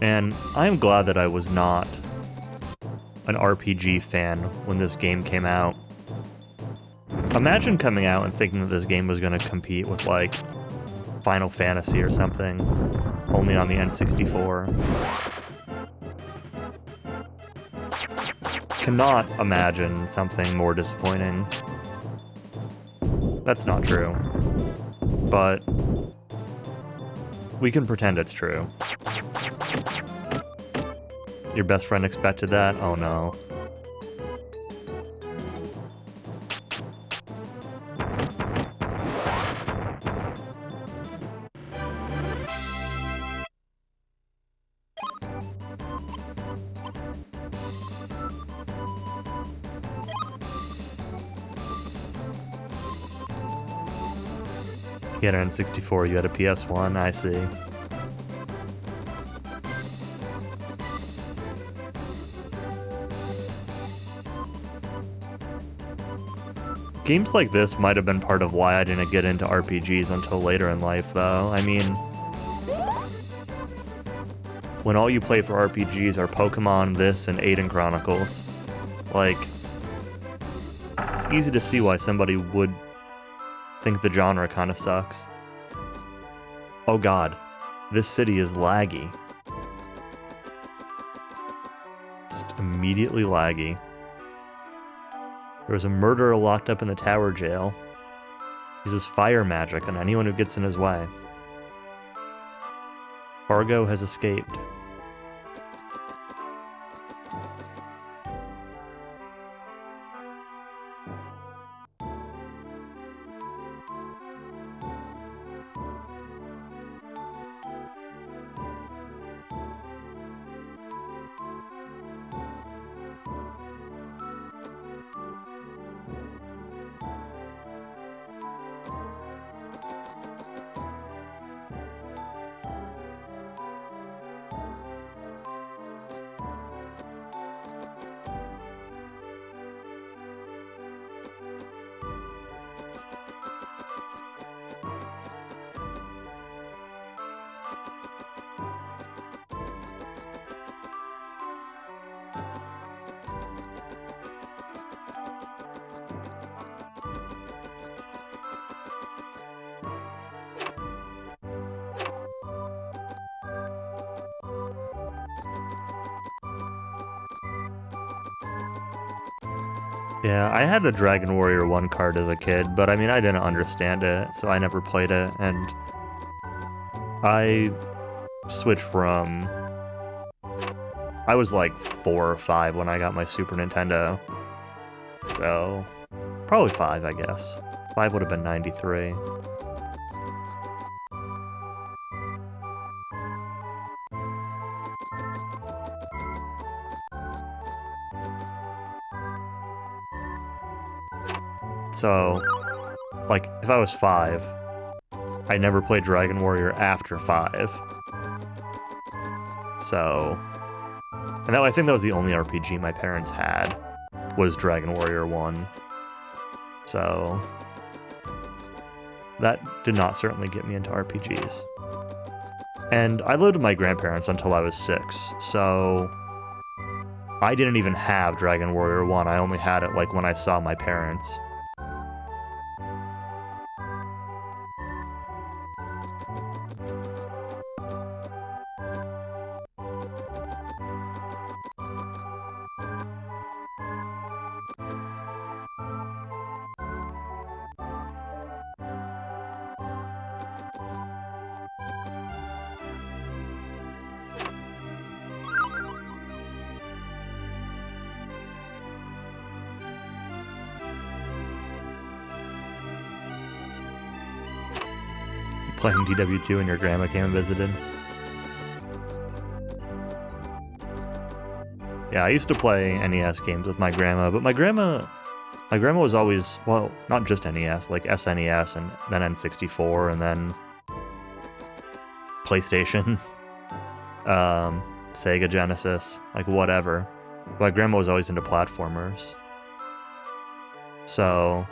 And I'm glad that I was not an RPG fan when this game came out. Imagine coming out and thinking that this game was going to compete with, like, Final Fantasy or something, only on the N64. Cannot imagine something more disappointing. That's not true. But we can pretend it's true. Your best friend expected that? Oh no. You had an N64, you had a PS1, I see. Games like this might have been part of why I didn't get into RPGs until later in life, though. I mean, when all you play for RPGs are Pokemon, this, and Aiden Chronicles, like, it's easy to see why somebody would think the genre kind of sucks. Oh god, this city is laggy. Just immediately laggy. There was a murderer locked up in the tower jail. He uses fire magic on anyone who gets in his way. Fargo has escaped. Yeah, I had the Dragon Warrior 1 card as a kid, but I mean, I didn't understand it, so I never played it, and I switched from... I was like 4 or 5 when I got my Super Nintendo, so probably 5, I guess. 5 would have been 93. So, like, if I was 5, I never played Dragon Warrior after 5. So, and I think that was the only RPG my parents had, was Dragon Warrior 1. So, that did not certainly get me into RPGs. And I lived with my grandparents until I was 6, so I didn't even have Dragon Warrior 1. I only had it like when I saw my parents. Playing DW2 and your grandma came and visited. Yeah, I used to play NES games with my grandma, but my grandma was always, well, not just NES, like SNES and then N64 and then PlayStation, Sega Genesis, like whatever. My grandma was always into platformers. So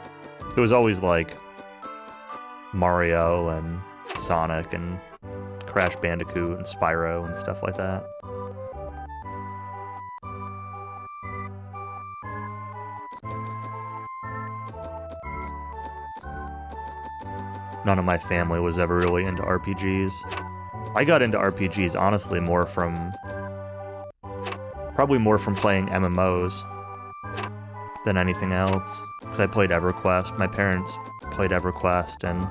it was always like Mario and Sonic and Crash Bandicoot and Spyro and stuff like that. None of my family was ever really into RPGs. I got into RPGs honestly probably more from playing MMOs than anything else, because I played EverQuest. My parents played EverQuest, and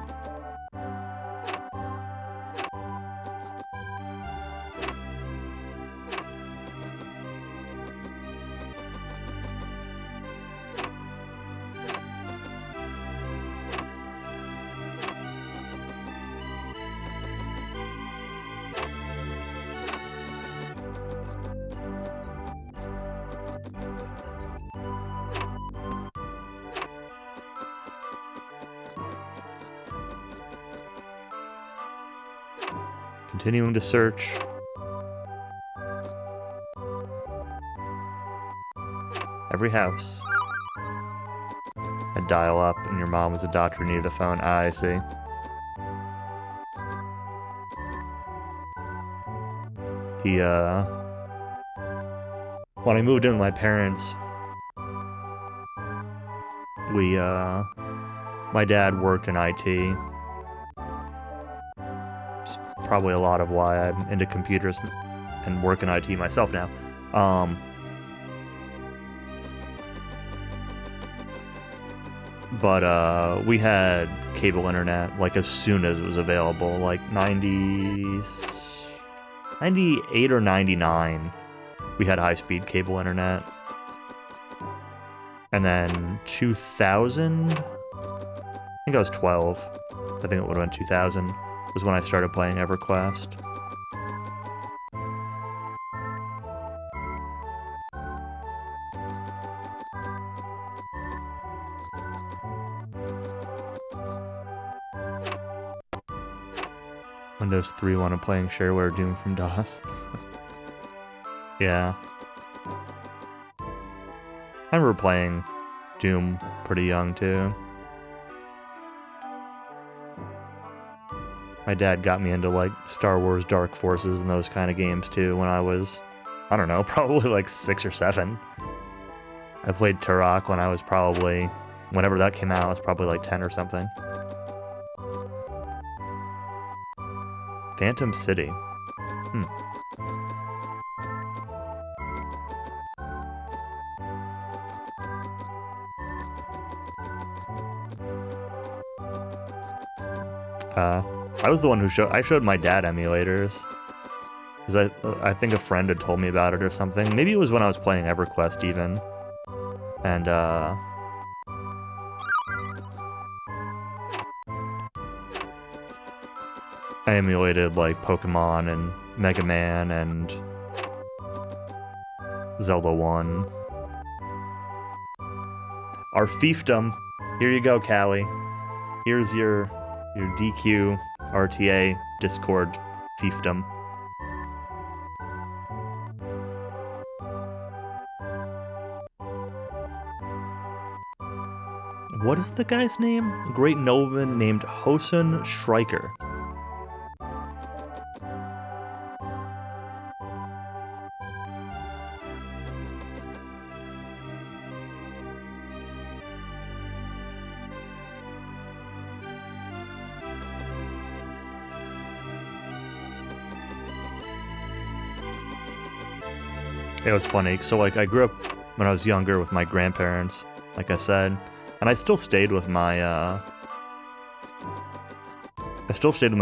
continuing to search. Every house. A dial up, and your mom was a doctor near the phone. Ah, I see. When I moved in with my parents, my dad worked in IT. Probably a lot of why I'm into computers and work in IT myself now. But we had cable internet like as soon as it was available, like 98 or 99. We had high-speed cable internet. And then 2000, I think I was 12. I think it would have been 2000. Was when I started playing EverQuest. Windows 3.1 and playing shareware Doom from DOS. Yeah. I remember playing Doom pretty young too. My dad got me into like Star Wars Dark Forces and those kind of games too when I was, I don't know, probably like 6 or 7. I played Turok when I was probably, whenever that came out, I was probably like 10 or something. Phantom City. I was the one who I showed my dad emulators. Because I think a friend had told me about it or something. Maybe it was when I was playing EverQuest even. And, I emulated, like, Pokemon and Mega Man and Zelda 1. Our fiefdom. Here you go, Callie. Here's your DQ, RTA, Discord fiefdom. What is the guy's name? A great nobleman named Hosen Schreiker. It was funny. So, like, I grew up when I was younger with my grandparents, like I said, and I still stayed with my,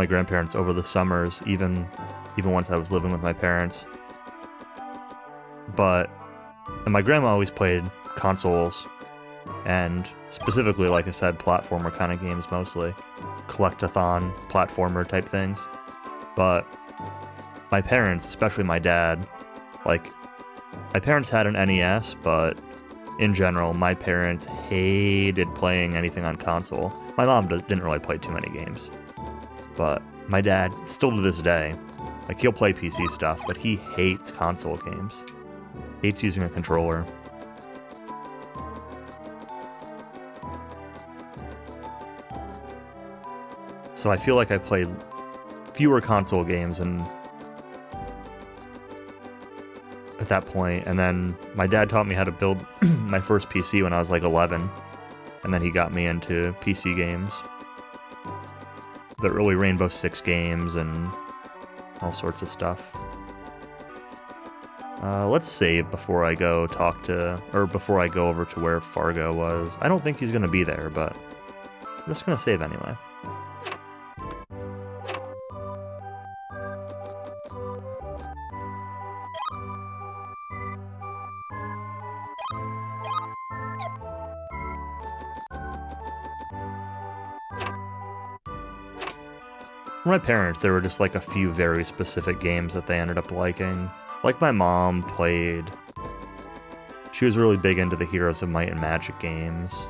grandparents over the summers, even once I was living with my parents. And my grandma always played consoles, and specifically, like I said, platformer kind of games mostly. Collect-a-thon, platformer type things. But my parents, especially my dad, like, my parents had an NES, but in general, my parents hated playing anything on console. My mom didn't really play too many games. But my dad, still to this day, like, he'll play PC stuff, but he hates console games. Hates using a controller. So I feel like I played fewer console games and at that point, and then my dad taught me how to build my first PC when I was like 11, and then he got me into PC games. The early Rainbow Six games and all sorts of stuff. Let's save before I go before I go over to where Fargo was. I don't think he's gonna be there, but I'm just gonna save anyway. For my parents, there were just like a few very specific games that they ended up liking. Like my mom played... She was really big into the Heroes of Might and Magic games.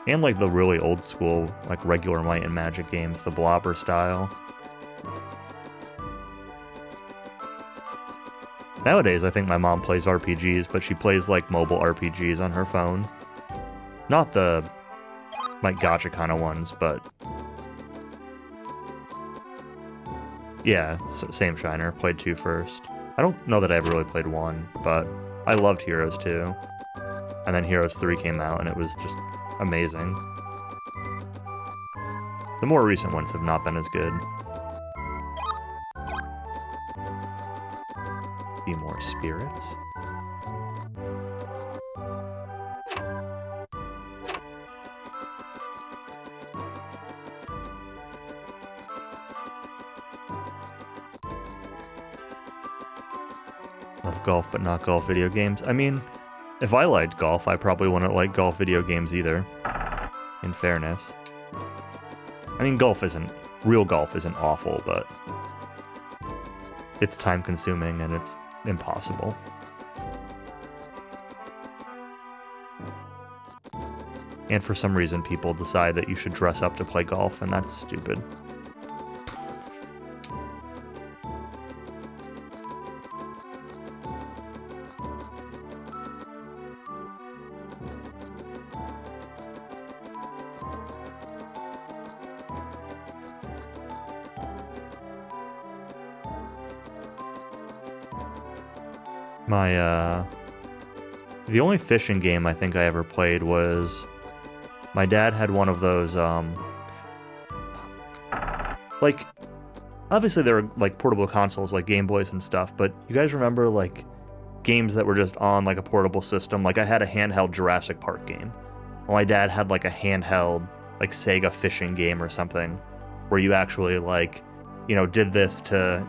And like the really old school, like regular Might and Magic games, the Blobber style. Nowadays, I think my mom plays RPGs, but she plays like mobile RPGs on her phone. Not the like gacha kind of ones, but... Yeah, same Shiner. Played 2 first. I don't know that I ever really played 1, but I loved Heroes 2. And then Heroes 3 came out, and it was just amazing. The more recent ones have not been as good. A few more spirits. Love golf, but not golf video games. I mean, if I liked golf, I probably wouldn't like golf video games either, in fairness. I mean, real golf isn't awful, but it's time-consuming and it's impossible. And for some reason, people decide that you should dress up to play golf, and that's stupid. The only fishing game I think I ever played was... My dad had one of those, like, obviously there were, like, portable consoles, like Game Boys and stuff, but you guys remember, like, games that were just on, like, a portable system? Like, I had a handheld Jurassic Park game. Well, my dad had, like, a handheld, like, Sega fishing game or something, where you actually, like, you know, did this to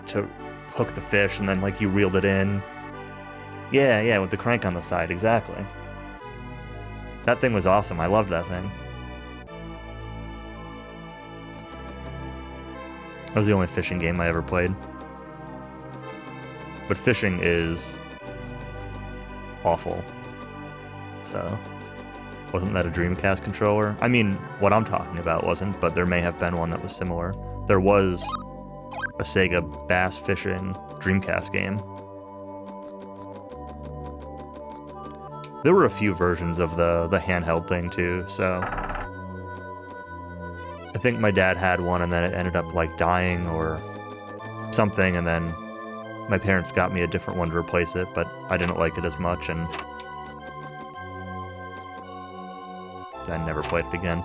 hook the fish, and then, like, you reeled it in. Yeah, with the crank on the side, exactly. That thing was awesome. I loved that thing. That was the only fishing game I ever played. But fishing is awful. So, wasn't that a Dreamcast controller? I mean, what I'm talking about wasn't, but there may have been one that was similar. There was a Sega bass fishing Dreamcast game. There were a few versions of the handheld thing too, so... I think my dad had one and then it ended up like dying or something, and then my parents got me a different one to replace it, but I didn't like it as much and then never played it again.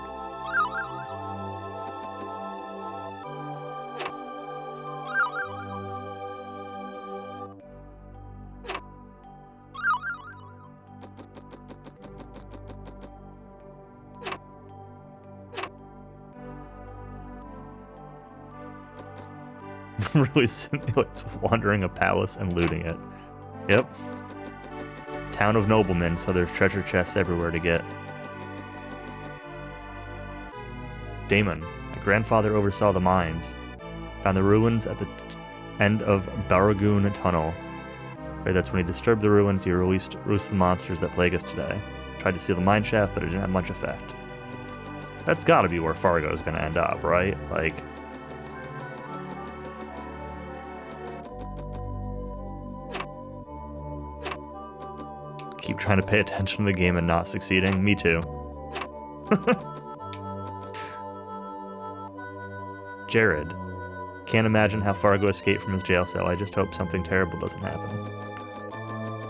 Really simulates wandering a palace and looting it. Yep. Town of noblemen, so there's treasure chests everywhere to get. Damon, my grandfather oversaw the mines. Found the ruins at the end of Baragoon Tunnel. Right, that's when he disturbed the ruins, he released the monsters that plague us today. Tried to steal the mine shaft, but it didn't have much effect. That's gotta be where Fargo's gonna end up, right? Like... Keep trying to pay attention to the game and not succeeding. Me too. Jared. Can't imagine how Fargo escaped from his jail cell. I just hope something terrible doesn't happen.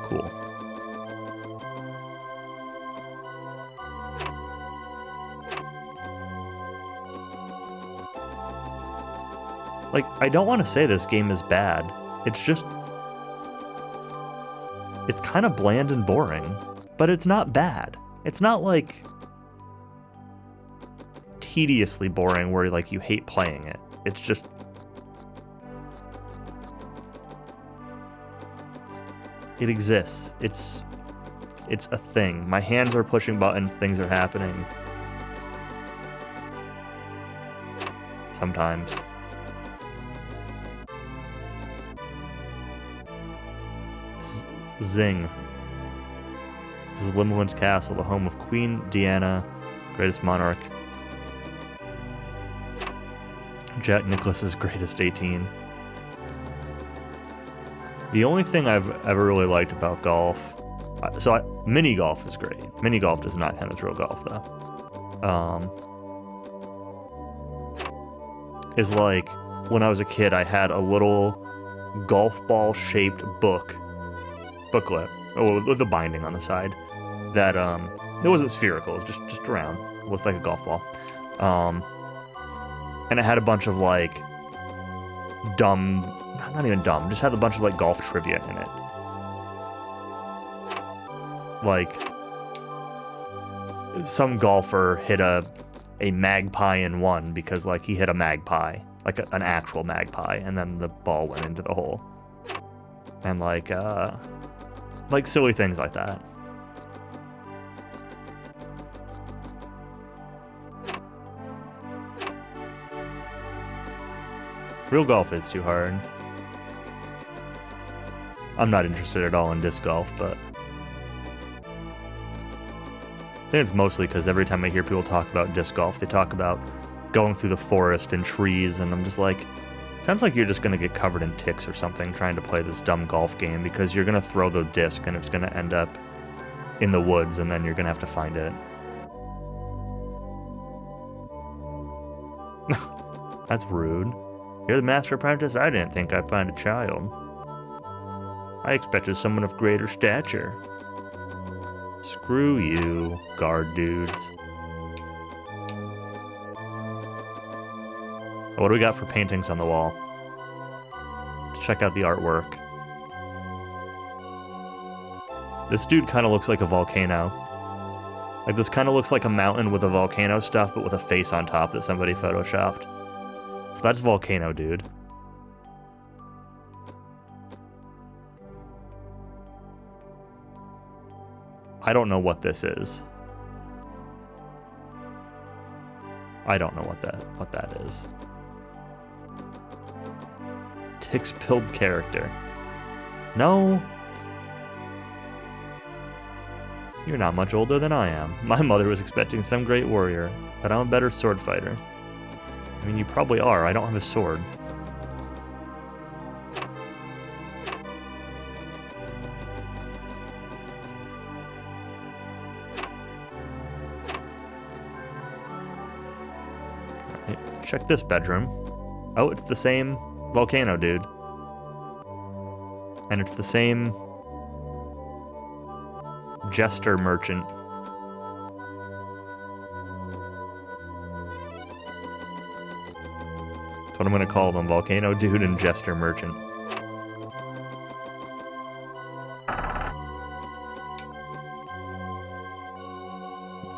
Cool. Like, I don't want to say this game is bad. It's just... It's kind of bland and boring, but it's not bad. It's not, like, tediously boring where, like, you hate playing it. It's just... It exists. It's a thing. My hands are pushing buttons, things are happening. Sometimes. Zing. This is Limmerman's Castle, the home of Queen Diana, greatest monarch. Jack Nicklaus's greatest 18. The only thing I've ever really liked about golf... mini golf is great. Mini golf does not count as real golf, though. Is like, when I was a kid, I had a little golf ball-shaped booklet, with a binding on the side, that, it wasn't spherical, it was just round, it looked like a golf ball. And it had a bunch of, like, dumb, not even dumb, just had a bunch of, like, golf trivia in it. Like, some golfer hit a magpie and won because, like, he hit a magpie, like an actual magpie, and then the ball went into the hole. And, like silly things like that. Real golf is too hard. I'm not interested at all in disc golf, but I think it's mostly because every time I hear people talk about disc golf, they talk about going through the forest and trees, and I'm just like, sounds like you're just going to get covered in ticks or something trying to play this dumb golf game, because you're going to throw the disc and it's going to end up in the woods, and then you're going to have to find it. That's rude. You're the master apprentice? I didn't think I'd find a child. I expected someone of greater stature. Screw you, guard dudes. What do we got for paintings on the wall? Let's check out the artwork. This dude kind of looks like a volcano. Like, this kind of looks like a mountain with a volcano stuff, but with a face on top that somebody photoshopped. So that's Volcano Dude. I don't know what this is. I don't know what that is. Tick-spilled character. No. You're not much older than I am. My mother was expecting some great warrior, but I'm a better sword fighter. I mean, you probably are. I don't have a sword. Alright, let's check this bedroom. Oh, it's the same Volcano Dude. And it's the same Jester Merchant. That's what I'm going to call them, Volcano Dude and Jester Merchant.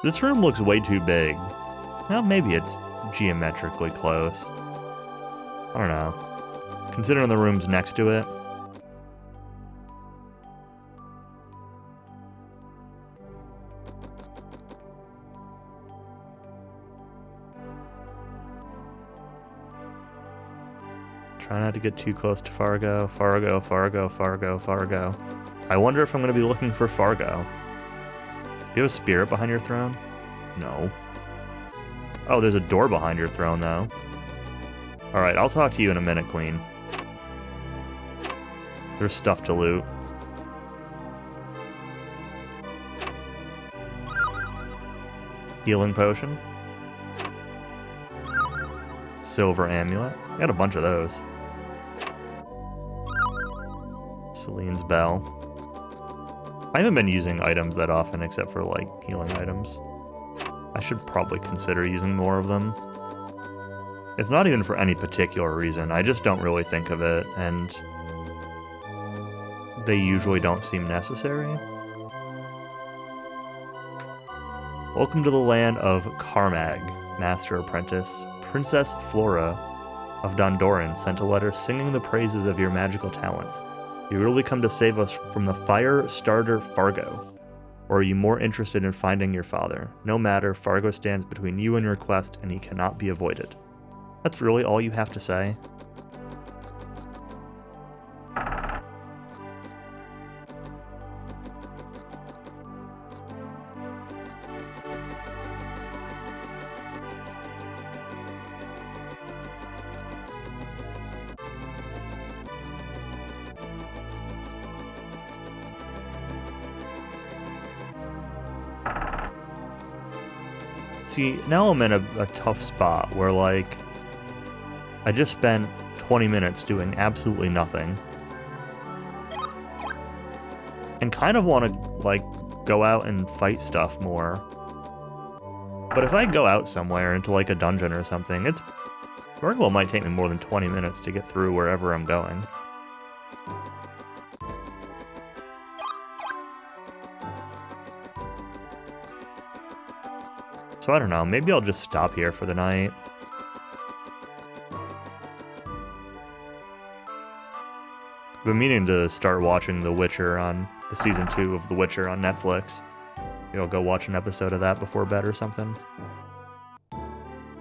This room looks way too big. Well, maybe it's geometrically close. I don't know. considering the room's next to it. Try not to get too close to Fargo. Fargo, Fargo, Fargo, Fargo. I wonder if I'm going to be looking for Fargo. Do you have a spirit behind your throne? No. Oh, there's a door behind your throne, though. Alright, I'll talk to you in a minute, Queen. There's stuff to loot. Healing potion. Silver amulet. Got a bunch of those. Celine's bell. I haven't been using items that often except for, like, healing items. I should probably consider using more of them. It's not even for any particular reason, I just don't really think of it, and they usually don't seem necessary. Welcome to the land of Carmag, Master Apprentice. Princess Flora of Dondoran sent a letter singing the praises of your magical talents. You really come to save us from the fire starter Fargo? Or are you more interested in finding your father? No matter, Fargo stands between you and your quest, and he cannot be avoided. That's really all you have to say? See, now I'm in a tough spot where, like, I just spent 20 minutes doing absolutely nothing. And kind of want to, like, go out and fight stuff more. But if I go out somewhere into, like, a dungeon or something, it might take me more than 20 minutes to get through wherever I'm going. So I don't know, maybe I'll just stop here for the night. I've been meaning to start watching The Witcher on the season 2 of The Witcher on Netflix. Maybe I'll go watch an episode of that before bed or something.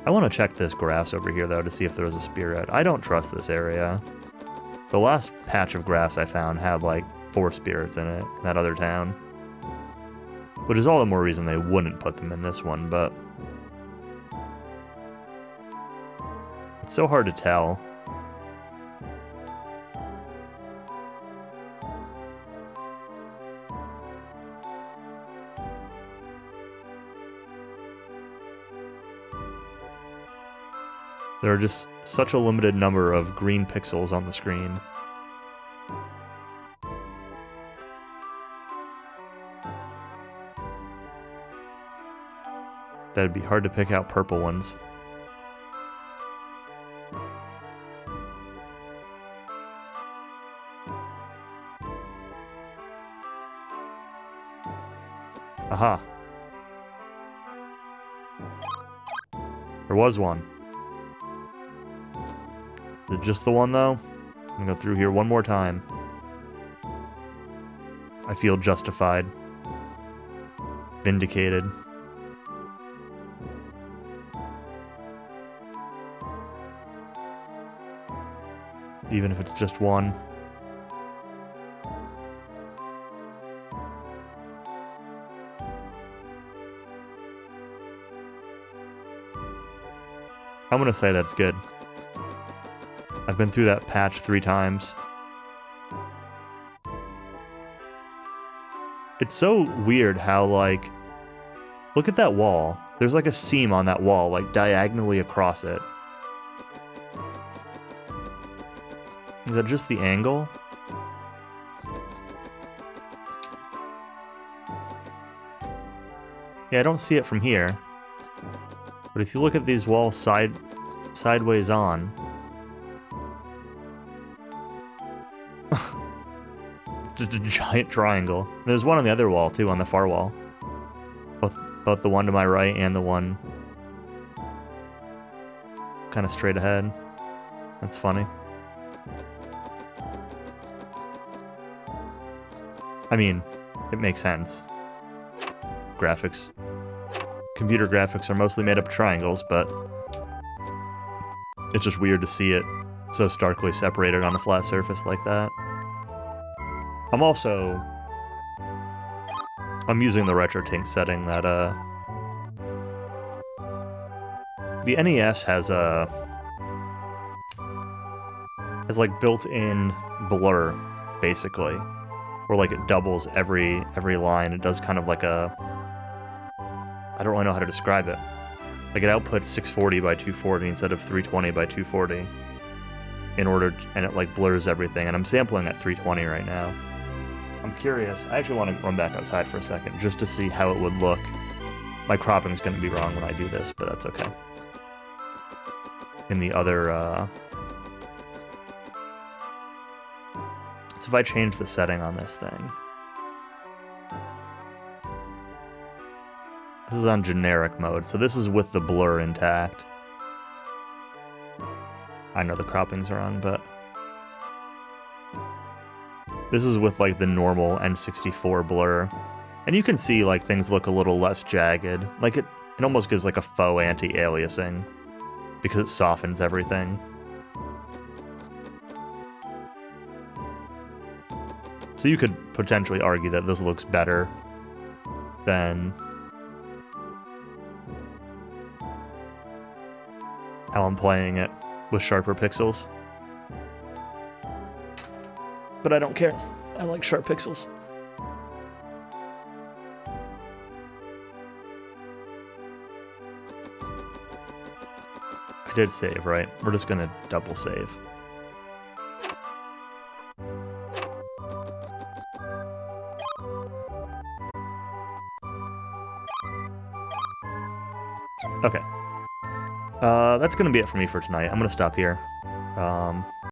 I want to check this grass over here though to see if there was a spirit. I don't trust this area. The last patch of grass I found had like 4 spirits in it, in that other town. Which is all the more reason they wouldn't put them in this one, but it's so hard to tell. There are just such a limited number of green pixels on the screen. That'd be hard to pick out purple ones. Aha. There was one. Is it just the one, though? I'm gonna go through here one more time. I feel justified. Vindicated. Even if it's just one. I'm gonna say that's good. I've been through that patch 3 times. It's so weird how, like, look at that wall. There's like a seam on that wall, like diagonally across it. Is that just the angle? Yeah, I don't see it from here. But if you look at these walls sideways on, just a giant triangle. There's one on the other wall too, on the far wall. Both the one to my right and the one kind of straight ahead. That's funny. I mean, it makes sense. Graphics. Computer graphics are mostly made up of triangles, but it's just weird to see it so starkly separated on a flat surface like that. I'm using the RetroTink setting that, the NES has like built-in blur, basically, where like it doubles every line. It does kind of like a, I don't really know how to describe it. Like it outputs 640 by 240 instead of 320 by 240 in order to, and it like blurs everything. And I'm sampling at 320 right now. I'm curious. I actually want to run back outside for a second just to see how it would look. My cropping is going to be wrong when I do this, but that's okay. In the other, so if I change the setting on this thing, this is on generic mode, so this is with the blur intact. I know the cropping's wrong, but this is with like the normal N64 blur. And you can see like things look a little less jagged. Like it almost gives like a faux anti-aliasing because it softens everything. So you could potentially argue that this looks better than how I'm playing it with sharper pixels. But I don't care. I like sharp pixels. I did save, right? We're just gonna double save. Okay. That's gonna be it for me for tonight. I'm gonna stop here.